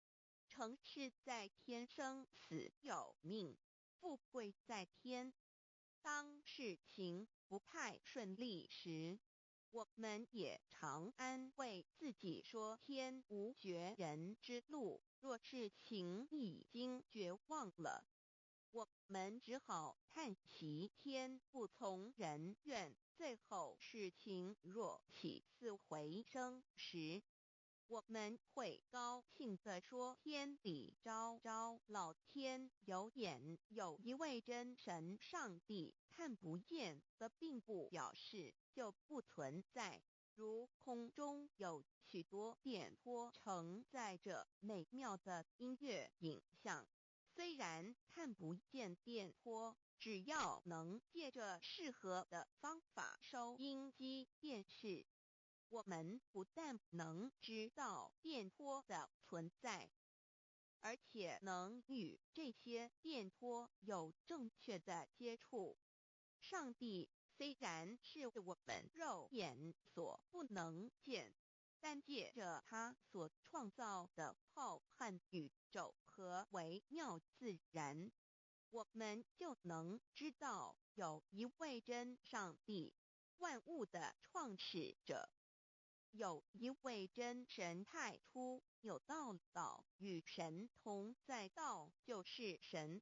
成事在天，生死有命，富贵在天。当事情不太顺利时，我们也常安慰自己说天无绝人之路，若事情已经绝望了，我们只好叹息天不从人愿。最后事情若起死回生时，我们会高兴地说天理昭昭，老天有眼。有一位真神上帝看不见的，并不表示就不存在。如空中有许多电波承载着美妙的音乐影像，虽然看不见电波，只要能借着适合的方法收音机电视，我们不但能知道电波的存在，而且能与这些电波有正确的接触。上帝虽然是我们肉眼所不能见，但借着他所创造的浩瀚宇宙和微妙自然，我们就能知道有一位真上帝，万物的创始者。有一位真神太初有道，道与神同在，道就是神。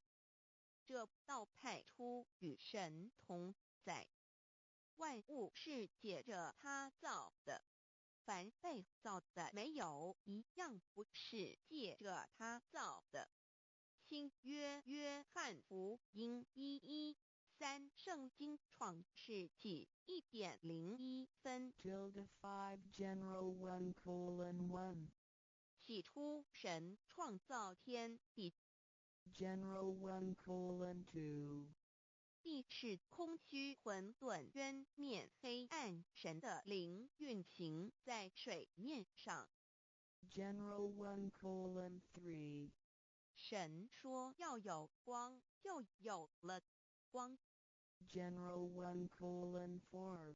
这道太初与神同在，万物是借着他造的，凡被造的没有一样不是借着他造的。新约翰福音1:13，圣经创世纪1.01分。 5 General 1:1 起初神创造天地， General 1:2 地是空虚混沌渊面黑暗，神的灵运行在水面上。 General 1:3 神说要有光，就有了光。 General 1:4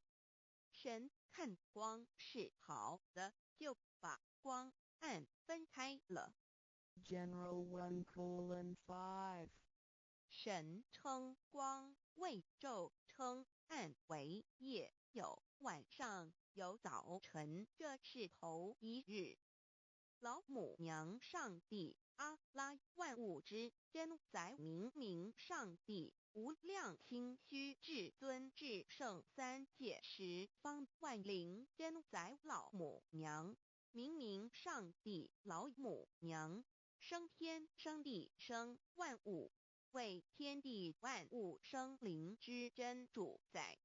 神看光是好的，就把光暗分开了。General 1:5神称光为昼，称暗为夜，有晚上，有早晨，这是头一日。老母娘上帝阿拉万物之真宰明明上帝无量清虚至尊至圣三界十方万灵真宰老母娘明明上帝老母娘生天生地生万物，为天地万物生灵之真主宰，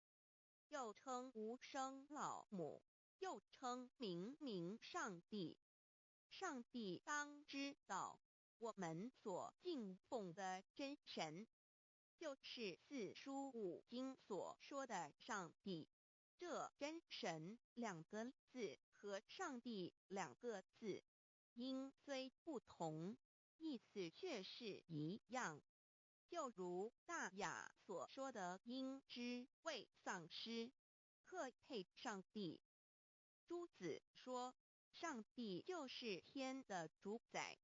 又称无生老母，又称明明上帝。上帝当知道，我们所敬奉的真神，就是四书五经所说的上帝。这真神两个字和上帝两个字，音虽不同，意思却是一样。就如大雅所说的鹰之谓丧尸，可配上帝。朱子说，上帝就是天的主宰。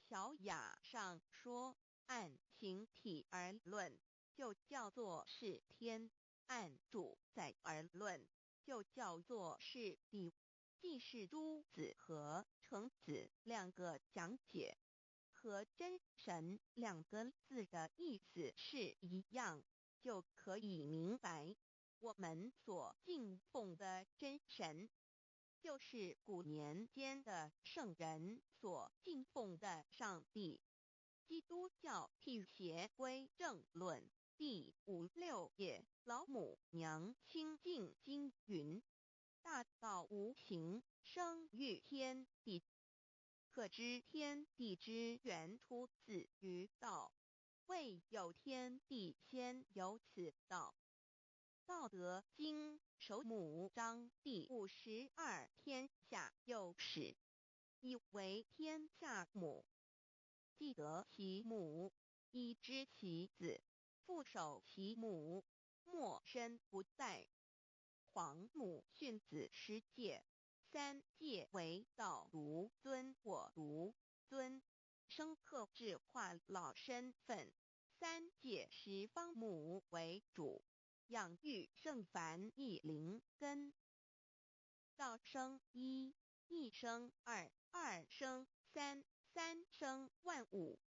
小雅上说，按形体而论，就叫做是天；按主宰而论，就叫做是地。既是朱子和程子两个讲解，和真神两个字的意思是一样，就可以明白，我们所敬奉的真神，就是古年间的圣人所敬奉的上帝。基督教辟邪归正论第56页，老母娘清净经云：大道无形，生育天地，可知天地之源出自于道，未有天地，先有此道。道德经首母章第52，天下有始，以为天下母。既得其母，以知其子，父守其母，莫身不在。皇母训子十戒，三戒为道如尊我如尊，生克制化老身份。三戒十方母为主，养育圣凡一灵根。道生一，一生二，二生三，三生万物。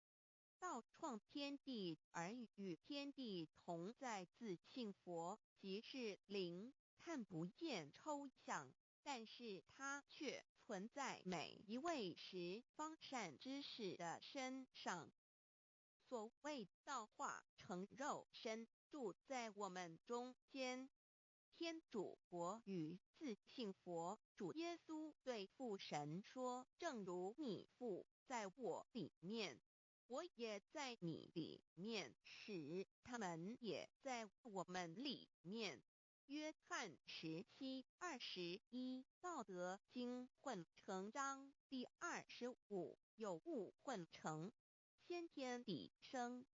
道创天地而与天地同在，自性佛，即是灵，看不见抽象，但是它却存在每一位十方善知识的身上。所谓道化成肉身，住在我们中间。天主佛与自性佛主耶稣对父神说，正如你父在我里面，我也在你里面，使他们也在我们里面。约翰17:21，道德经混成章第25，有物混成，先天地生，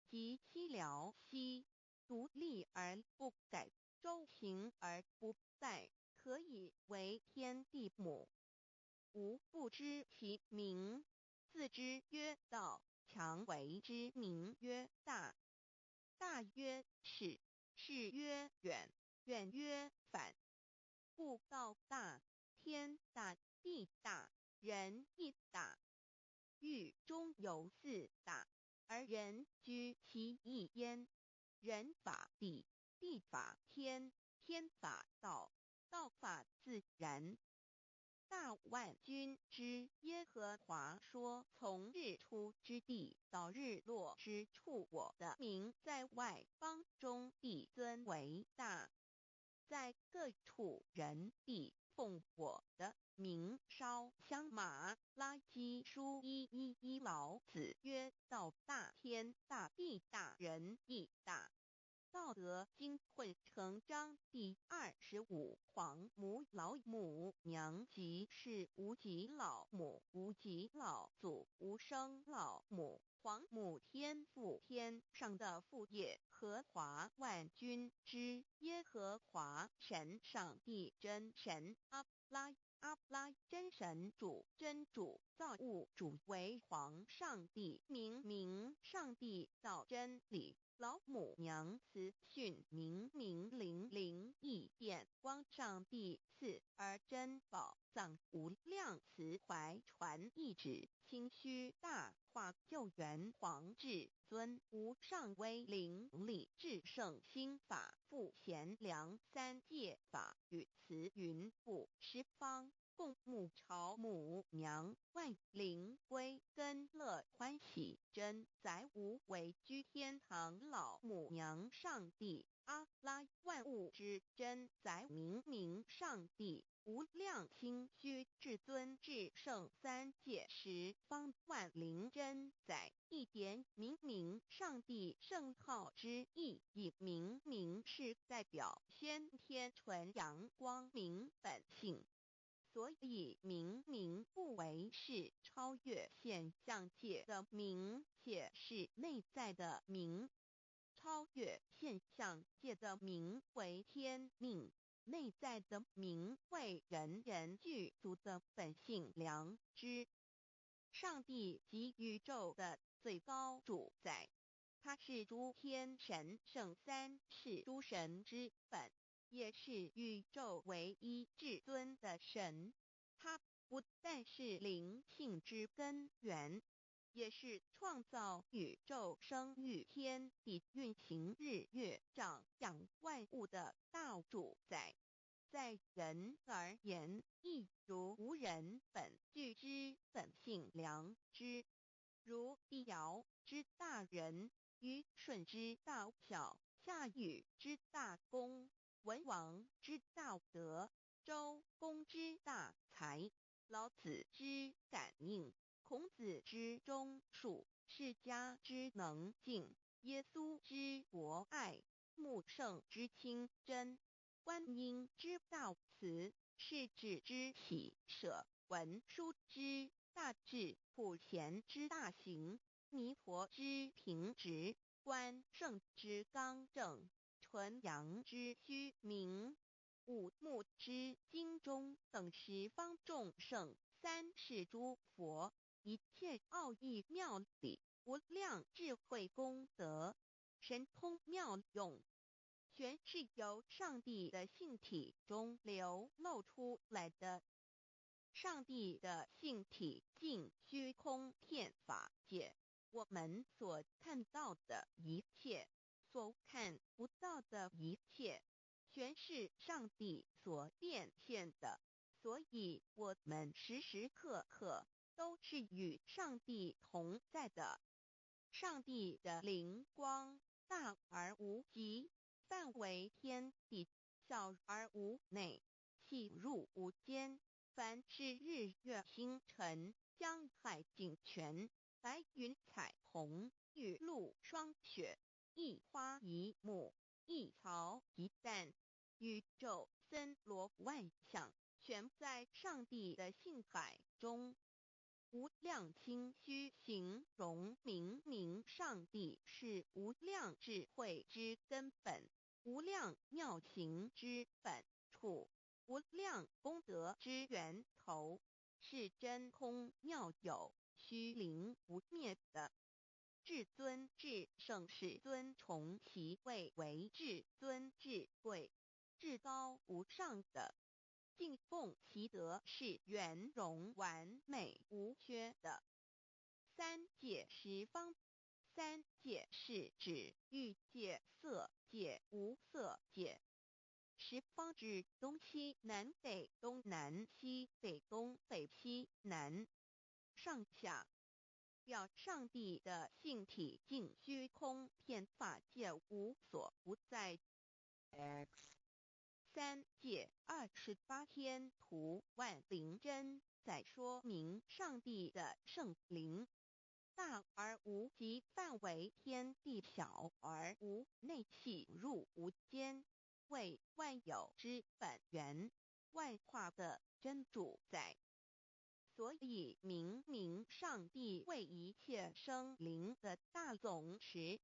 即七辽息，独立而不改，周行而不殆，可以为天地母。吾不知其名，自之曰道，强为之名曰大。大曰始，始曰远，远曰反。故道大，天大，地大，人亦大。狱中有四大，而人居其一焉。人法地，地法天，天法道，道法自然。大万军之耶和华说，从日出之地到日落之处，我的名在外邦中必尊为大。在各处人必奉我的名烧香马拉基书1:1，老子曰：道大，天大，地大，人亦大。道德经混成章第25，皇母老母娘即是无极老母，无极老祖，无生老母。皇母天父天上上的父耶和华万军之耶和华神上帝真神阿拉真神主真主造物主为皇上帝明上帝造真理老母娘慈训明灵异变光上帝赐而真宝藏无量慈怀传意旨清虚大化救援皇至尊无上威灵力至圣心法复贤良三界法与慈云布十方共沐朝母娘万灵归根乐欢喜真载无为居天堂老母娘上帝阿拉万物之真载明上帝无量清虚至尊至圣三界十方万灵真载一点明上帝圣号之意以明是代表先天纯阳光明本性。所以明不为是超越现象界的明，且是内在的明。超越现象界的明为天命，内在的明为人具足的本性良知。上帝即宇宙的最高主宰，他是诸天神圣三世诸神之本。也是宇宙唯一至尊的神，他不但是灵性之根源，也是创造宇宙生育天地运行日月长养万物的大主宰。在人而言，亦如无人本具之本性良知，如地尧之大仁，虞舜之大巧，夏禹之大功，文王之大德，周公之大才，老子之感应，孔子之忠恕，释迦之能静，耶稣之博爱，穆圣之清真，观音之大慈，世子之喜舍，文殊之大智，普贤之大行，弥陀之平直，观圣之刚正，纯阳之虚明，五目之精中等十方众圣，三世诸佛，一切奥义妙理，无量智慧功德，神通妙用，全是由上帝的性体中流露出来的。上帝的性体尽虚空遍法界，我们所看到的一切，所看不到的一切，全是上帝所变现的。所以我们时时刻刻都是与上帝同在的。上帝的灵光大而无极，范围天地，小而无内，细入无间。凡是日月星辰，江海井泉，白云彩虹，雨露霜雪，一花一木，一草一蛋，宇宙森罗万象，全在上帝的性海中。无量清虚形容明上帝是无量智慧之根本，无量妙行之本处，无量功德之源头，是真空妙有，虚灵不灭的。至尊至圣世尊崇其位为至尊至贵，至高无上的。敬奉其德是圆融完美无缺的。三界十方，三界是指欲界、色界、无色界。十方指东西南北东南西北东北西南上下，表上帝的性体尽虚空遍法界无所不在。三界28天图万灵真，在说明上帝的圣灵大而无极，范围天地，小而无内，细入无间，为万有之本源，万化的真主宰。所以明上帝为一切生灵的大总持。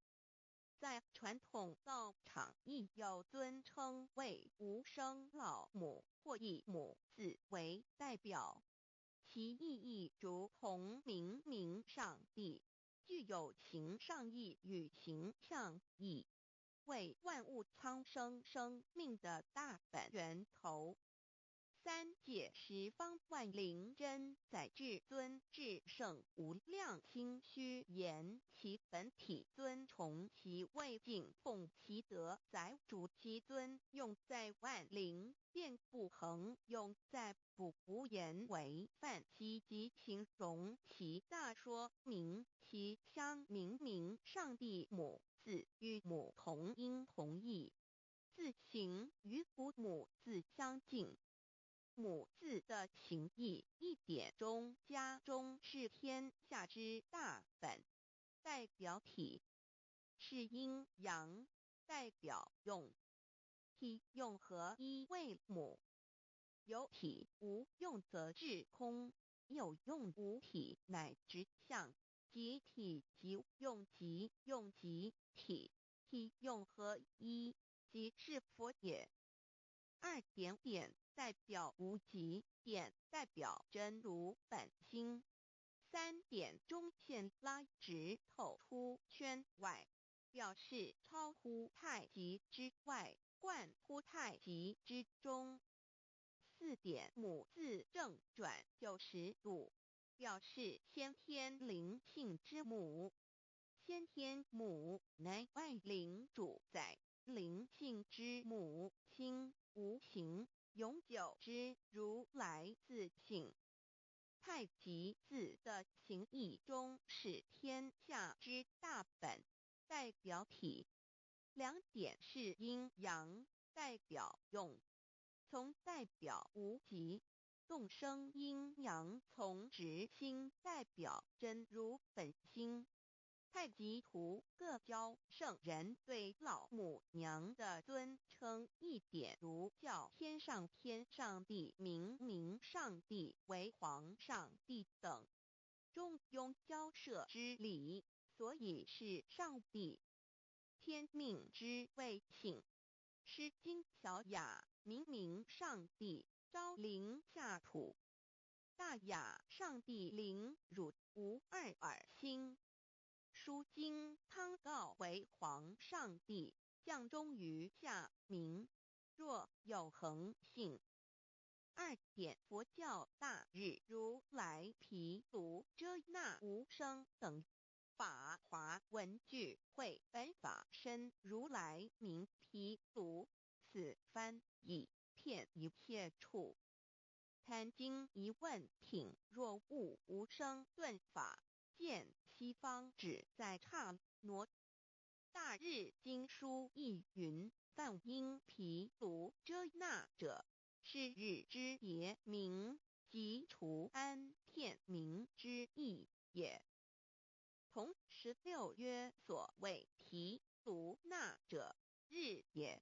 在传统道场亦有尊称为无生老母或以母字为代表，其意义如同明明上帝，具有形上义与形象义，为万物苍生生命的大本源头。三界十方万灵真在至尊至圣无量心虚言其本体尊崇其位敬奉其德载主其尊用在万灵便不恒用在不无言为范其及形容其大说明其相明明上帝母字与母同音同义，字形与古母字相近。母字的情义一点中家中是天下之大本，代表体是阴阳，代表用。体用合一为母，有体无用则至空，有用无体乃直相，即体即用即用即体，体用合一即是佛也。二点点代表无极，点代表真如本心。三点中线拉直透出圈外，表示超乎太极之外，贯乎太极之中。四点母字正转90度，表示先天灵性之母。先天母乃外灵主宰，灵性之母心无形，永久之如来自性。太极字的形义中是天下之大本，代表体。两点是阴阳，代表用。从代表无极，动生阴阳从直心代表真如本心。太极图各教圣人对老母娘的尊称一点如叫天上帝明明上帝为皇上帝等，中庸交涉之理，所以是上帝。天命之谓请，诗经小雅明明上帝昭灵下土，大雅上帝灵汝无二耳心。书经汤告为皇上帝降中于下民，若有恒性。二点佛教大日如来毗卢遮那无生等法华文具会本法身如来名毗卢，此翻译遍一切处。坛经一问挺若悟无生顿法，见西方只在刹那。大日经书亦云，梵音毗卢遮那者，是日之别名，即除安片名之意也。同16曰所谓毗卢那者，日也。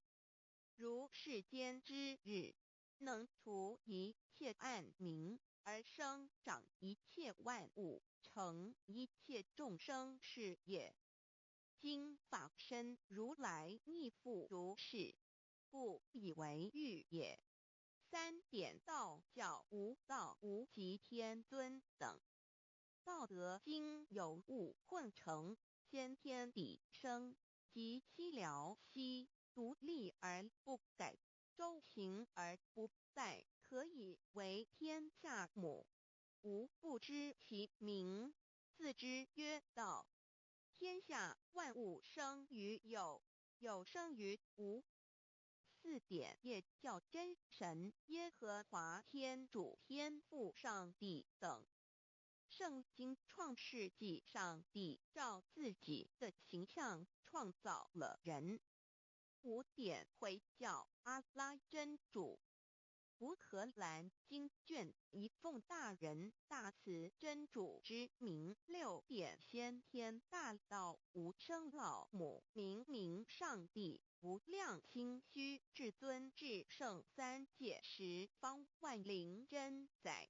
如世间之日，能除一切暗明，而生长一切万物，成一切众生是也。今法身如来亦复如是，故以为喻也。三点道教无道无极天尊等，道德经有物混成，先天地生，即悉了悉，独立而不改，周行而不殆，可以为天下母。吾不知其名，自之曰道。天下万物生于有，有生于无。四点也叫真神耶和华天主天父上帝等。圣经创世纪上帝照自己的形象创造了人。五点回教阿拉真主。乌克兰经卷一奉大人大慈真主之名，六点先天大道无生老母明明上帝无量心虚至尊至圣三界十方万灵真在。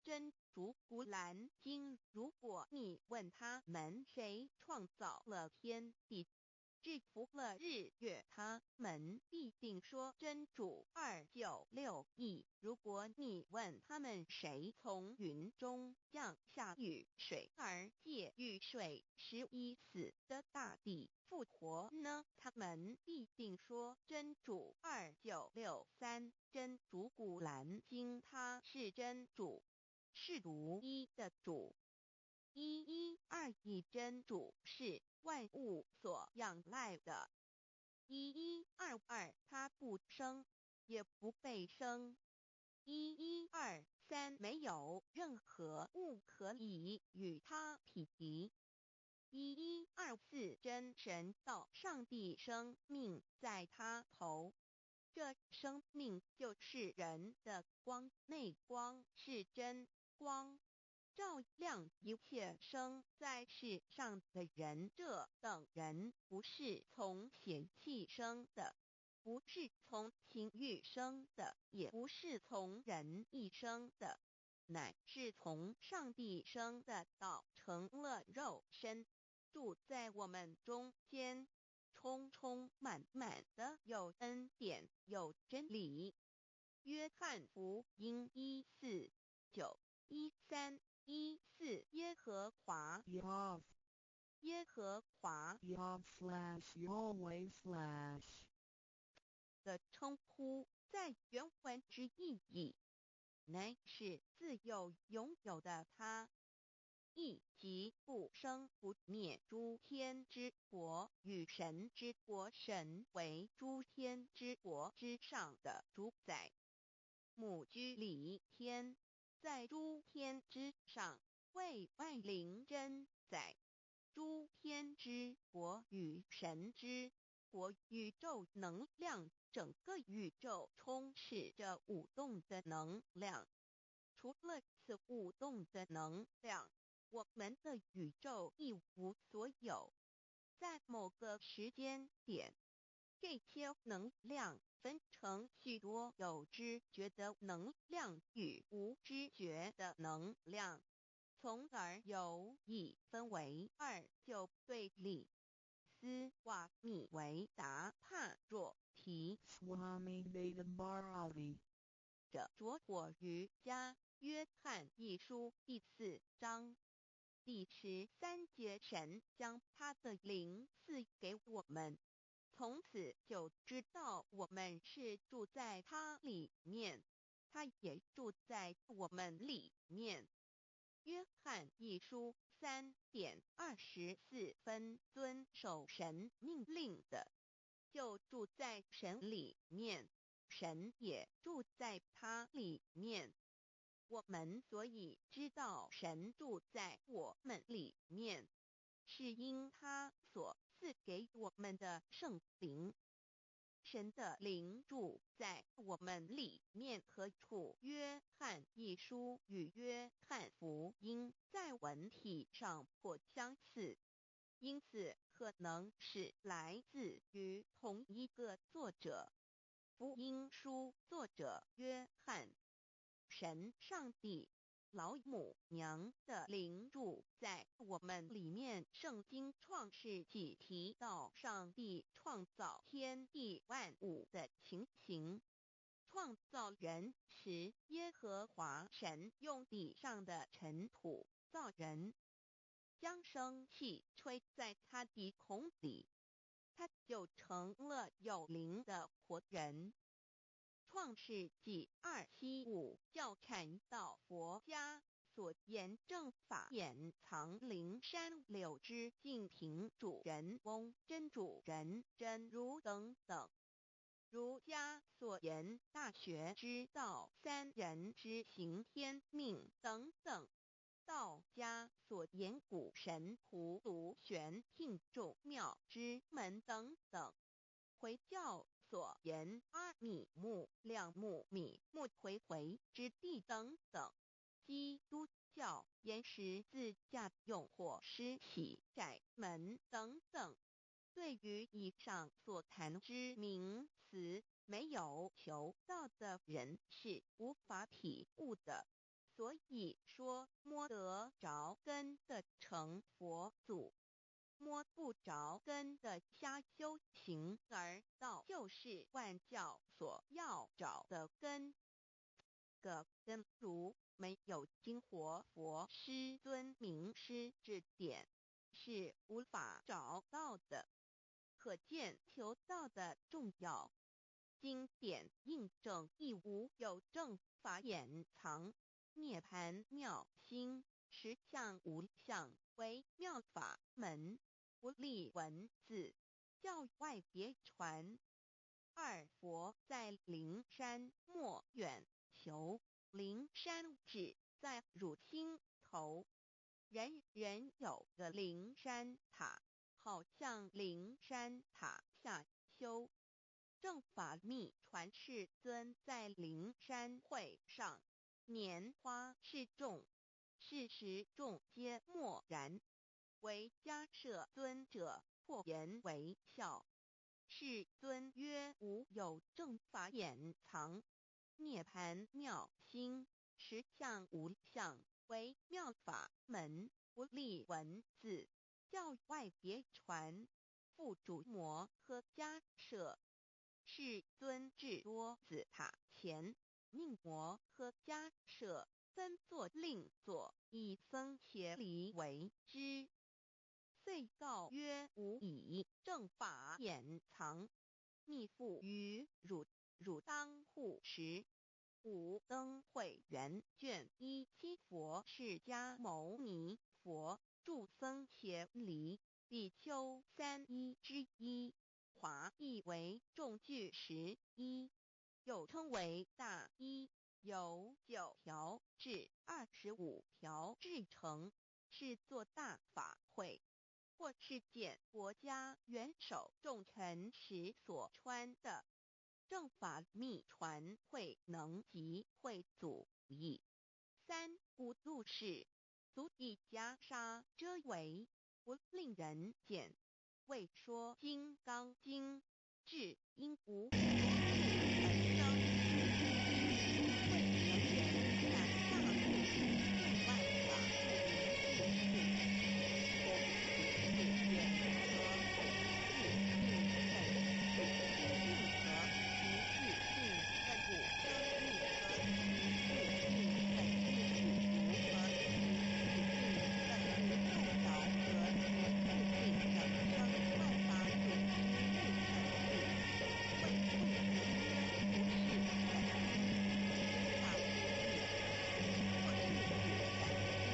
真主古兰经，如果你问他们谁创造了天地，制服了日月，他们必定说真主296亿。如果你问他们谁从云中降下雨水而借雨水使已死的大地复活呢？他们必定说真主2963。真主古兰经，他是真主，是独一的主。112真主是万物所仰赖的。1122他不生，也不被生。1123没有任何物可以与他匹敌。1124真神道，上帝生命在他头，这生命就是人的光，内光是真光，照亮一切生在世上的人。这等人不是从血气生的，不是从情欲生的，也不是从人意生的，乃是从上帝生的道，成了肉身，住在我们中间，充充满满的有恩典，有真理。约翰福音1491314耶和华 Yav 耶和华 Yav/Yahweh/ 的称呼，在原文之意义，乃是自有拥有的他，亦即不生不灭诸天之国与神之国，神为诸天之国之上的主宰，母居里天，在诸天之上，为万灵真宰。诸天之国与神之国，宇宙能量，整个宇宙充斥着舞动的能量。除了此舞动的能量，我们的宇宙一无所有。在某个时间点，这些能量分成许多有知觉的能量与无知觉的能量，从而有一分为二，就对立。斯瓦米维达帕若提 Swami Vedabharati 者着火于家约翰一书第4章第13节，神将他的灵赐给我们，从此就知道我们是住在他里面，他也住在我们里面。约翰一书3:24，遵守神命令的，就住在神里面，神也住在他里面。我们所以知道神住在我们里面，是因他所赐给我们的圣灵。神的灵住在我们里面何处？约翰一书与约翰福音在文体上颇相似，因此可能是来自于同一个作者。福音书作者约翰，神上帝老母娘的灵住在我们里面。圣经创世纪提到上帝创造天地万物的情形，创造人时，耶和华神用地上的尘土造人，将生气吹在他鼻孔里，他就成了有灵的活人。创世纪275教阐到佛家所言正法掩藏灵山柳之净瓶主人翁真主人真如等等。儒家所言大学之道三人之行天命等等。道家所言古神荼毒玄牝众妙之门等等。回教所言阿米木、两木、米木回回之地等等。基督教言十字架用火施洗窄门等等。对于以上所谈之名词，没有求道的人是无法体悟的。所以说摸得着根的成佛祖，摸不着根的瞎修行而道就是万教所要找的根。个根如没有经活佛师尊名师指点，是无法找到的。可见求道的重要。经典印证亦无有正法掩藏，涅盘妙心，实相无相，为妙法门，不立文字，教外别传。二佛在灵山莫远求，灵山只在汝心头，人人有个灵山塔，好像灵山塔下修。正法密传世尊在灵山会上，拈花示众，是时众皆默然，唯迦摄尊者破颜为笑。世尊曰：无有正法掩藏，涅盘妙心，实相无相，为妙法门，不立文字，教外别传。复主摩诃迦摄。世尊至多子塔前，命摩诃迦摄分作令座，以僧伽梨为之。遂告曰：吾以正法掩藏，密付于汝，汝当护持。五灯会元卷17佛释迦牟尼佛著僧伽梨比丘31之一，华译为众句11，又称为大一，由9条至25条制成，是作大法会。或是见国家元首重臣时所穿的。正法密传会能及会祖义。三古度世，足以袈裟遮围，不令人见。未说金刚经，至因无所事而生，未能人感大故，令万法不明故事。是缘何会自性本，心性何不自性本故生命何其自性本自主如何其自性本自动摇何其自性能生万法主之日本故，为不能曰不是本，大不义，或是自然。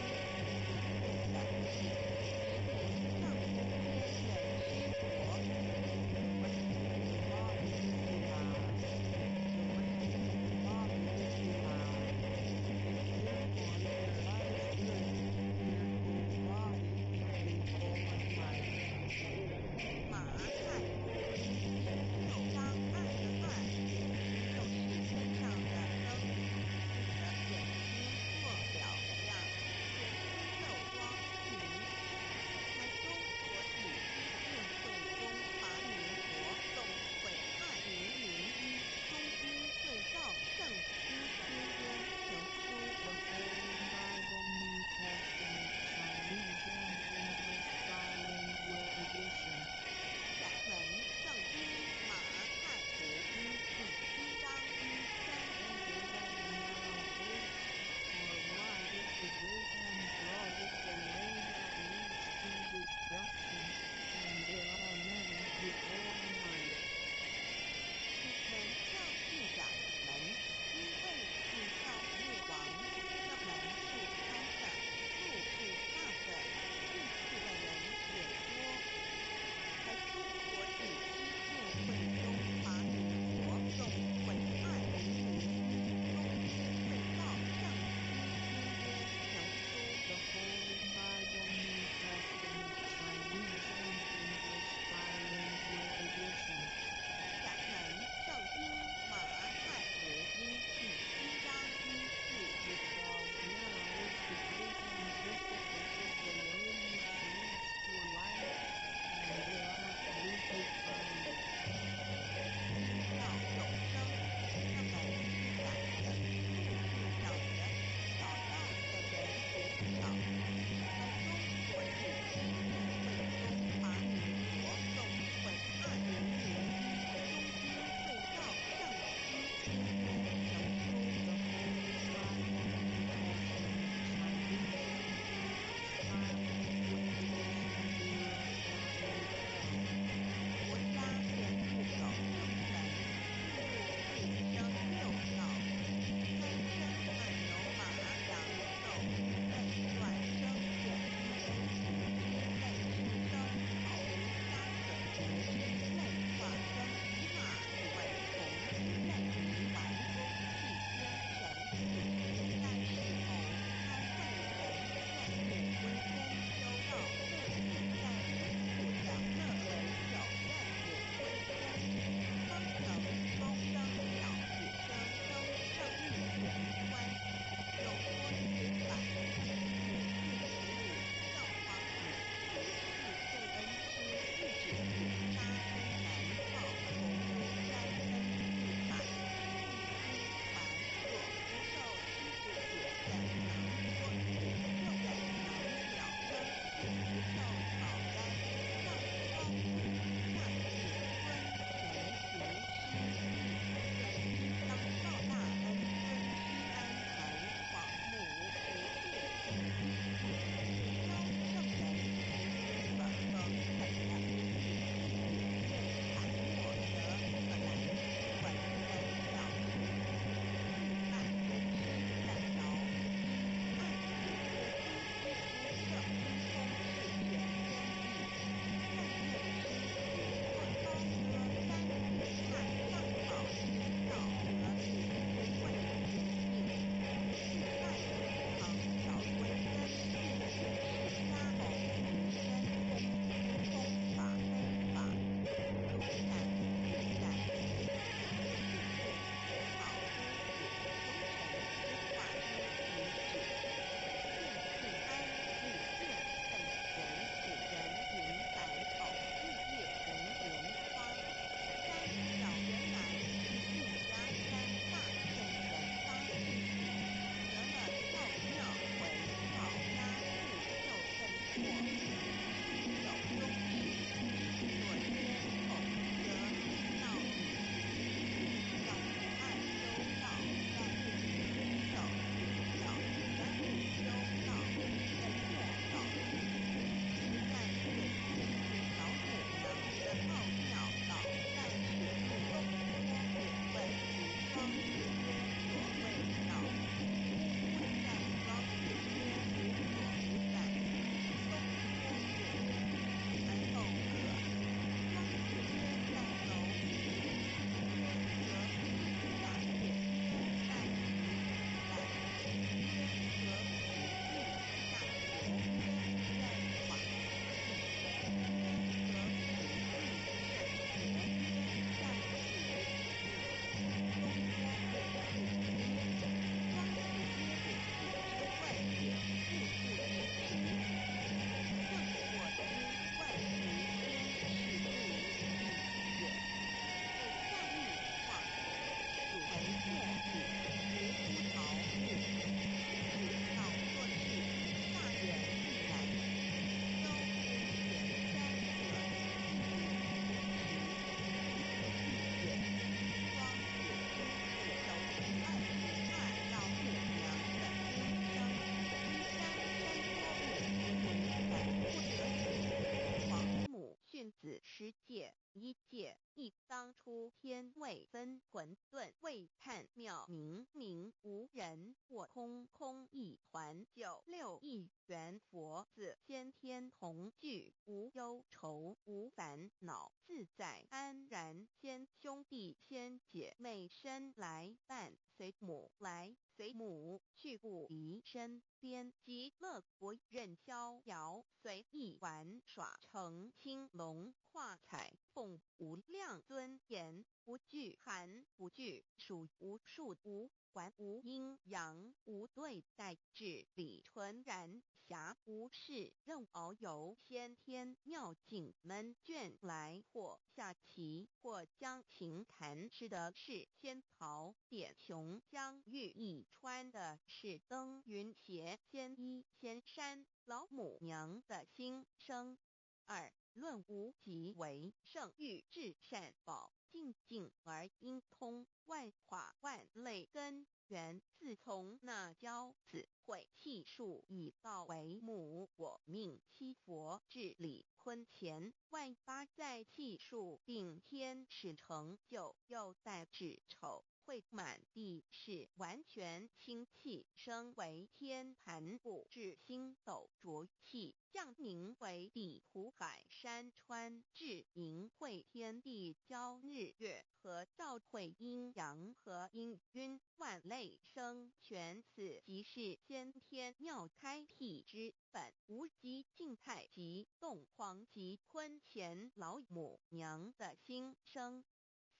界一界亦当初天未分混沌未探妙明明无人我空空一团96亿元佛子先天同具无忧愁无烦恼自在安然先兄弟先姐妹身来伴随母来随母去不离身边极乐国任逍遥随意玩耍成青龙化彩凤无量尊严不惧寒不惧暑无数无管无阴阳无对待至理纯然暇无事任遨游先天妙境门卷来或下棋或将琴弹诗的是仙桃点琼将玉一穿的是登云鞋仙衣仙山老母娘的心声。二论无极为圣域至善宝静静而应通万化万类根源自从那教子会气数以道为母我命七佛至理坤前万八在气数并天使成就又在至丑会满地是完全清气升为天盘部至星斗浊气降凝为地湖海山川至盈会天地交日月和照会阴阳和阴晕万类生全此即是先天妙开辟之本无极静态及动黄及坤前老母娘的心声。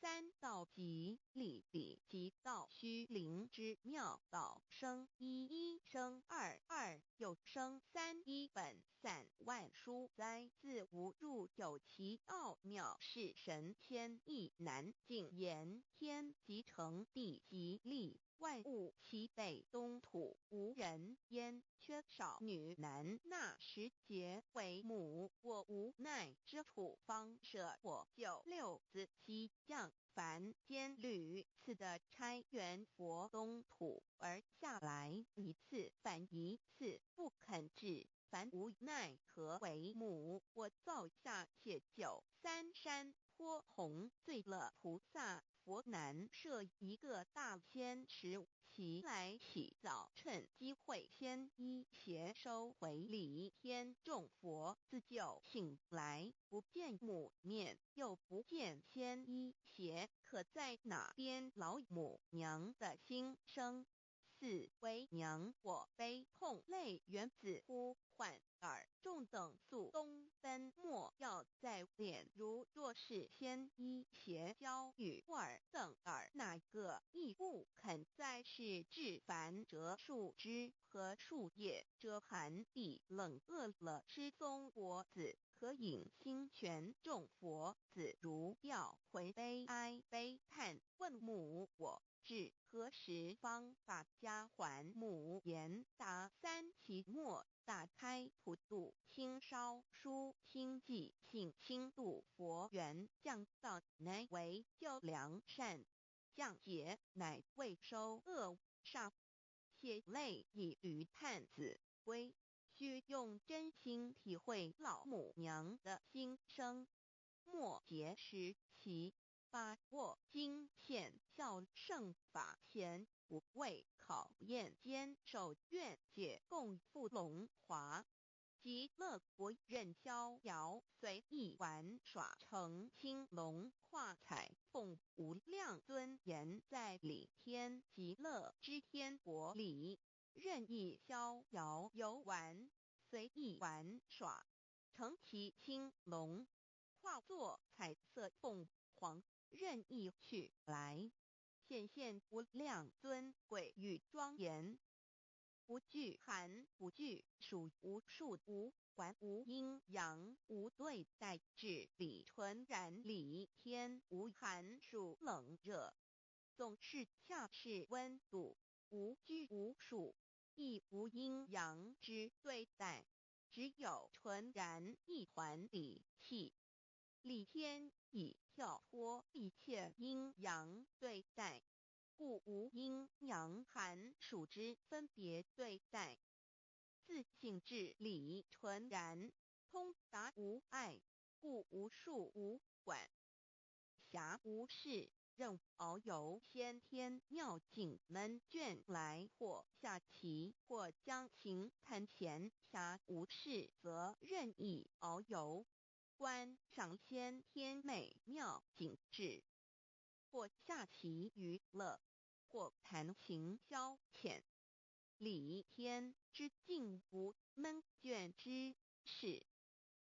三道即理理即道虚灵之妙道生一一生二二又生三一本散万殊哉自无入有其奥妙是神天意难尽言天即成地即立万物其北东土无人焉缺少女男那时节为母我无奈之处方舍我96子七降凡间屡次的差缘佛东土而下来一次反一次不肯治凡无奈何为母我造下且93山坡弘最乐菩萨佛南设一个大仙池其来起早趁机会先一邪收回礼天众佛自救醒来不见母面又不见先一邪可在哪边老母娘的心声四为娘我悲痛泪缘子呼唤耳众等速东奔莫要在脸如若是先一邪教与尔等耳哪个亦不肯再是至凡折树枝和树叶遮寒地冷饿了失踪国子可引心泉众佛子如调回悲哀悲叹问母我至何时方把家还母言答三期末打开普度清烧书清寂性清度佛缘降道乃为救良善降劫乃为收恶煞血泪以余叹子归须用真心体会老母娘的心声末节时期把握经现效圣法前不畏考验坚守愿解共赴龙华极乐国任逍遥随意玩耍成青龙化彩凤无量尊严在理天极乐之天国里任意逍遥游玩随意玩耍成其青龙化作彩色凤凰任意去来显现无量尊贵与庄严不惧寒不惧暑无数无管无阴阳无对待至理纯然理天无寒暑冷热总是恰是温度无拘无束亦无阴阳之对待只有纯然一团理气理天以跳脱一切阴阳对待故无阴阳寒暑之分别对待自性至理纯然通达无碍故无树无管，暇无事任遨游。先天妙境能卷来，或下棋，或将琴弹弦。暇无事则任意遨游，观赏先天美妙景致，或下棋娱乐，或弹琴消遣。理天之境无闷倦之事，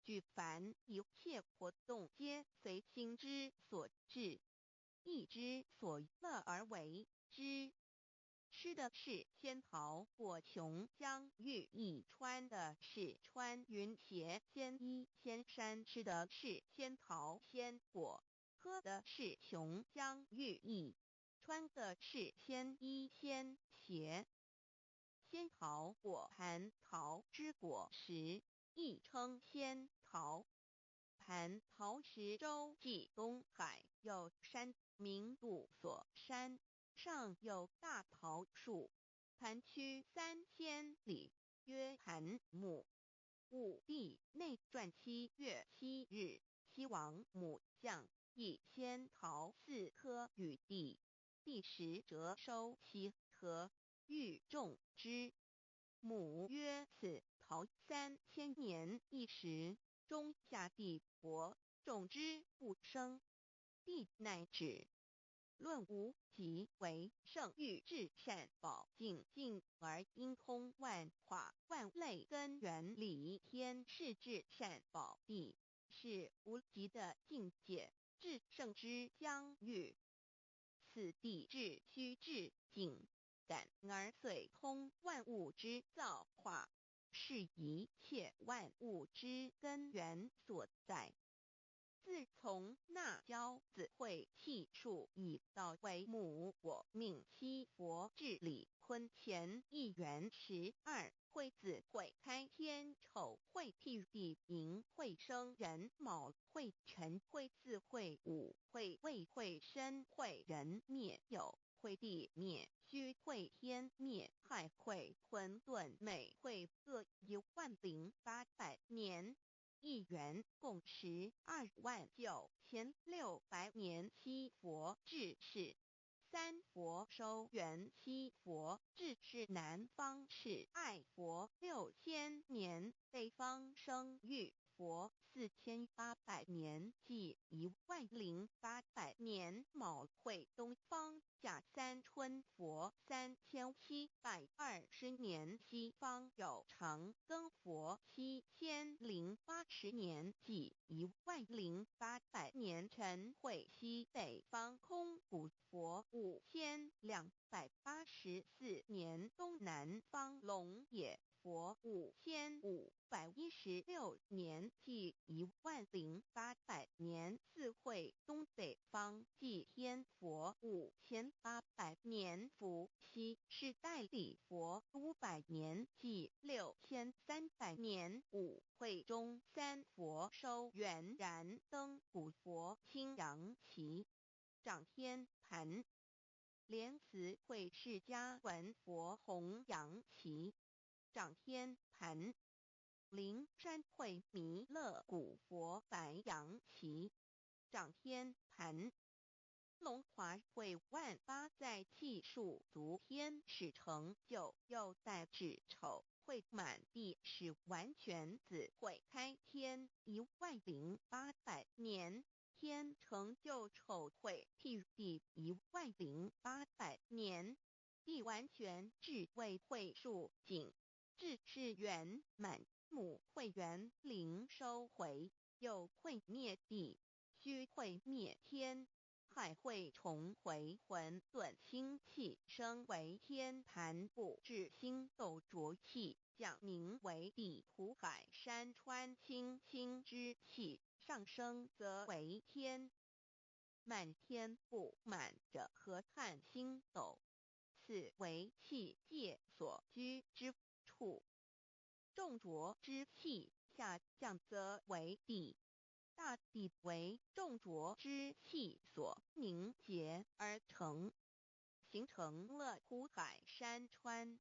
举凡一切活动皆随心之所至，意之所乐而为之。吃的是仙桃果琼浆玉液，穿的是穿云鞋仙衣仙衫。吃的是仙桃仙果，喝的是琼浆玉液，穿的是仙衣仙鞋。仙桃果蟠桃之果实，亦称仙桃。蟠桃实洲际东海有山，名杜所山，上有大桃树，盘曲3000里，曰盘木。武帝内传7月7日，西王母将一仙桃4颗于地，第10折收其核，欲种之。母曰：此桃3000年一时，中下地薄，种之不生。帝乃止。论无极为圣欲至善宝境，尽而应通万化万类根源理。天是至善宝地，是无极的境界，至圣之疆域。此地至虚至境，感而遂通万物之造化，是一切万物之根源所在。自从那骄子会气数以道为母，我命七佛治理坤乾一元12，会子会开天丑，会辟地寅，会生人卯，会辰会巳，会午，会未，会申，会人灭酉，会地灭戌，会天灭亥，会混沌昧，会各10800年。一元共129600年。七佛治世，三佛收元。七佛治世南方是爱佛6000年，北方生玉佛4800年，即10800年。卯会东方甲三春佛3720年，西方有长庚佛7080年，即10800年。辰会西北方空谷佛5284年，东南方龙野佛5516年，即10800年。四会东北方祭天佛5800年，伏羲是代理佛500年，即6300年。五会中三佛收元然灯古佛青阳旗，掌天盘。莲慈会释迦文佛红阳旗，掌天盘。灵山会弥勒古佛白阳旗，掌天盘。龙华会万八在气数足天使成就，又代指丑会满地是完全子会开天10800年，天成就丑会辟地10800年，地完全至为会数尽，至是圆满。母会元灵收回，又会灭地，戌会灭天，亥会重回混沌清气，生为天盘部，至星斗浊气，降名为地土海山川清清之气，上升则为天。满天不满者何叹星斗，此为气界所居之处。重浊之气下降则为地，大地为重浊之气所凝结而成，形成了土海山川，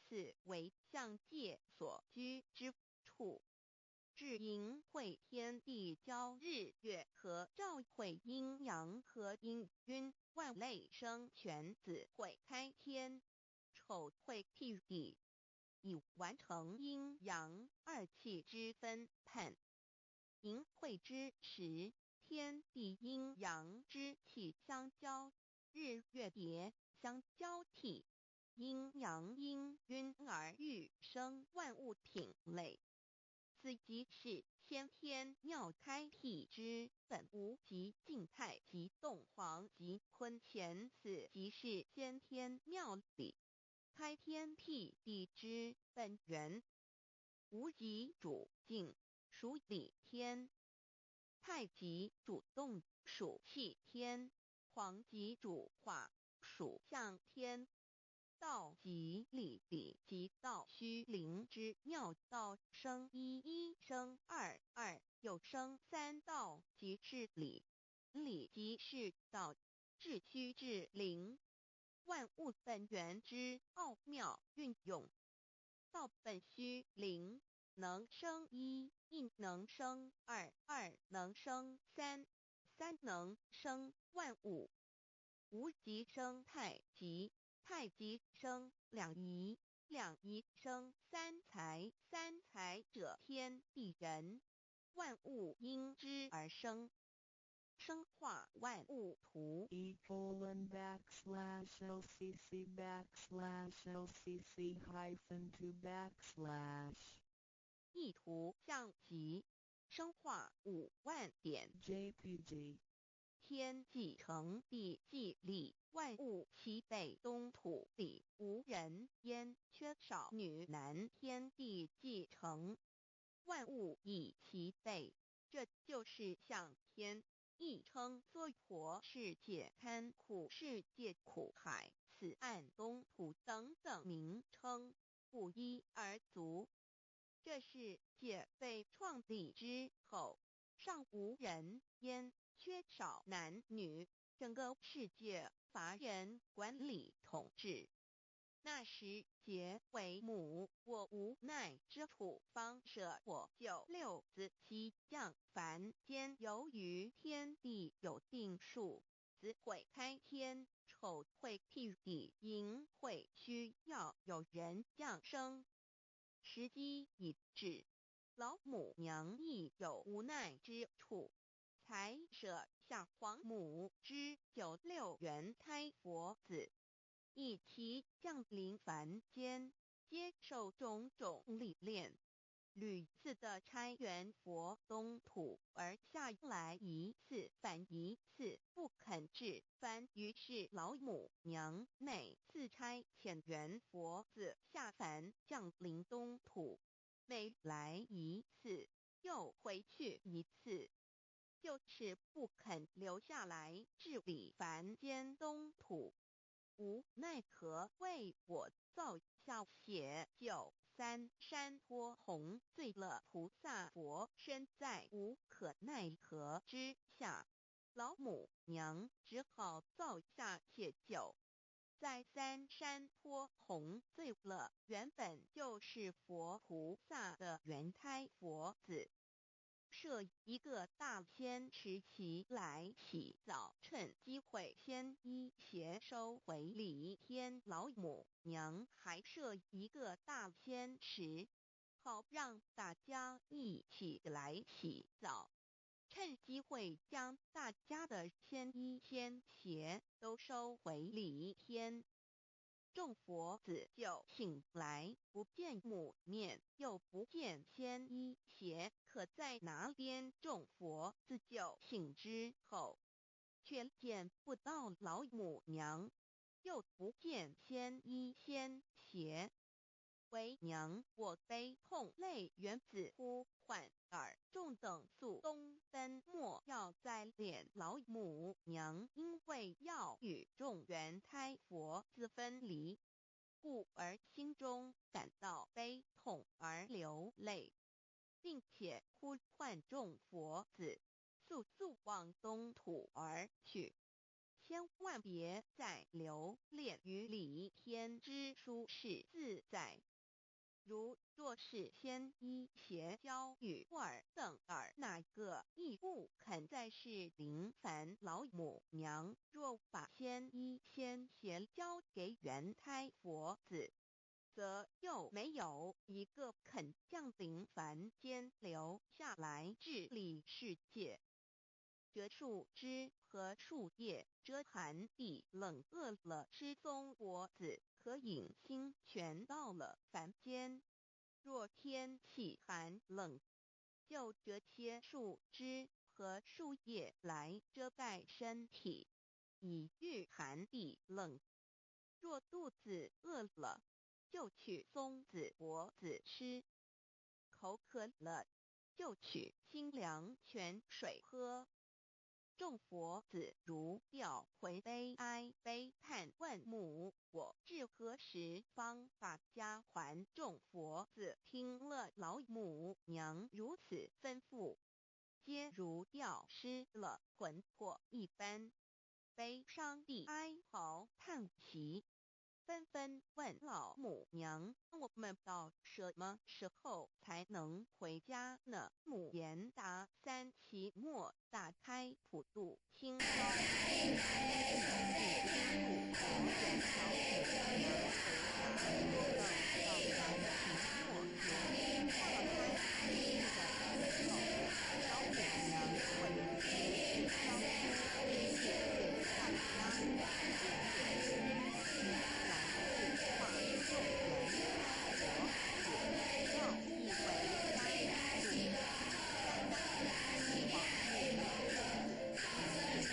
此为象界所居之处。至阴会天地交日月和照会阴阳和阴晕万类生全子会开天，丑会替地，以完成阴阳二气之分判。寅会之时，天地阴阳之气相交，日月叠相交替，阴阳阴晕而育生万物品类。此即是先天妙开辟之本无极静态及动黄及坤乾，此即是先天妙理开天辟地之本源。无极主静，属理天；太极主动，属气天；黄极主化，属象天。道即理理即道虚灵之妙道，生一一生二二又生三道，即是理。理即是道，至虚至灵，万物本源之奥妙运用。道本虚灵，能生一，一能生二，二能生三，三能生万物。无极生太极，太极生两仪，两仪生三才，三才者天地人，万物因之而生，生化万物图。://LCC_LCC_2 意图象极，生化5万点。JPG 天既成地既立，万物其备，东土里无人焉，缺少女男，天地既成，万物以其备，这就是象天。亦称娑婆世界、堪苦世界、苦海、此岸、东土等等名称，不一而足。这世界被创立之后，尚无人焉，缺少男女，整个世界乏人管理统治。那时桀为母，我无奈之处，方舍我救六子妻降凡间。由于天地有定数，子会开天，丑会替地，寅会需要有人降生。时机已至，老母娘亦有无奈之处，才舍下皇母之9六元胎佛子，以其降临凡间，接受种种历练，屡次的差援佛东土，而下来一次反一次不肯至凡，于是老母娘每次差遣援佛子下凡降临东土，每来一次又回去一次，就是不肯留下来治理凡间东土。无奈何为我造下血救三山托洪罪了菩萨佛，身在无可奈何之下，老母娘只好造下解救。在三山托洪罪了原本就是佛菩萨的原胎佛子，设一个大仙池其来洗澡，趁机会先一邪收回礼天。老母娘还设一个大仙池，好让大家一起来洗澡，趁机会将大家的仙衣仙鞋都收回礼天。众佛子就醒来，不见母面，又不见仙衣鞋，可在哪边？众佛子就醒之后，却见不到老母娘，又不见仙衣仙鞋，为娘我悲痛泪源自呼唤耳。众等速东奔，莫要再敛老母娘，因为要与众原胎佛子分离，故而心中感到悲痛而流泪，并且呼唤众佛子速速往东土而去，千万别再留恋于礼天之舒适自在。如若是先医邪教与二邓尔哪个亦不肯再是林凡老母娘，若把先医先邪交给元胎佛子，则又没有一个肯降临凡间留下来治理世界。这树枝和树叶遮寒地冷饿了失踪佛子，可隐星全到了凡间。若天气寒冷，就这些树枝和树叶来遮盖身体，以御寒地冷。若肚子饿了，就取松子果子吃；口渴了，就取清凉泉水喝。众佛子如调回悲哀悲叹问母：我至何时方把家还？众佛子听了老母娘如此吩咐，皆如吊失了魂魄一般，悲伤地哀嚎叹息，纷纷问老母娘：我们到什么时候才能回家呢？母言答：三期末打开普渡清消，清楚佛人老母娘回答，说到三期末年，化开心的时候，老母娘会持续消出一切给大家，这些来自化众元胎佛子，要意为三主，三王母娘，一切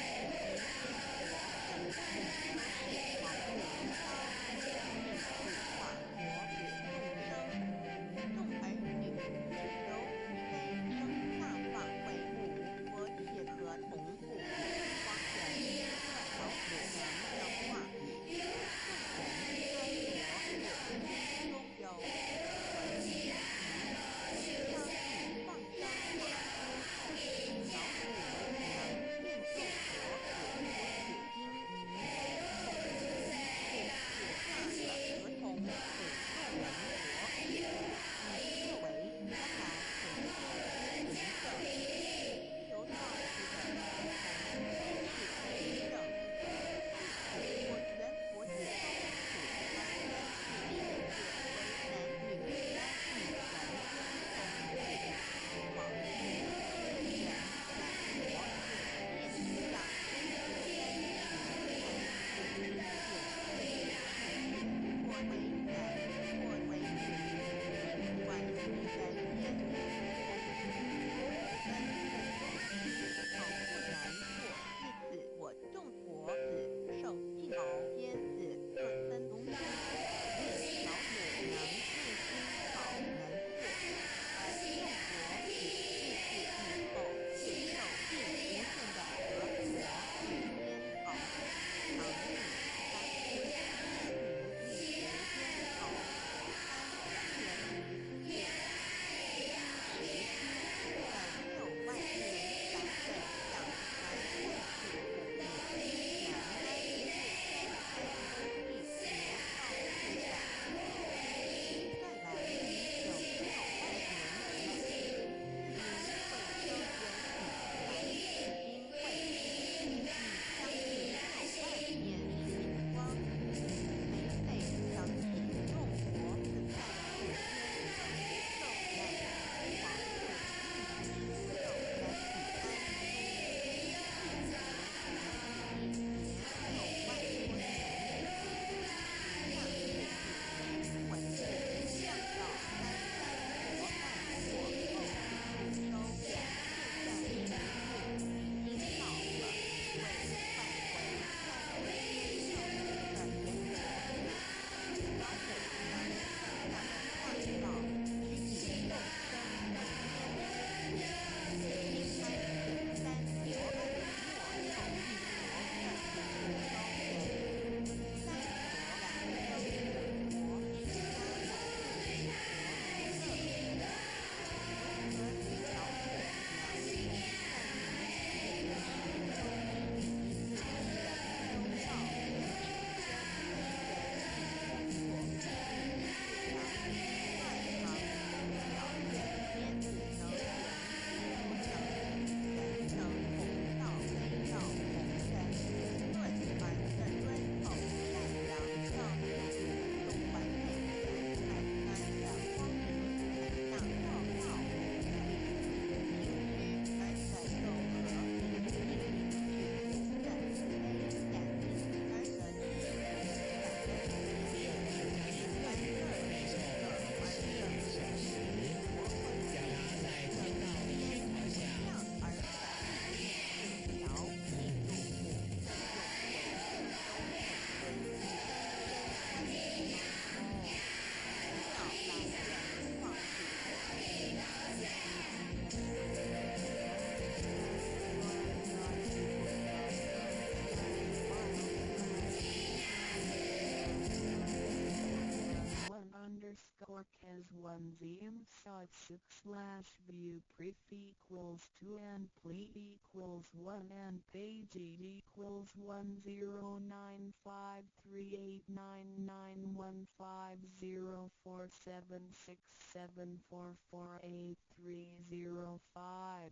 as 1z inside 6 slash view pref equals 2 and plea equals 1 and page 8 equals 1099538991504767448305.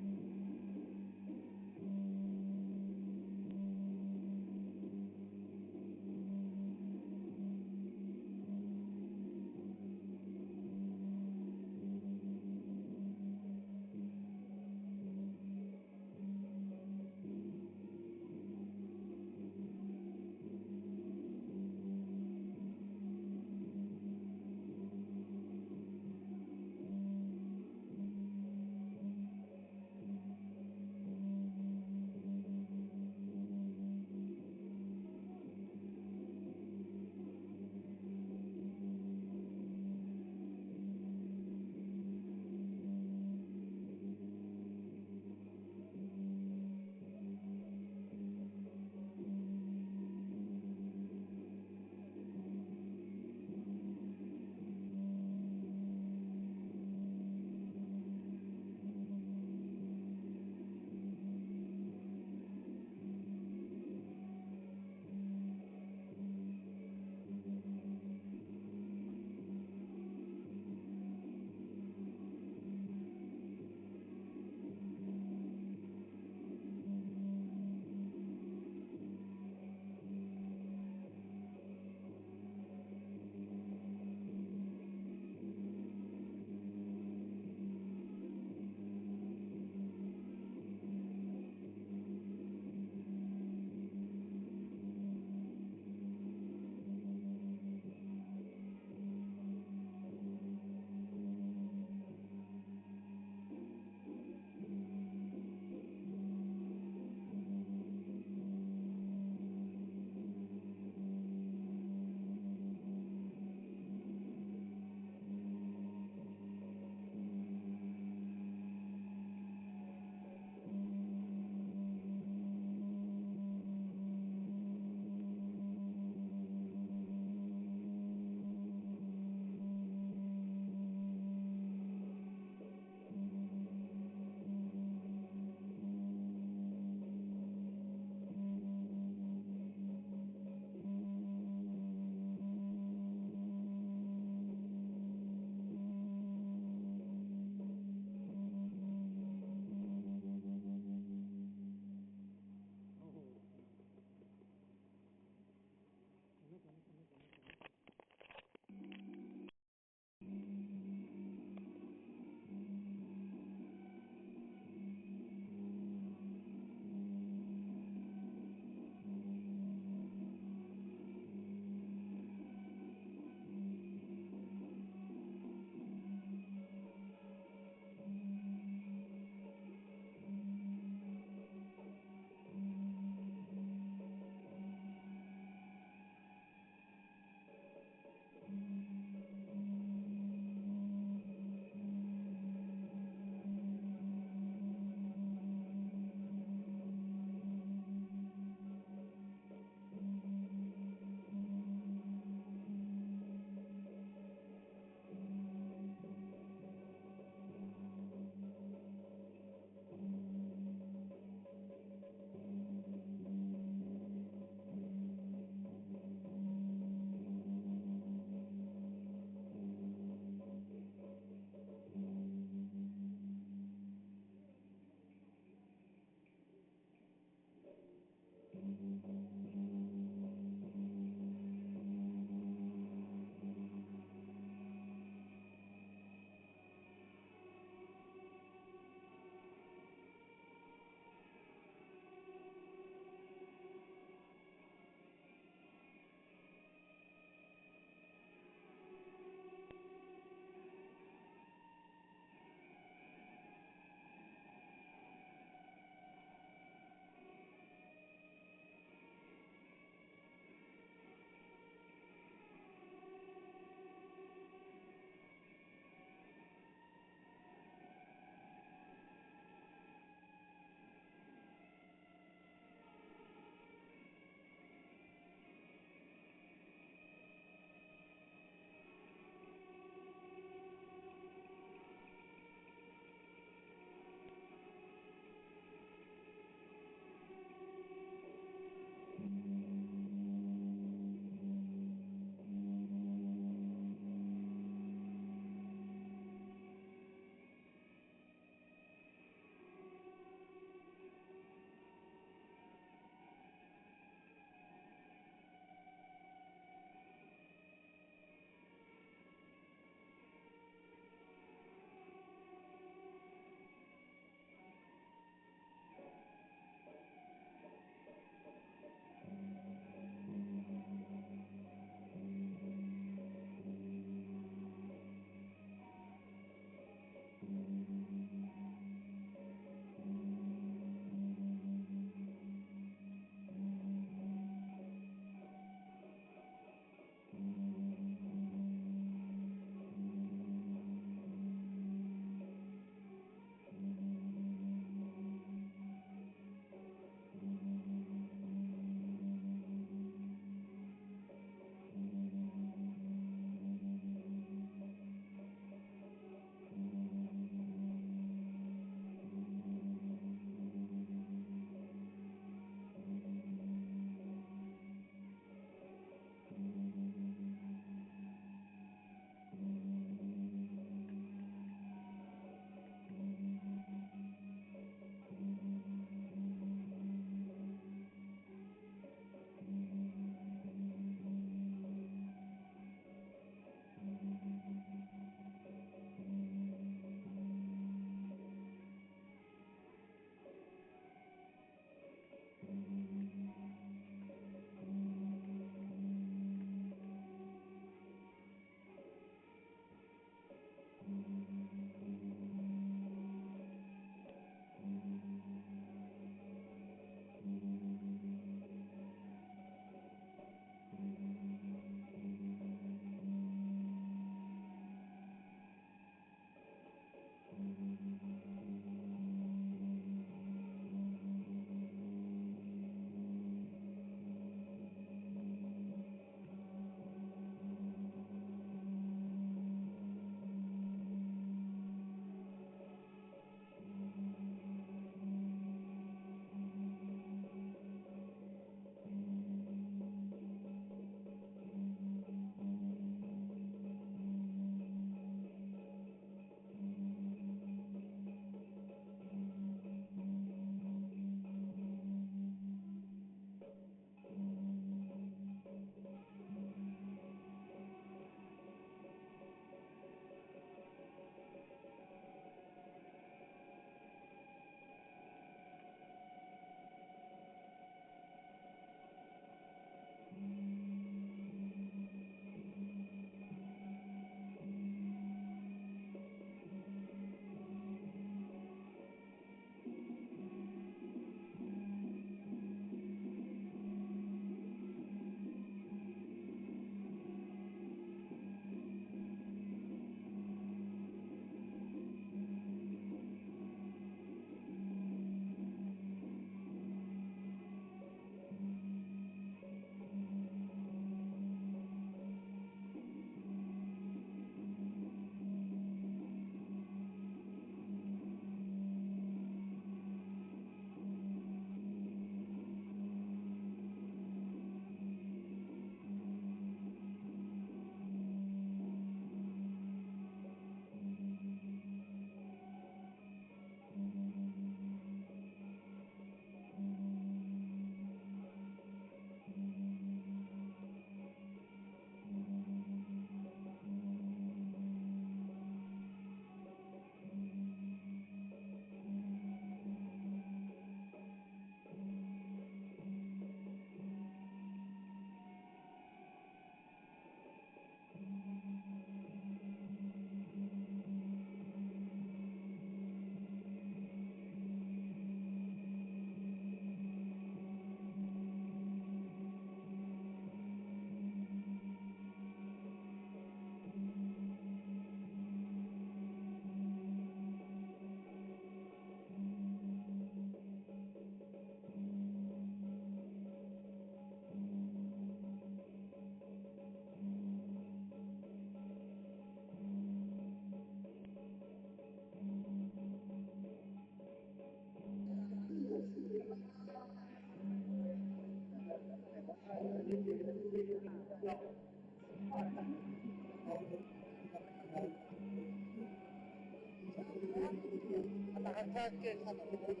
他电他们不是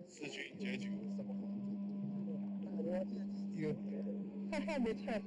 四局结局什么？他还没拆。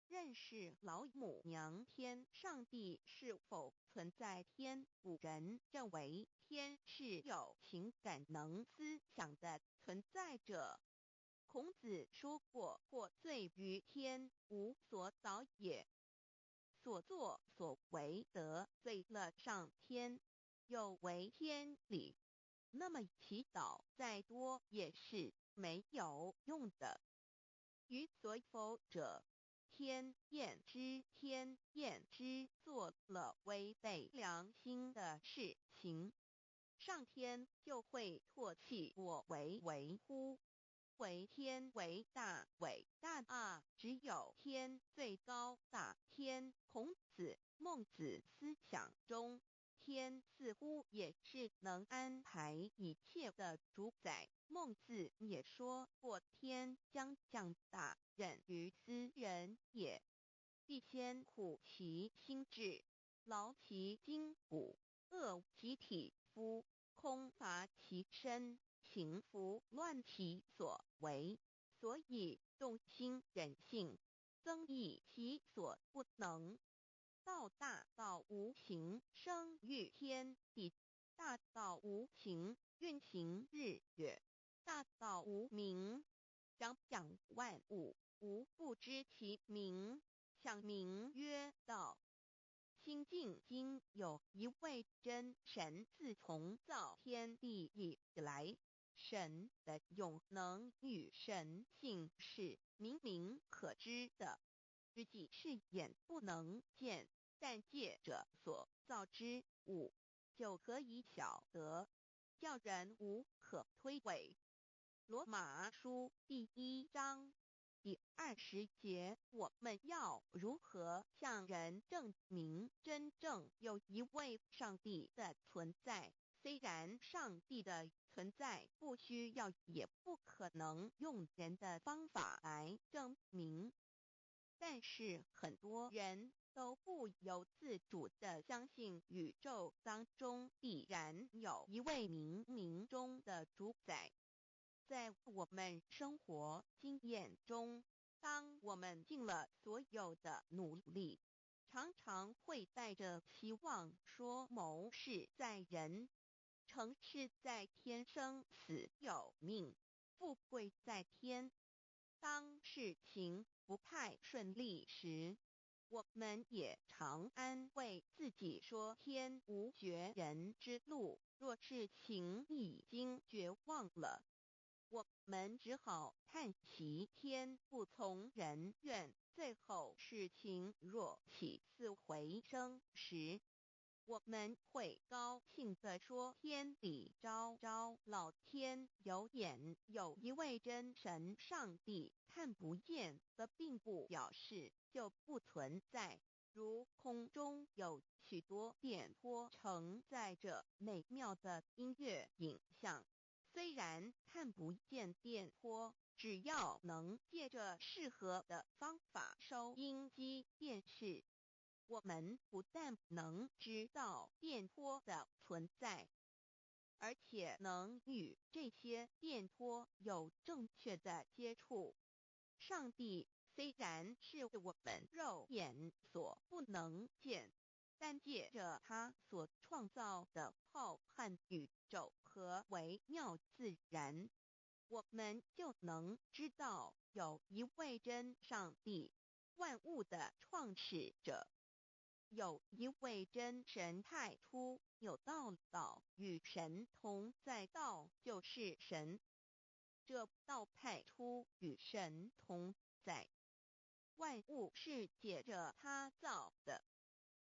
认识老母娘天上帝是否存在天？古人认为天是有情感能思想的存在者。孔子说过：或罪于天，无所导也。所作所为得罪了上天，有违天理，那么祈祷再多也是没有用的。予所否者，天厌之，做了违背良心的事情，上天就会唾弃我为乎？为天为大，伟大啊！只有天最高大天。孔子、孟子思想中，天似乎也是能安排一切的主宰。孟子也说过：天将降大任于斯人也，必先苦其心志，劳其筋骨，饿其体肤，空乏其身，情拂乱其所为，所以动心忍性，增益其所不能。道大道无形，生育天地；大道无形，运行日月；大道无名，掌讲万物，无不知其名，象名曰道。心经经有一位真神，自从造天地以来，神的永能与神性是明明可知的，实际是眼不能见，但借着所造之物，就可以晓得，叫人无可推诿。罗马书第1章第20节，我们要如何向人证明真正有一位上帝的存在？虽然上帝的存在不需要也不可能用人的方法来证明，但是很多人都不由自主地相信宇宙当中必然有一位冥冥中的主宰。在我们生活经验中，当我们尽了所有的努力，常常会带着希望说谋事在人，成事在天，生死有命，富贵在天。当事情不太顺利时，我们也常安慰自己说天无绝人之路，若事情已经绝望了，我们只好叹息天不从人愿。最后事情若起死回生时，我们会高兴地说天理昭昭，老天有眼，有一位真神上帝，看不见的并不表示就不存在。如空中有许多电波承载着美妙的音乐影像，虽然看不见电波，只要能借着适合的方法收音机电视，我们不但能知道电波的存在，而且能与这些电波有正确的接触。上帝虽然是我们肉眼所不能见，但借着他所创造的浩瀚宇宙和微妙自然，我们就能知道有一位真上帝，万物的创始者。有一位真神太初有道与神同在，道就是神。这道太初与神同在，万物是借着他造的，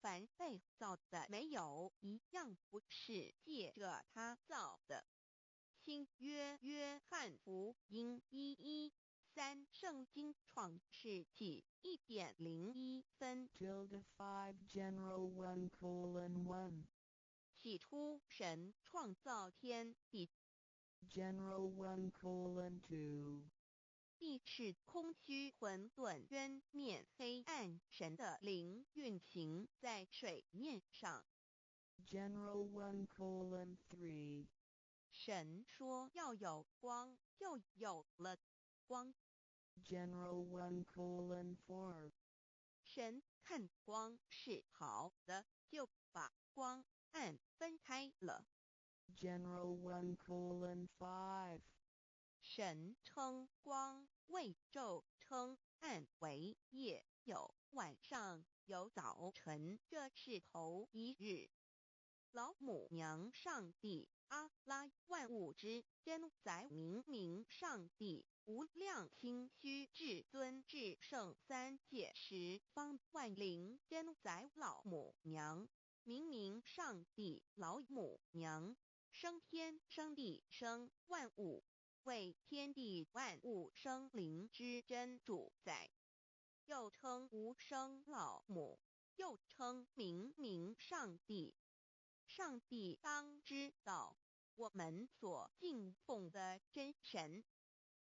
凡被造的没有一样不是借着他造的。新约约翰福音1:13，圣经创世纪1.01分。5 General 1:1 起初神创造天地。General 1:2地是空虚混沌渊面黑暗，神的灵运行在水面上。General 1:3神说要有光，就有了光 General 1:4神看光是好的，就把光暗分开了。General 1:5神称光为昼，称暗为夜，有晚上，有早晨，这是头一日。老母娘上帝阿拉万物之真宰明上帝无量清虚至尊至圣三界十方万灵真宰老母娘明上帝老母娘生天生地生万物，为天地万物生灵之真主宰，又称无生老母，又称明上帝。上帝当知道，我们所敬奉的真神，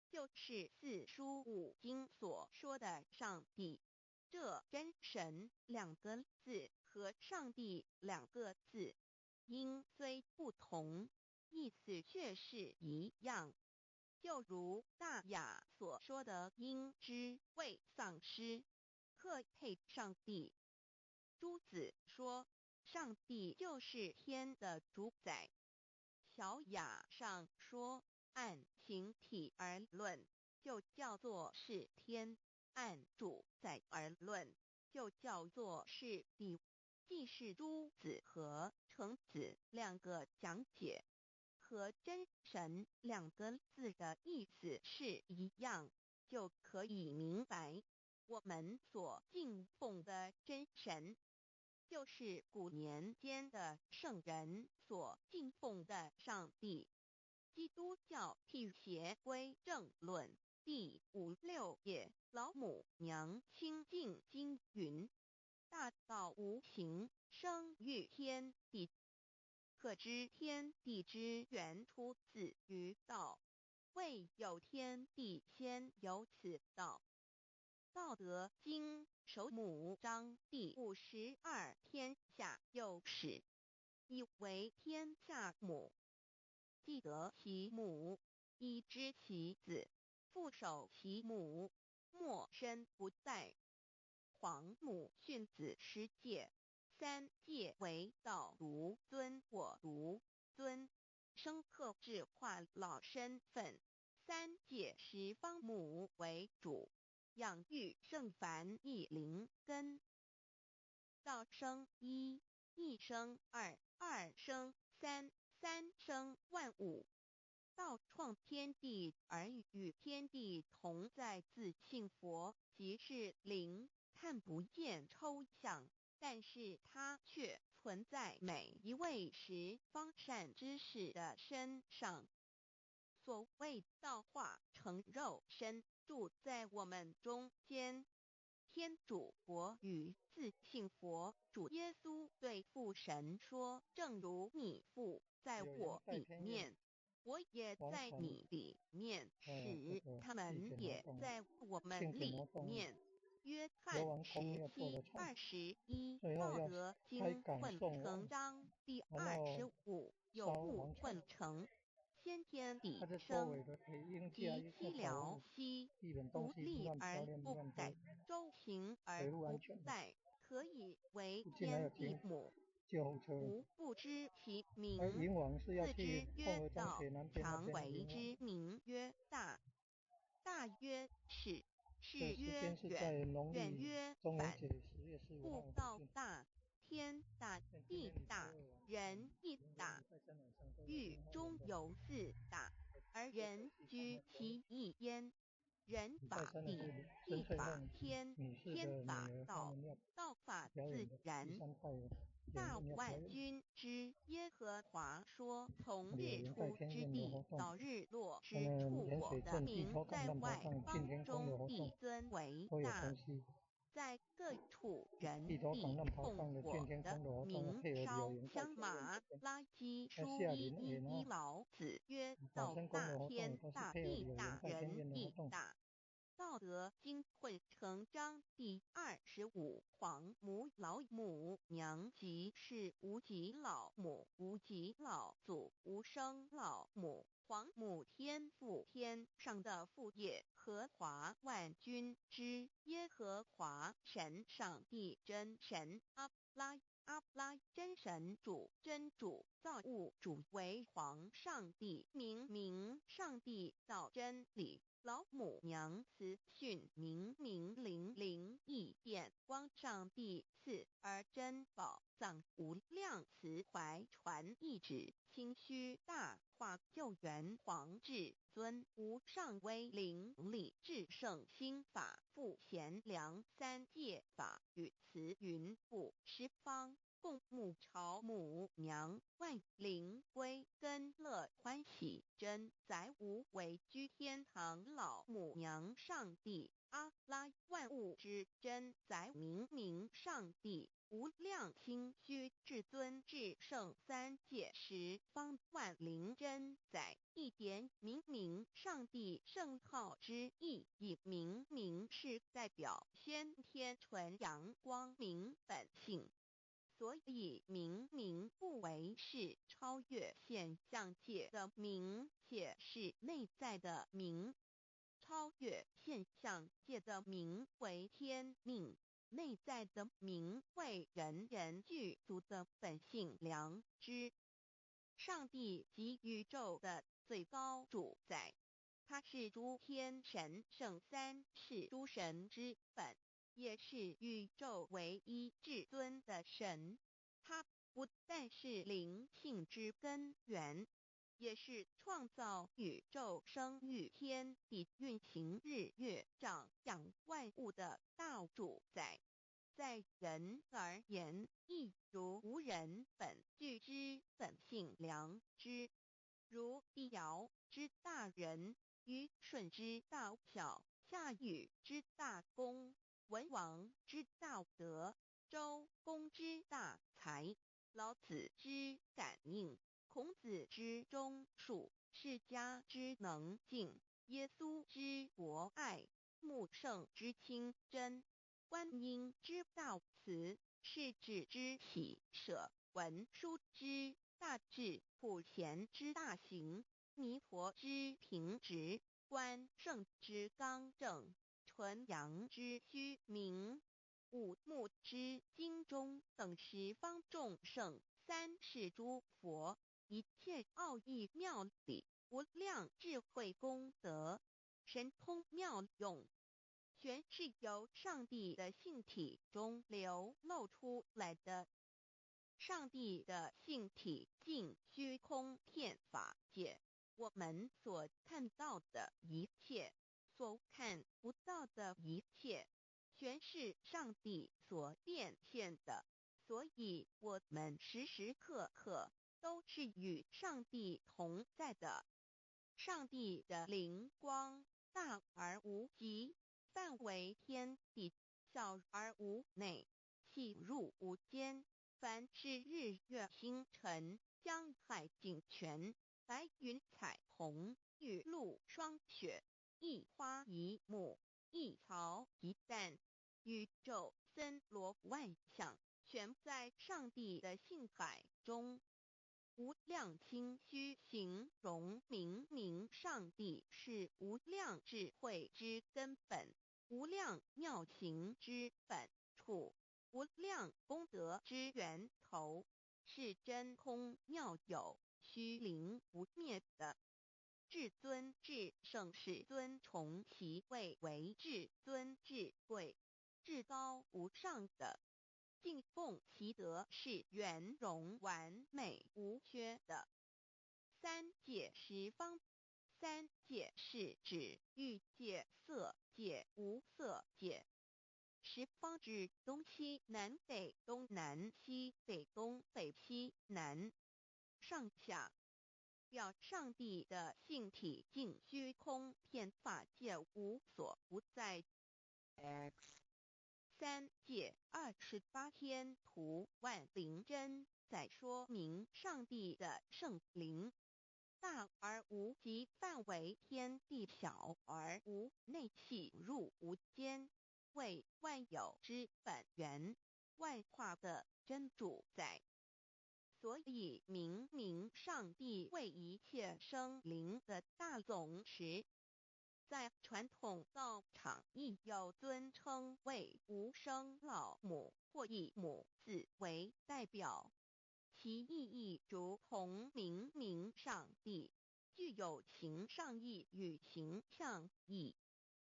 就是四书五经所说的上帝。这真神两个字和上帝两个字，音虽不同，意思却是一样。就如大雅所说的音之谓丧失，克配上帝。朱子说，上帝就是天的主宰。小雅上说，按形体而论，就叫做是天；按主宰而论，就叫做是地。既是朱子和程子两个讲解，和真神两个字的意思是一样，就可以明白，我们所敬奉的真神，就是古年间的圣人所敬奉的上帝。基督教辟邪归正论第56页，老母娘清净经云：大道无形，生育天地，可知天地之源出自于道，未有天地先有此道。道德经首母章第52，天下有始，以为天下母。既得其母，以知其子，父守其母，莫身不在。皇母训子十戒，三戒为道如尊我如尊，生克制化老身份。三戒十方母为主，养育圣凡一灵根。道生一，一生二，二生三，三生万物。道创天地而与天地同在，自性佛，即是灵，看不见抽象，但是它却存在每一位十方善知识的身上。所谓道化成肉身，住在我们中间。天主国与自性佛主耶稣对父神说：正如你父在我里面，我也在你里面，使他们也在我们里面。约翰17:21，道德经混成章第25，有物混成。先天地生，即七辽息，独立而不改，周行而不殆，可以为天地母。吾不知其名，字之曰道，常为之名曰大。大曰是，是曰远，远曰反。故道大，天大，地大，人亦大。狱中有四大，而人居其一焉。人法地，地法天，天法道，道法自然。大万军之耶和华说：从日出之地到日落之处，我的名在外邦中必尊为大。在各处人必奉我的名烧香马拉基书1:11，老子曰：道大，天大，地大，人亦大。道德经混成章第25，皇母老母娘即是无极老母，无极老祖，无生老母。皇母天父天上的父耶和华万军之耶和华神上帝真神阿拉真神主真主造物主为皇上帝明上帝造真理老母娘慈训明灵异变光上帝赐而真宝藏无量慈怀传意旨清虚大化救援皇至尊无上威灵力至圣心法复贤良三界法与慈云布十方共沐朝母娘万灵归根乐欢喜真载无为居天堂老母娘上帝阿拉万物之真载明上帝无量清虚至尊至圣三界十方万灵真载一点明上帝圣号之意以明是代表先天纯阳光明本性所以明不为是超越现象界的明且是内在的明超越现象界的明为天命内在的明为人具足的本性良知上帝及宇宙的最高主宰他是诸天神圣三世诸神之本也是宇宙唯一至尊的神他不但是灵性之根源也是创造宇宙生育天地运行日月长养万物的大主宰在人而言亦如无人本具之本性良知如地尧之大仁虞舜之大巧夏禹之大功文王之道德周公之大才老子之感应孔子之忠恕释迦之能静耶稣之博爱穆圣之清真观音之道慈世子之喜舍文殊之大智普贤之大行弥陀之平直观圣之刚正纯阳之虚明五目之精中等十方众圣三世诸佛一切奥义妙理无量智慧功德神通妙用全是由上帝的性体中流露出来的上帝的性体尽虚空遍法界我们所看到的一切所看不到的一切全是上帝所变现的所以我们时时刻刻都是与上帝同在的上帝的灵光大而无极范围天地小而无内细入无间凡是日月星辰江海井泉白云彩虹雨露霜雪一花一木一草一蛋宇宙森罗万象全在上帝的性海中无量清虚形容明上帝是无量智慧之根本无量妙行之本处无量功德之源头是真空妙有虚灵不灭的至尊至圣世尊崇其位为至尊至贵至高无上的敬奉其德是圆融完美无缺的三界十方三界是指欲界色界无色界十方指东西南北东南西北东北西南上下表上帝的性体尽虚空遍法界无所不在 X 三界28天图万灵真在说明上帝的圣灵大而无极范围天地小而无内细入无间为万有之本源万化的真主宰所以明明上帝为一切生灵的大总持，在传统道场亦有尊称为无生老母或以母字为代表，其意义如同明明上帝具有形上义与形象义，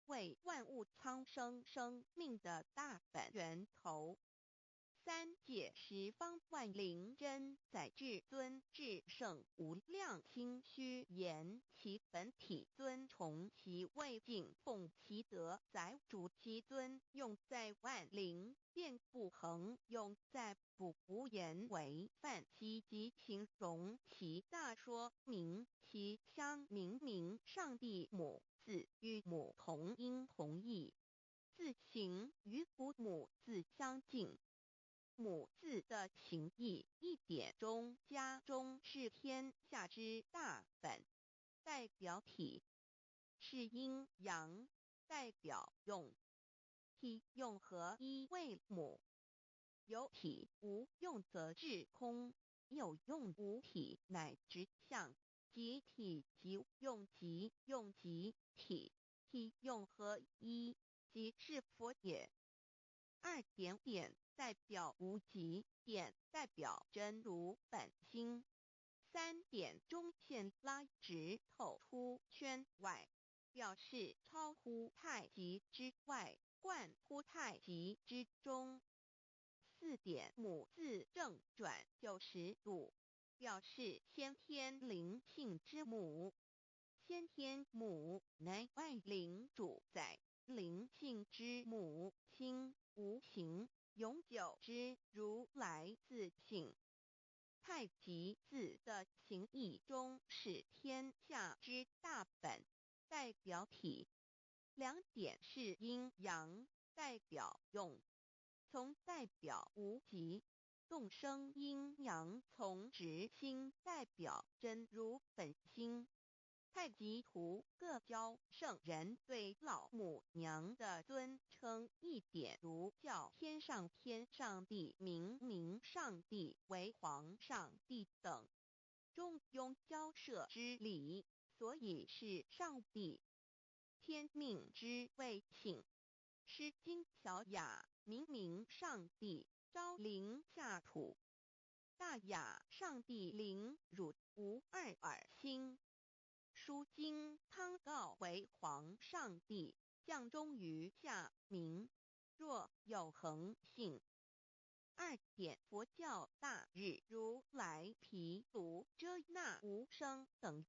为万物苍生生命的大本源头。三界十方万灵真在至尊至圣无量心虚言其本体尊崇其位敬奉其德载主其尊用在万灵便不恒用在不无言为范其及形容其大说明其相明明上帝母字与母同音同义，字形与父母字相近。母字的情义一点中家中是天下之大本，代表体是阴阳，代表用，体用合一为母。有体无用则至空，有用无体乃直相，即体即用即用即体，体用合一即是佛也。二点点代表无极，点代表真如本心。三点中线拉直透出圈外，表示超乎太极之外，贯乎太极之中。四点母字正转90度，表示先天灵性之母。先天母乃外灵主宰，灵性之母亲无形永久之如来自性。太极字的形义中是天下之大本，代表体。两点是阴阳，代表用，从代表无极，动生阴阳从直心代表真如本心。太极图各教圣人对老母娘的尊称一点如叫天上帝明明上帝为皇上帝等，中庸交涉之理，所以是上帝。天命之谓请，诗经小雅明明上帝昭灵下土，大雅上帝灵汝无二耳心。书经汤告为皇上帝降忠于下民，若有恒性。二点佛教大日如来毗卢遮那无生等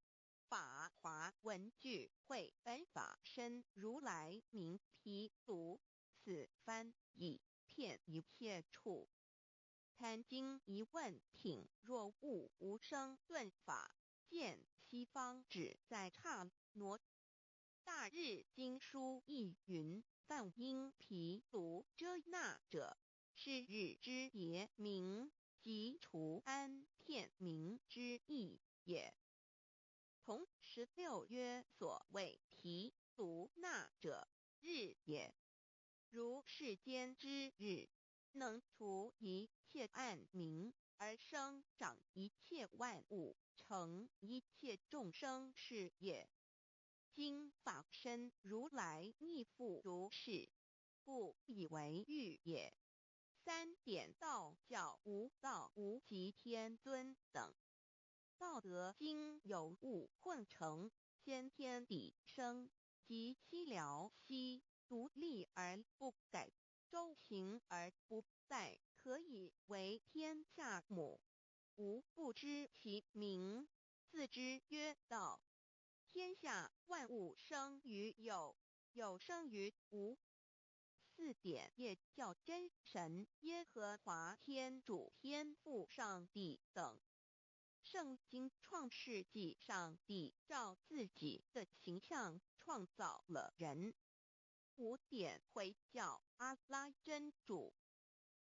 法华文具会本法身如来名毗卢，此翻译遍一切处。坛经一问品若悟无生顿法，见西方只在刹那。大日经书亦云，梵音毗卢遮那者，是日之别名，即除安片名之意也。同16曰所谓毗卢那者，日也。如世间之日，能除一切暗明，而生长一切万物，成一切众生是也。今法身如来亦复如是，故以为喻也。三点道教无道无极天尊等，道德经有物混成，先天地生，即悉了悉，独立而不改，周行而不殆，可以为天下母。吾不知其名，自之曰道。天下万物生于有，有生于无。四点也叫真神耶和华天主天父上帝等。圣经创世纪上帝照自己的形象创造了人。五点会叫阿拉真主。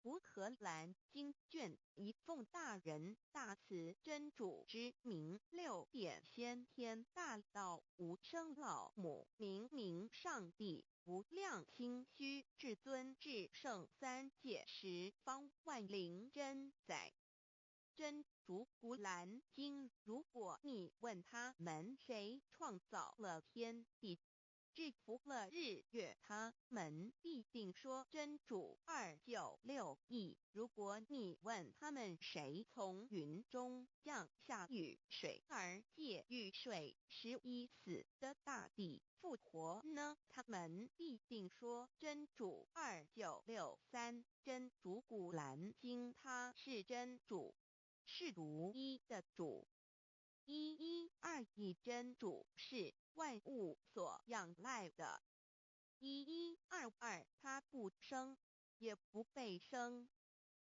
乌克兰经卷一奉大人大慈真主之名，六点先天大道无生老母明明上帝无量心虚至尊至圣三界十方万灵真在。真主古兰经，如果你问他们谁创造了天地，制服了日月，他们必定说真主296亿。如果你问他们谁从云中降下雨水而借雨水使已死的大地复活呢，他们必定说真主2963。真主古兰经，他是真主，是独一的主。112真主是万物所仰赖的。1122他不生，也不被生。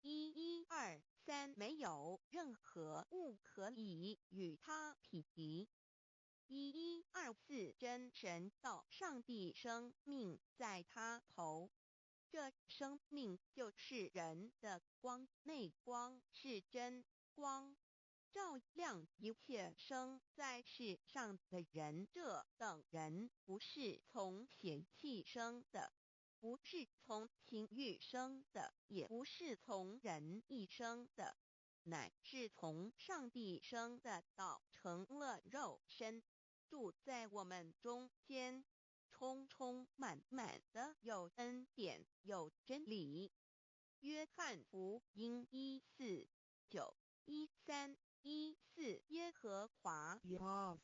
1123没有任何物可以与他匹敌。1124真神道上帝生命在他头，这生命就是人的光，内光是真光，照亮一切生在世上的人。这等人不是从血气生的，不是从情欲生的，也不是从人意生的，乃是从上帝生的道成了肉身，住在我们中间，充充满满的有恩典有真理。约翰福音1491314耶和华 Yav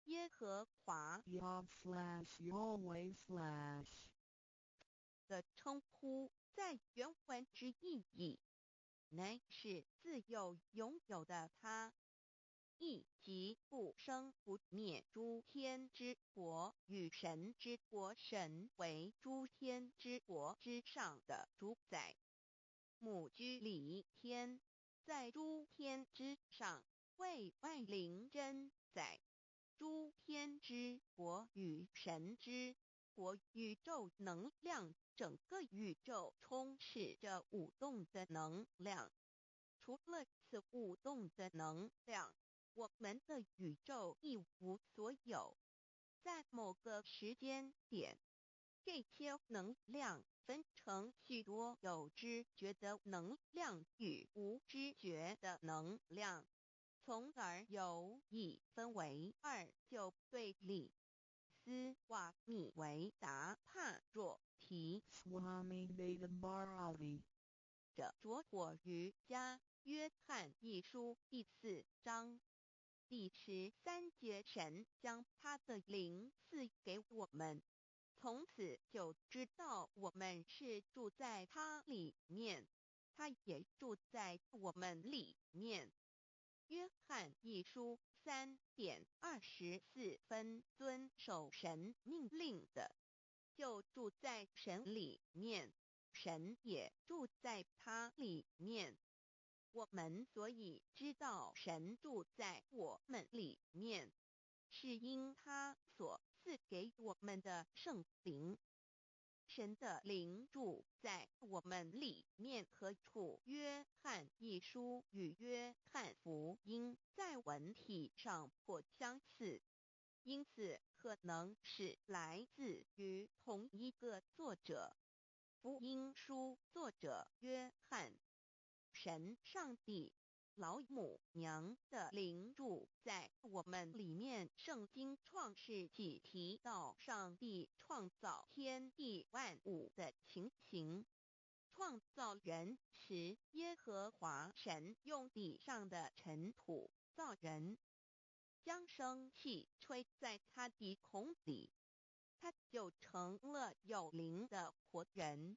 耶和华 Yav slash Yahweh slash 的称呼，在原文之意义，乃是自有拥有的他，亦即不生不灭诸天之国与神之国，神为诸天之国之上的主宰，母居里天，在诸天之上，为万灵真宰。诸天之国与神之国，宇宙能量，整个宇宙充斥着舞动的能量。除了此舞动的能量，我们的宇宙一无所有。在某个时间点，这些能量分成许多有知觉的能量与无知觉的能量，从而有意分为二，就对立。斯瓦米维达帕若提 Swami Vedabharati 着火瑜伽约翰一书第4章第13节，神将他的灵赐给我们，从此就知道我们是住在他里面，他也住在我们里面。约翰一书3:24遵守神命令的，就住在神里面，神也住在他里面。我们所以知道神住在我们里面，是因他所赐给我们的圣灵。神的灵住在我们里面何处？约翰一书与约翰福音在文体上颇相似，因此可能是来自于同一个作者。福音书作者约翰，神上帝老母娘的灵住在我们里面。圣经创世纪提到上帝创造天地万物的情形。创造人时，耶和华神用地上的尘土造人，将生气吹在他鼻孔里，他就成了有灵的活人。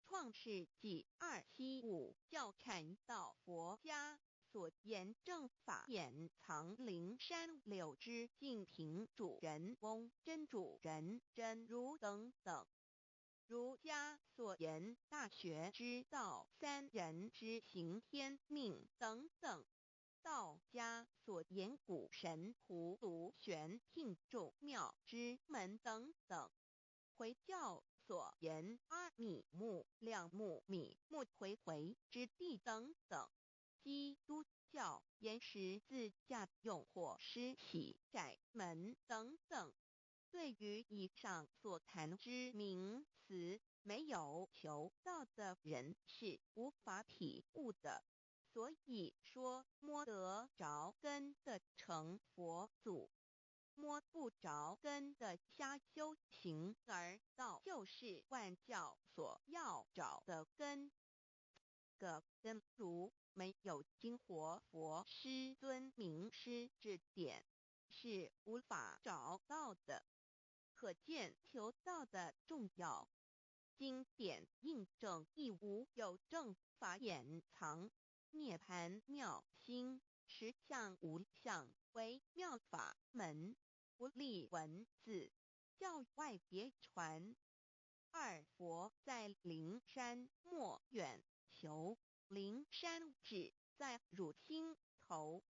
创世纪275教阐到佛家所言正法掩藏灵山柳之净瓶主人翁真主人真如等等。儒家所言大学之道三人之行天命等等。道家所言古神荼毒玄牝众妙之门等等。回教所言阿米木、亮木、米木回回之地等等。基督教言十字架用火施洗窄门等等。对于以上所谈之名词，没有求道的人是无法体悟的。所以说摸得着根的成佛祖，摸不着根的瞎修行而道，就是万教所要找的根。个根如没有经活佛师尊名师指点，是无法找到的。可见求道的重要。经典印证亦无有正法掩藏，涅盘妙心，实相无相，为妙法门，不立文字，教外别传。二佛在灵山莫远求，灵山只在汝心头，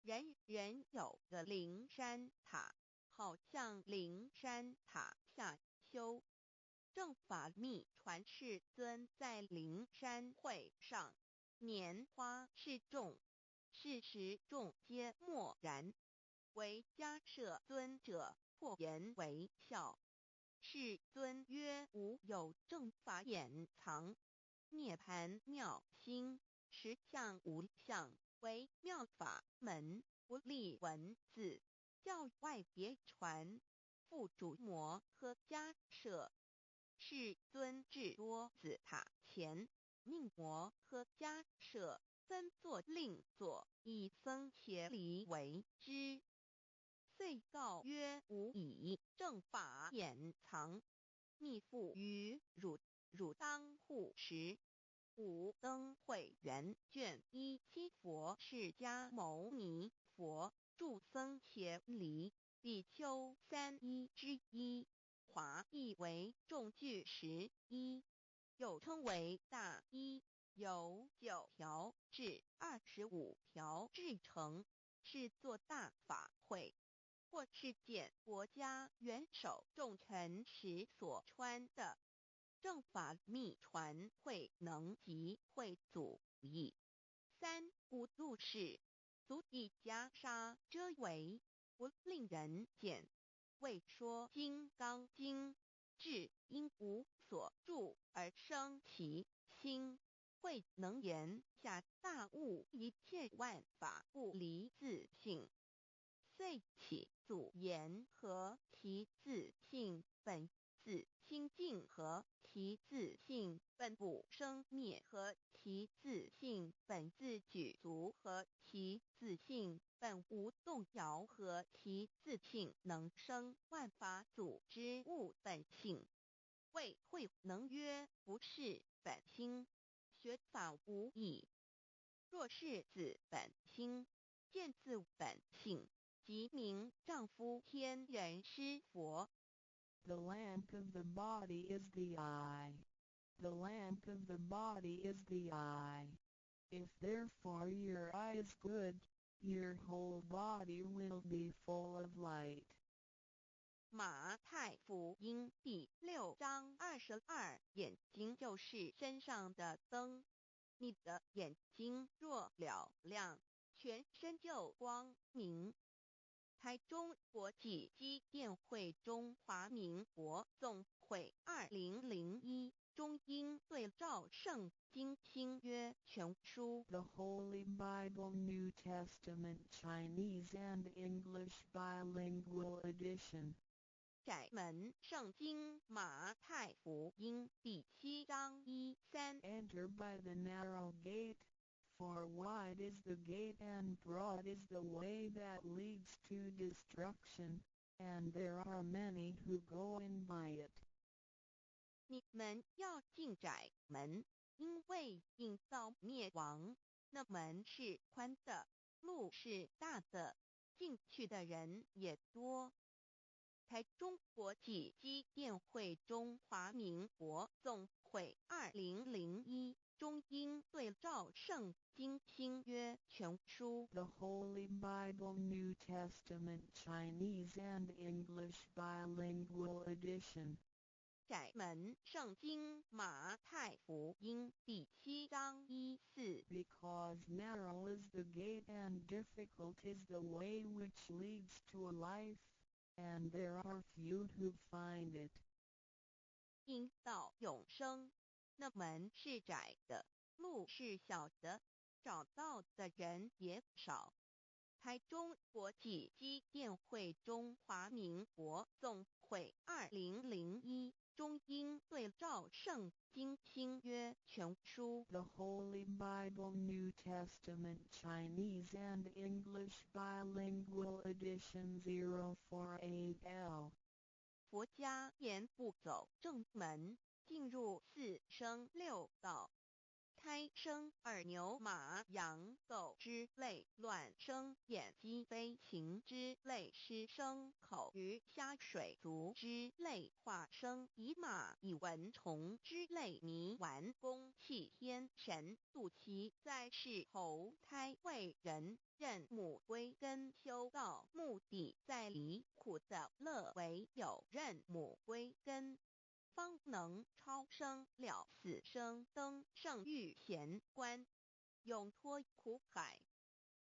人人有个灵山塔，好像灵山塔下修。正法密传世尊在灵山会上，拈花示众，是时众皆默然，唯迦摄尊者破颜为笑。世尊曰：无有正法掩藏，涅盘妙心，实相无相，为妙法门，不立文字，教外别传。复主摩诃迦摄。世尊至多子塔前，命摩诃迦摄分作另作，以僧伽梨为之。遂告曰：吾以正法掩藏，密付于汝，汝当护持。五灯会元卷1佛释迦牟尼佛著僧伽梨比丘3之一，华译为众句11，又称为大一，由9条至25条制成，是作大法会，或是见国家元首重臣时所穿的。正法密传会能及会祖义。三无度世，足以袈裟遮围，不令人见。为说金刚经，至因无所住而生其心，慧能言下大悟一切万法不离自性。遂起祖言和其自性本自清净和其自性本不生灭和其自性本自具足和其自性本无动摇和其自性能生万法祖之物本性。谓慧能曰：不是本心，学法无益。若是自本心，见自本性，即名丈夫天人师佛。The lamp of the body is the eye. The lamp of the body is the eye. If therefore your eye is good, your whole body will be full of light. 马太福音第6章22，眼睛就是身上的灯。你的眼睛若了亮，全身就光明。台中国际机电会中华民国总会2001中英对照圣经新约全书 The Holy Bible New Testament Chinese and English Bilingual Edition. 窄门圣经马太福音第7章1-3 Enter by the narrow gate, for wide is the gate and broad is the way that leads to destruction, and there are many who go in by it. 你们要进窄门，因为引到灭亡。那门是宽的，路是大的，进去的人也多。台中国际机电会中华民国总会2001中英对照圣经新约全书 The Holy Bible New Testament Chinese and English Bilingual Edition. 窄门圣经马太福音第7章1-4 Because narrow is the gate and difficult is the way which leads to life, and there are few who find it. 因到永生，那门是窄的，路是小的，找到的人也少。台中国际机电会中华民国总会2001中英对照圣经新约全书 The Holy Bible New Testament Chinese and English Bilingual Edition 048L 佛家言不走正门，进入四生六道。胎生二牛马羊狗之类，卵生眼鸡飞禽之类，湿生口鱼虾水族之类，化生以马以蚊虫之类，泥丸公气天神，度其在世投胎为人，任母归根修道，目的在离苦的乐为有任母归根，方能超生了死生，登圣域贤官，永脱苦海。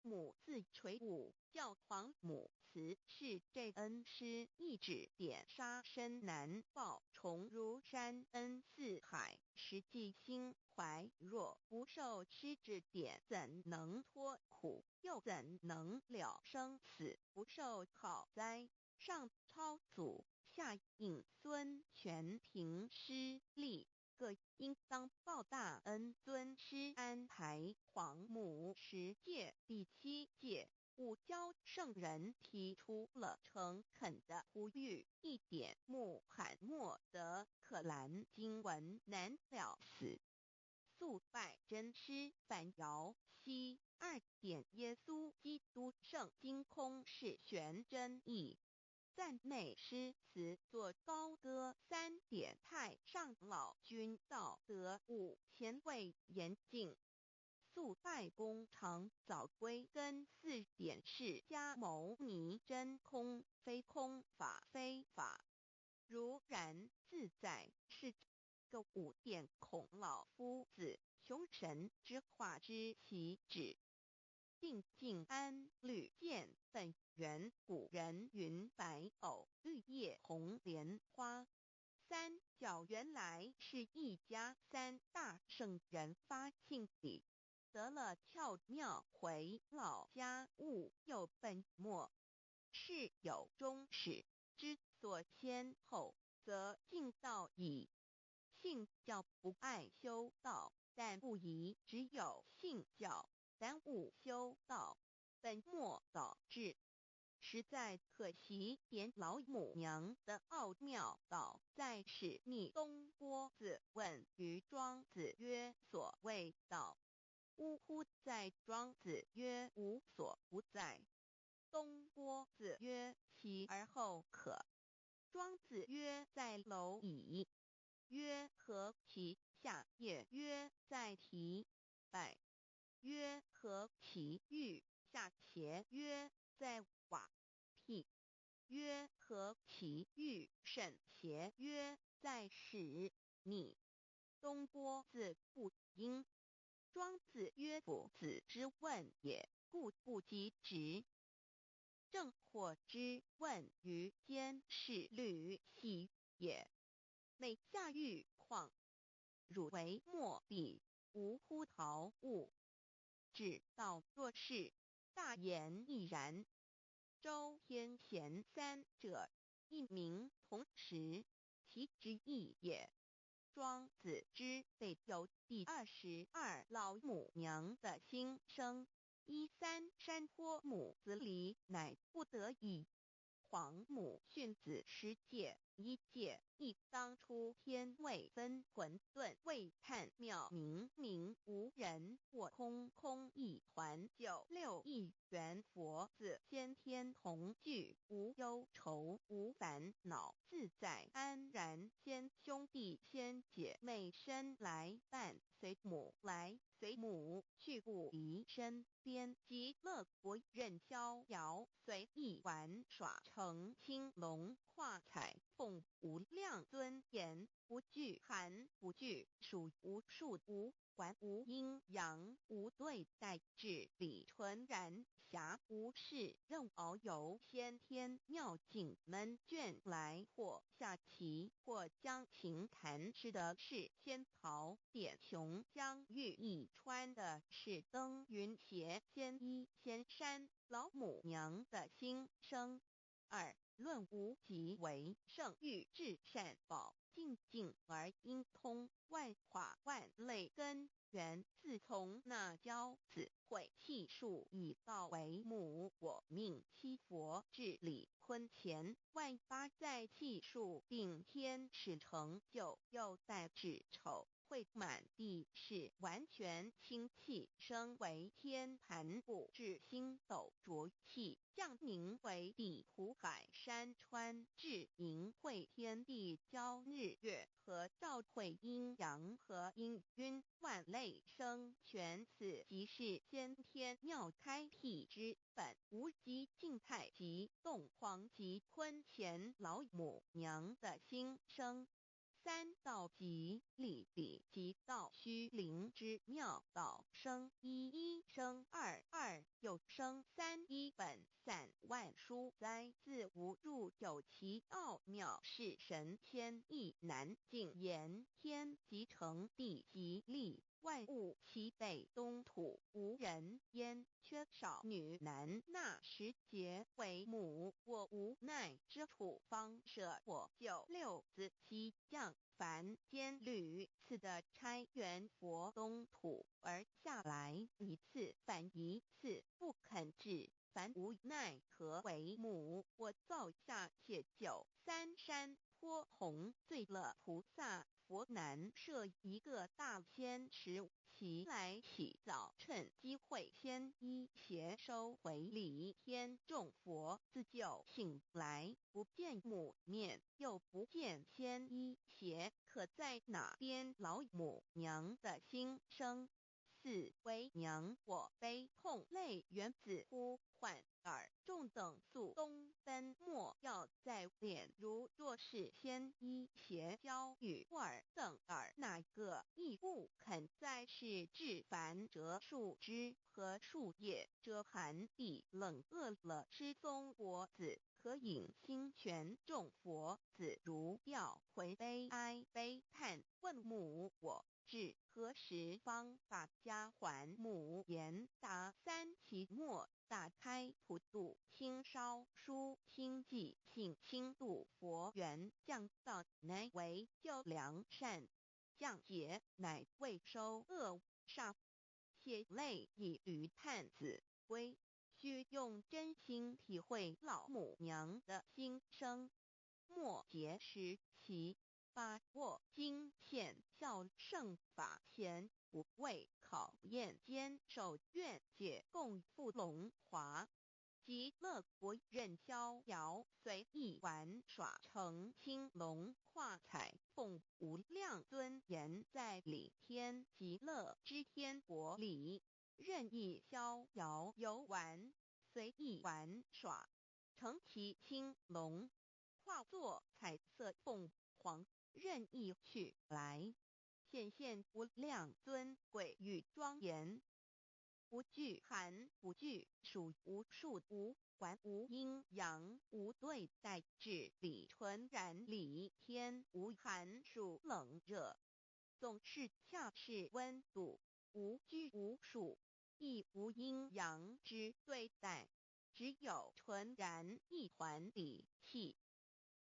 母自垂武，教皇母慈是这恩师，一指点杀身难报，重如山恩似海，实际心怀若不受师指点，怎能脱苦，又怎能了生死，不受好灾。上超祖，下应孙全凭师力，各应当报大恩。尊师安排皇母10诫，第7诫勿教圣人提出了诚恳的呼吁，一点穆罕默德可兰经文难了死。肃拜真师反摇西2点耶稣基督圣经空是玄真义。赞美诗词作高歌3点太上老君道德5前卫严谨。肃拜功常早归根4点释迦牟尼真空非空法非法，如然自在是个5点孔老夫子雄神之化之其旨。定静安律见本源，古人云白藕绿叶红莲花。三角原来是一家3大圣人发庆礼，得了巧妙回老家务有本末，是有终始，之所先后，则敬道矣。信教不爱修道，但不宜只有信教，耽误修道，本末倒置。实在可惜，点老母娘的奥妙道在使逆东郭子问于庄子曰：所谓道，呜呼！在庄子曰：无所不在。东郭子曰：其而后可。庄子曰：在蝼蚁。曰：何其下也？曰：在蹄。百。曰：何其欲下且？曰：在瓦辟。曰：何其欲甚且？曰：在使逆。东郭子不应。庄子曰：夫子之问也，故不及直。正或之问于监视律系也。每下狱况，汝为莫必，无乎陶物。指道若是，大言亦然。周天贤3者，一名同时，其之义也。庄子之备有第22老母娘的心声，13山坡母子礼，乃不得已。皇母训子10诫，1诫亦当初天未分，混沌未探妙明，明无人，或空空一团。9六一元佛子先天同具，无忧愁无烦恼，自在安然。先兄弟先姐妹生来伴，随母来随母去，不离身边。极乐国任逍遥，随意玩耍，成青龙画彩凤，无量尊严，不惧寒不惧暑，无数无管无阴阳，无对待，至理纯然，暇无事任遨游。先天妙境门卷来，或下旗或江晴坛吃的是仙桃，点琼江玉翼穿的是登云鞋，仙衣仙山老母娘的心声。2. 论无极为圣域至善宝，静静而应通，万化万类根源，自从那骄子会气数以道为母，我命七佛治理坤乾，万八在气数定天使成就，又在指丑会满地是完全清气，升为天盘部，至星斗浊气，降凝为地土海山川，至凝会天地交日月和照会阴阳和阴晕，万类生全，此即是先天妙开辟之本，无极静态及动黄及坤乾老母娘的心声。3. 道即理理即道虚灵之妙道生一生二又生三，一本散万殊哉，自无入有其奥妙，是神天意难尽言，天即成地即立，万物其北东土，无人焉，缺少女男，那时节为母，我无奈之处，方舍我就六子七将凡间屡次的差援佛东土，而下来一次反一次，不肯治，凡无奈何为母，我造下且就三山坡红罪了菩萨佛难设一个大仙池，其来起早趁机会先一邪收回礼天众佛自救醒来，不见母面，又不见先一邪，可在哪边老母娘的心声？4. 为娘我悲痛泪源自呼唤耳众等速东奔，莫要再敛，如若是先一邪教与尔等耳，哪个亦不肯再是至凡折树枝和树叶，遮寒地冷饿了失踪佛子，可引心全众佛子如调回悲哀悲叹，问母我至何时方把家还母？言答3期末，打开普度清烧书清寂性清度佛缘，降道乃为救良善，降劫乃为收恶煞，血泪以于叹子归，须用真心体会老母娘的心声。末节时期，把握经现效圣法前，不畏考验，坚守愿解共赴龙华，极乐国任逍遥，随意玩耍成青龙，跨彩凤无量尊严，在理天极乐之天国里，任意逍遥游玩，随意玩耍，成其青龙，化作彩色凤凰，任意去来，显现无量尊贵与庄严，不惧寒不惧暑，无数无管无阴阳，无对待，至理纯然理天，无寒暑冷热，总是恰是温度，无拘无束，亦无阴阳之对待，只有纯然一团理气。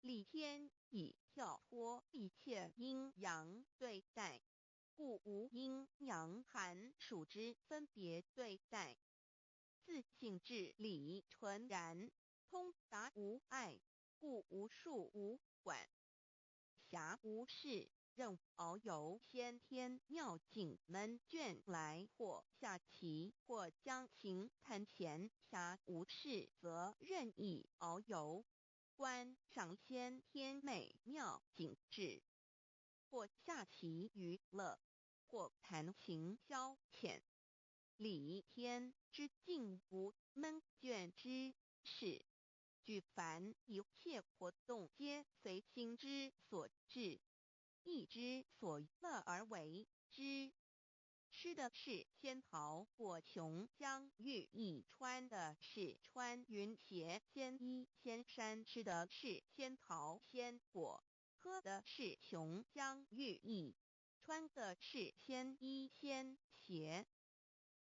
理天以跳脱一切阴阳对待，故无阴阳寒暑之分别对待，自性至理纯然，通达无碍，故无束无管辖无事，任遨游先天妙境门卷来，或下棋或将琴弹前暇无事，则任意遨游，观赏先天美妙景致，或下棋娱乐，或弹琴消遣。理天之境无闷倦之事，举凡一切活动皆随心之所至，意之所乐而为之。吃的是仙桃，果琼浆玉翼穿的是穿云鞋，仙衣仙山吃的是仙桃仙果，喝的是琼浆玉液，穿的是鲜衣鲜鞋。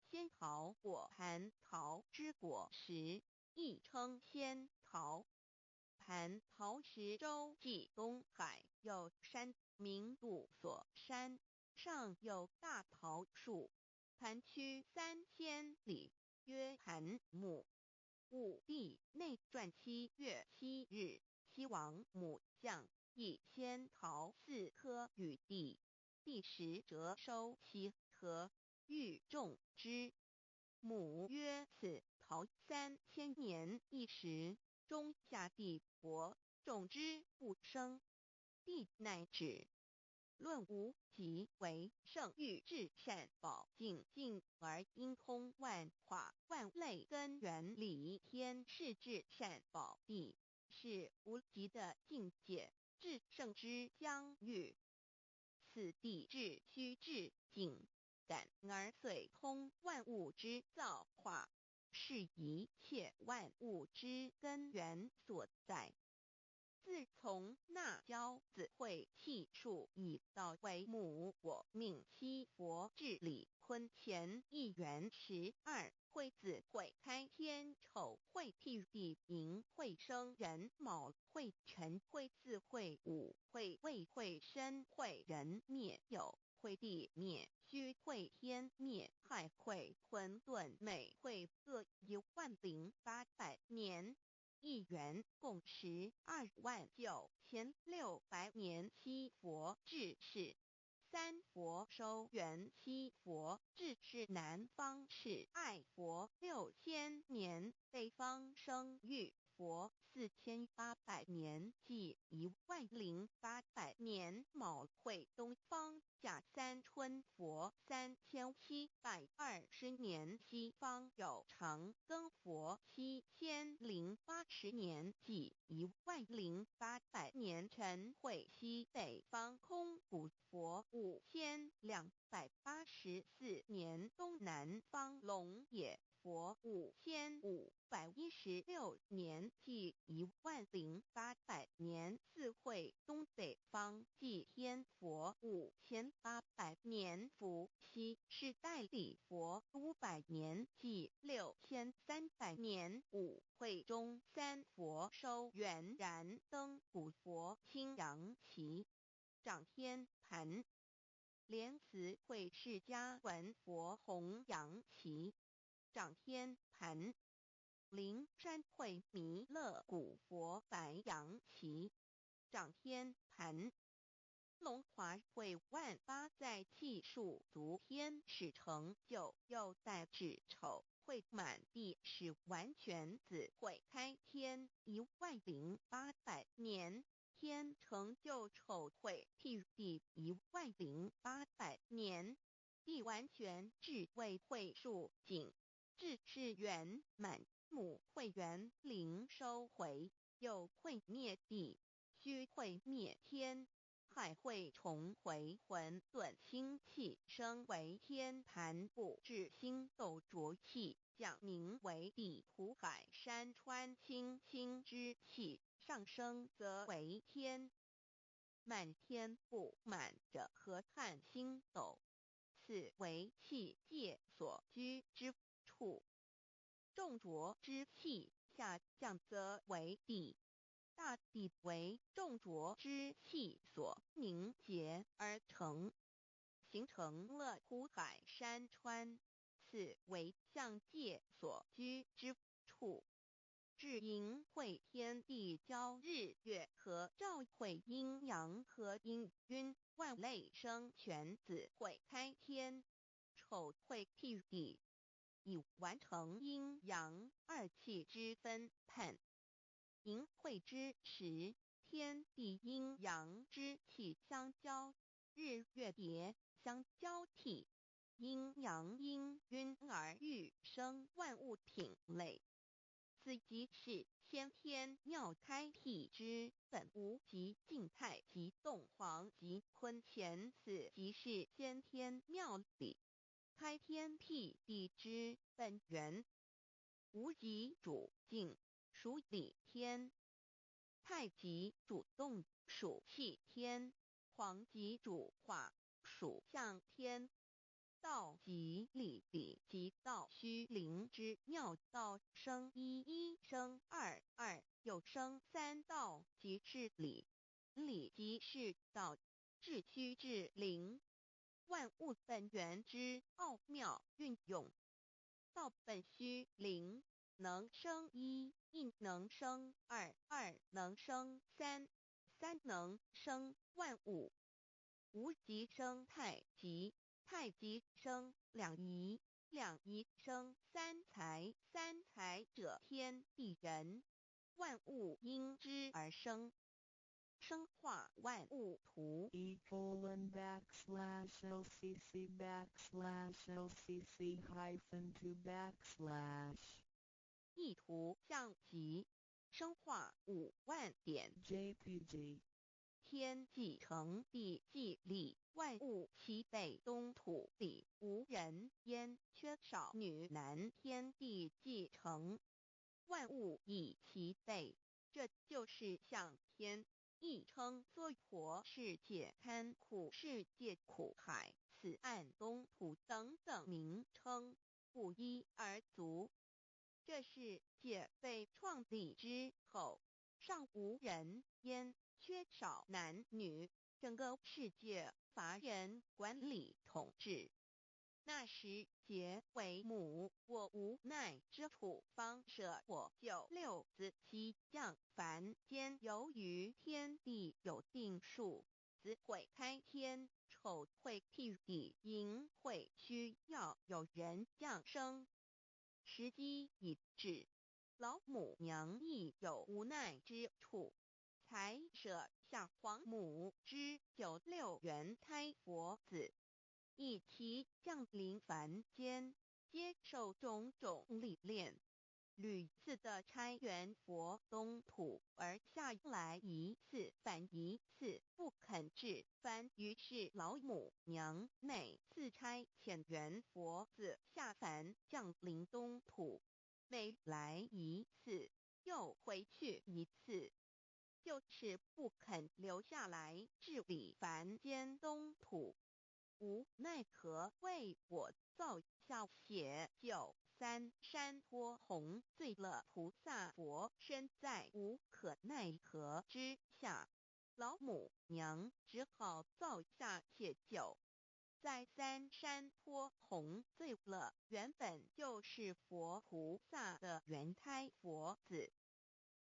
仙桃果蟠桃之果实，亦称仙桃。蟠桃实洲即东海有山，名杜所山，上有大桃树，盘曲3000里，曰盘木。武帝内传7月7日，西王母降以仙桃4颗与帝，帝时折收其核，欲种之。母曰：此桃3000年一时，中下地薄，种之不生。帝乃止。论无极为圣域至善宝境尽而应通万化万类根源理天是至善宝地，是无极的境界，至圣之疆域。此地至虚至静，感而遂通万物之造化，是一切万物之根源所在。自从那骄子会气数以道为母，我命七佛治理坤乾一元12，会子会开天丑，会替地寅，会生人卯，会辰会巳，会午，会未，会申，会人灭酉，会地灭戌，会天灭亥，会混沌昧，会各10800年。一元共129600年。七佛治世。三佛收元，七佛治世。南方是爱佛6000年，北方生玉佛4800年，即10800年。卯会东方甲三春佛3720年，西方有长庚佛7080年，即10800年。辰会西北方空谷佛5284年，东南方龙野佛5516年，即10800年。四会东北方祭天佛5800年，伏羲是代理佛500年，即6300年。五会中三佛收元，燃灯古佛青阳旗，掌天盘。莲慈会释迦文佛红阳旗，掌天盘。灵山会弥勒古佛白阳旗，掌天盘。龙华会万八在气数足天使成就，又在至丑会满地是完全子会开天10800年。天成就丑会替地10800年。地完全至为会数尽，至是圆满。母会元灵收回，又会灭地，虚会灭天，亥会重回混沌星气，生为天盘部，至星斗浊气，降名为地土海山川清清之气，上升则为天。满天不满者河汉星斗，此为气界所居之处。重浊之气下降则为地，大地为重浊之气所凝结而成，形成了土海山川，此为象界所居之处。至寅会天地交日月和，照会阴阳和阴晕，万类生全子会开天。丑会替地，以完成阴阳二气之分判。寅会之时，天地阴阳之气相交，日月叠相交替，阴阳阴晕而育生万物品类。此即是先天妙开辟之本无极静态及动黄及坤乾，此即是先天妙理开天辟地之本源。无极主静，属理天。太极主动属气天，黄极主化属象天。道即理，理即道虚灵之妙道，生一，一生二，二又生三，道即是理，理即是道，至虚至灵，万物本源之奥妙运用。道本虚灵，能生一，一能生二，二能生三，三能生万物。无极生太极，太极生两仪，两仪生三才，三才者天地人，万物因之而生，生化万物图。e://LCC_LCC-2 意图象极，生化5万点。JPG 天既成，地既立，万物其备，东土里无人焉，缺少女男，天地既成，万物以其备，这就是象天，亦称娑婆世界、堪苦世界、苦海、此岸、东土等等名称，不一而足。这世界被创立之后，尚无人焉，缺少男女，整个世界乏人管理统治。那时桀为母，我无奈之处，方舍我救六子妻降凡间。由于天地有定数，子会开天，丑会辟地，寅会需要有人降生。时机已至，老母娘亦有无奈之处，才舍下皇母之96元胎佛子，以其降临凡间，接受种种历练，屡次的差援佛东土，而下来一次反一次不肯治凡，于是老母娘每次差遣援佛子下凡降临东土，每来一次又回去一次，就是不肯留下来治理凡间东土。无奈何为我造下血救三山托洪罪了菩萨佛，身在无可奈何之下，老母娘只好造下解救。在三山托洪罪了原本就是佛菩萨的原胎佛子，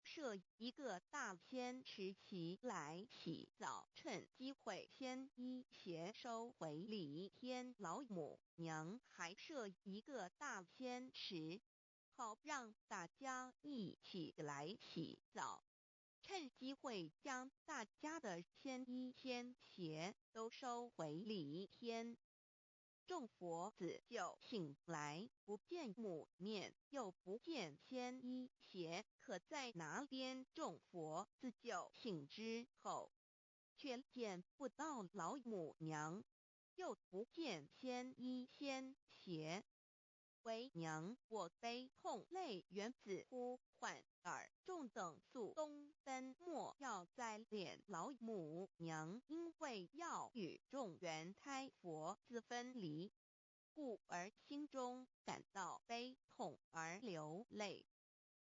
设一个大仙池期来洗澡，趁机会先一邪收回礼天。老母娘还设一个大仙池，好让大家一起来洗澡，趁机会将大家的千衣千鞋都收回礼天。众佛子就醒来，不见母面，又不见千衣鞋，可在哪边？众佛子就醒之后，却见不到老母娘，又不见千衣千鞋。为娘我悲痛泪源自呼唤耳，众等速东奔，莫要再敛老母娘，因为要与众原胎佛子分离，故而心中感到悲痛而流泪，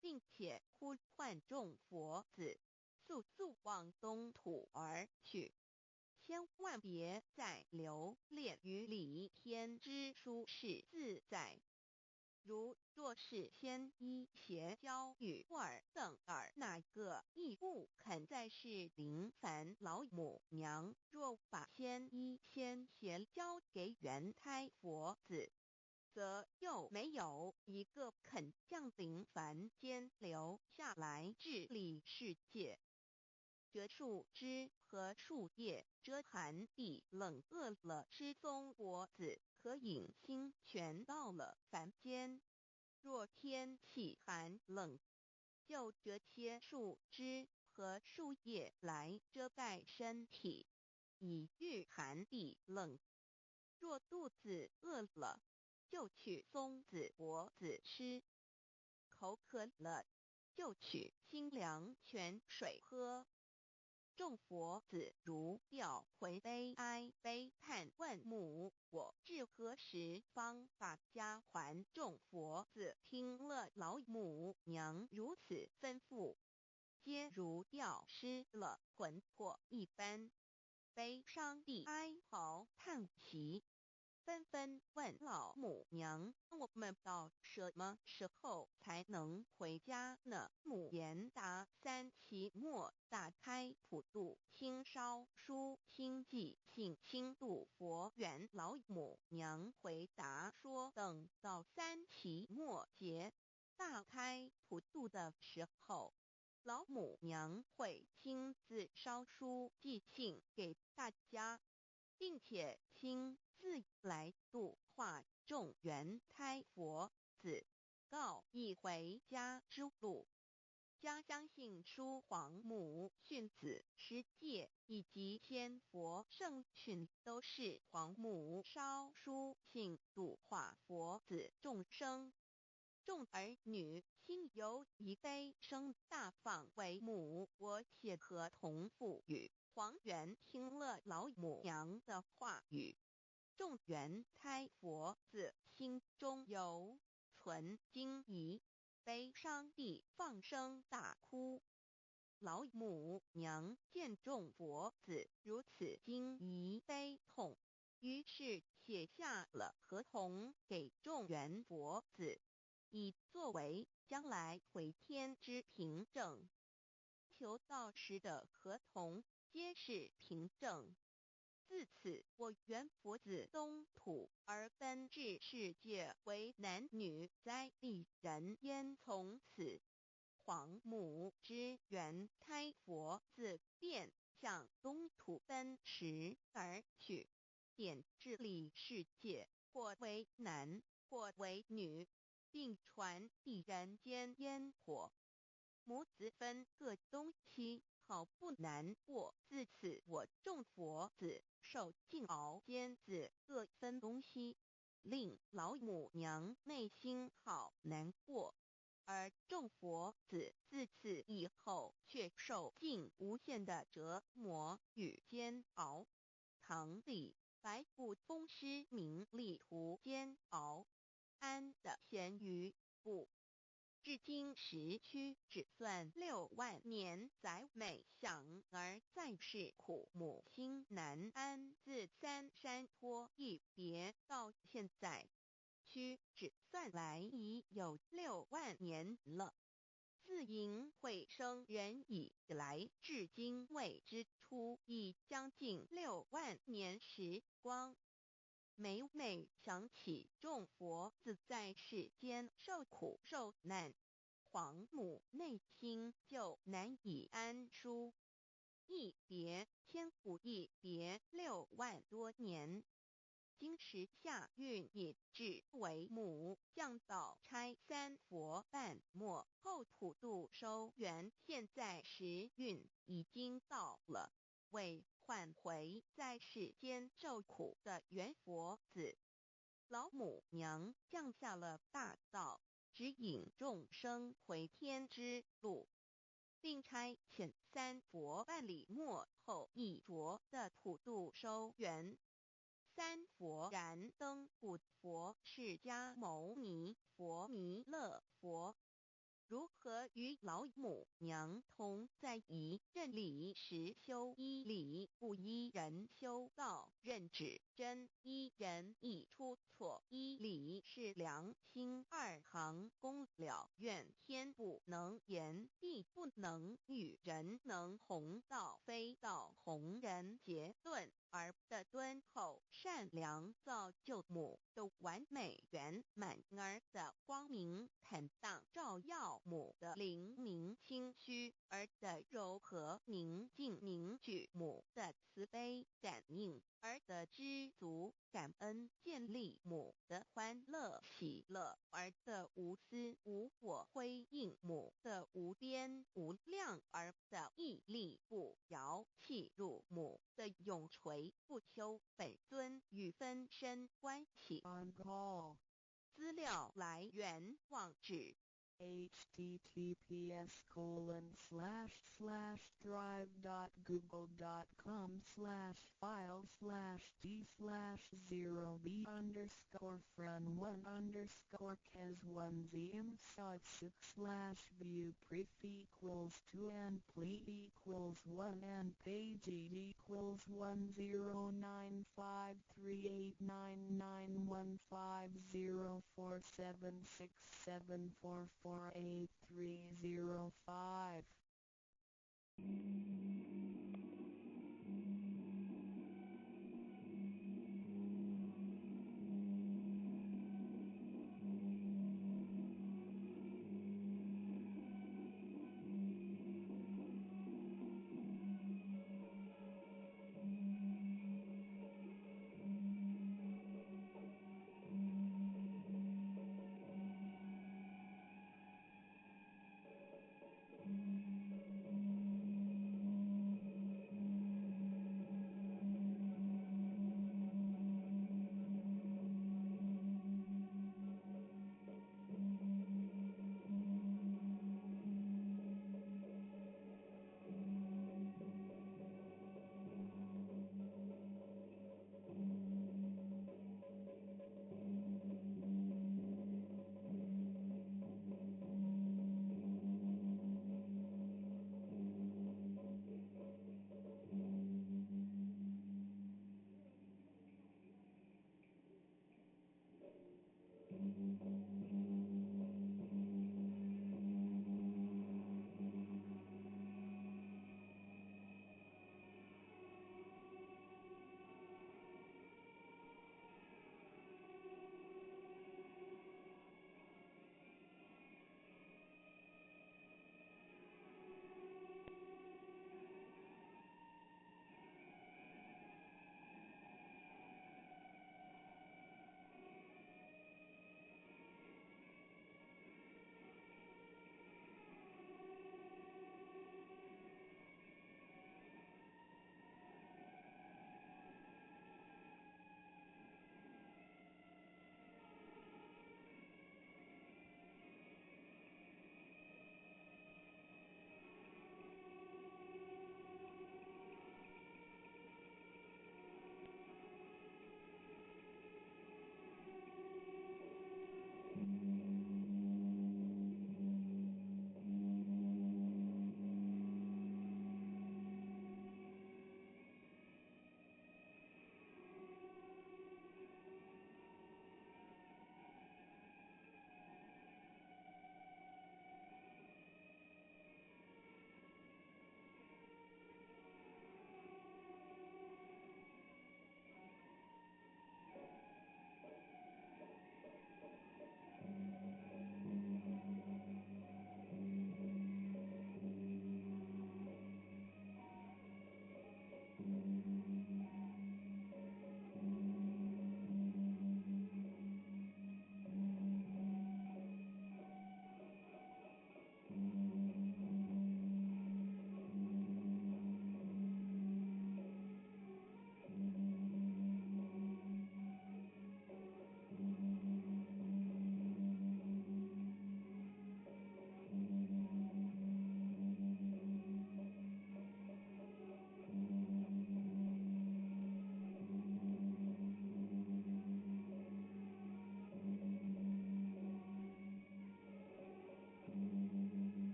并且呼唤众佛子速速往东土而去，千万别再留恋于礼天之舒适自在。若是千衣邪教与尔等尔，哪个亦不肯再是临凡老母娘？若把千衣千邪交给原胎佛子，则又没有一个肯降临凡间留下来治理世界。折树枝和树叶，遮寒地冷，饿了吃松果子，可饮清泉到了凡间。若天气寒冷，就折些树枝和树叶来遮盖身体，以御寒地冷。若肚子饿了，就取松子果子吃，口渴了，就取清凉泉水喝。众佛子如吊回悲哀悲叹问母，我至何时方把家还？众佛子听了老母娘如此吩咐，皆如吊失了魂魄一般，悲伤地哀嚎叹息，纷纷问老母娘：我们到什么时候才能回家呢？母言答：三期末大开普度，清烧书清寂，信清度佛缘。老母娘回答说：等到三期末节大开普度的时候，老母娘会亲自烧书寄信给大家，并且亲自来度化众缘胎佛子，告一回家之路。将相信书皇母训子师戒以及千佛圣训都是皇母烧书信度化佛子众生。众儿女心有一悲生大放为母，我且合同赋予。黄元听了老母娘的话语，众缘胎佛子心中有存惊疑，悲伤地放声大哭。老母娘见众佛子如此惊疑悲痛，于是写下了合同给众缘佛子，以作为将来回天之凭证。求道时的合同皆是凭证。自此，我缘佛子东土而奔至世界为男女在地人焉。从此，皇母之缘胎佛子便向东土奔驰而去，点治理世界，或为男，或为女，并传递人间烟火。母子分各东西，好不难过。自此，我众佛子受尽熬煎子各分东西，令老母娘内心好难过。而众佛子自此以后却受尽无限的折磨与煎熬。唐李白骨风师名利图煎熬，安得闲于不？至今时区只算6万年载美想而在世苦，母心难安。自三山托一别到现在，区只算来已有6万年了。自寅会生人以来，至今未知出，已将近6万年时光。每每想起众佛子在世间受苦受难，皇母内心就难以安舒。一别千古，一别6万多年。今时夏运已至，为母降道差三佛半末后普度收圆，现在时运已经到了，为唤回在世间受苦的缘佛子，老母娘降下了大道，指引众生回天之路，并差遣三佛办理末后一着的普度收圆。三佛燃灯古佛释迦牟尼佛弥勒佛，如何与老母娘同在一任理时修一理，不依人修道，任指真一人一出错，一理是良心2行功了愿，天不能言，地不能喻，人能弘道，非道弘人。结论而的敦厚善良，造就母的完美圆满，儿的光明坦荡，照耀母的灵明清虚，儿的柔和宁静凝聚，母的慈悲感应，儿的知足感恩建立，母的欢乐喜乐，儿的无私无我辉映，母的无边无量，儿的屹立不摇弃入，母的永垂不朽。本尊与分身关系。On call. 资料来源：网址 https://drive.google.com/files/d/0b_site6/view pref equals 1 and page equals 109538991504767448305.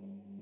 Thank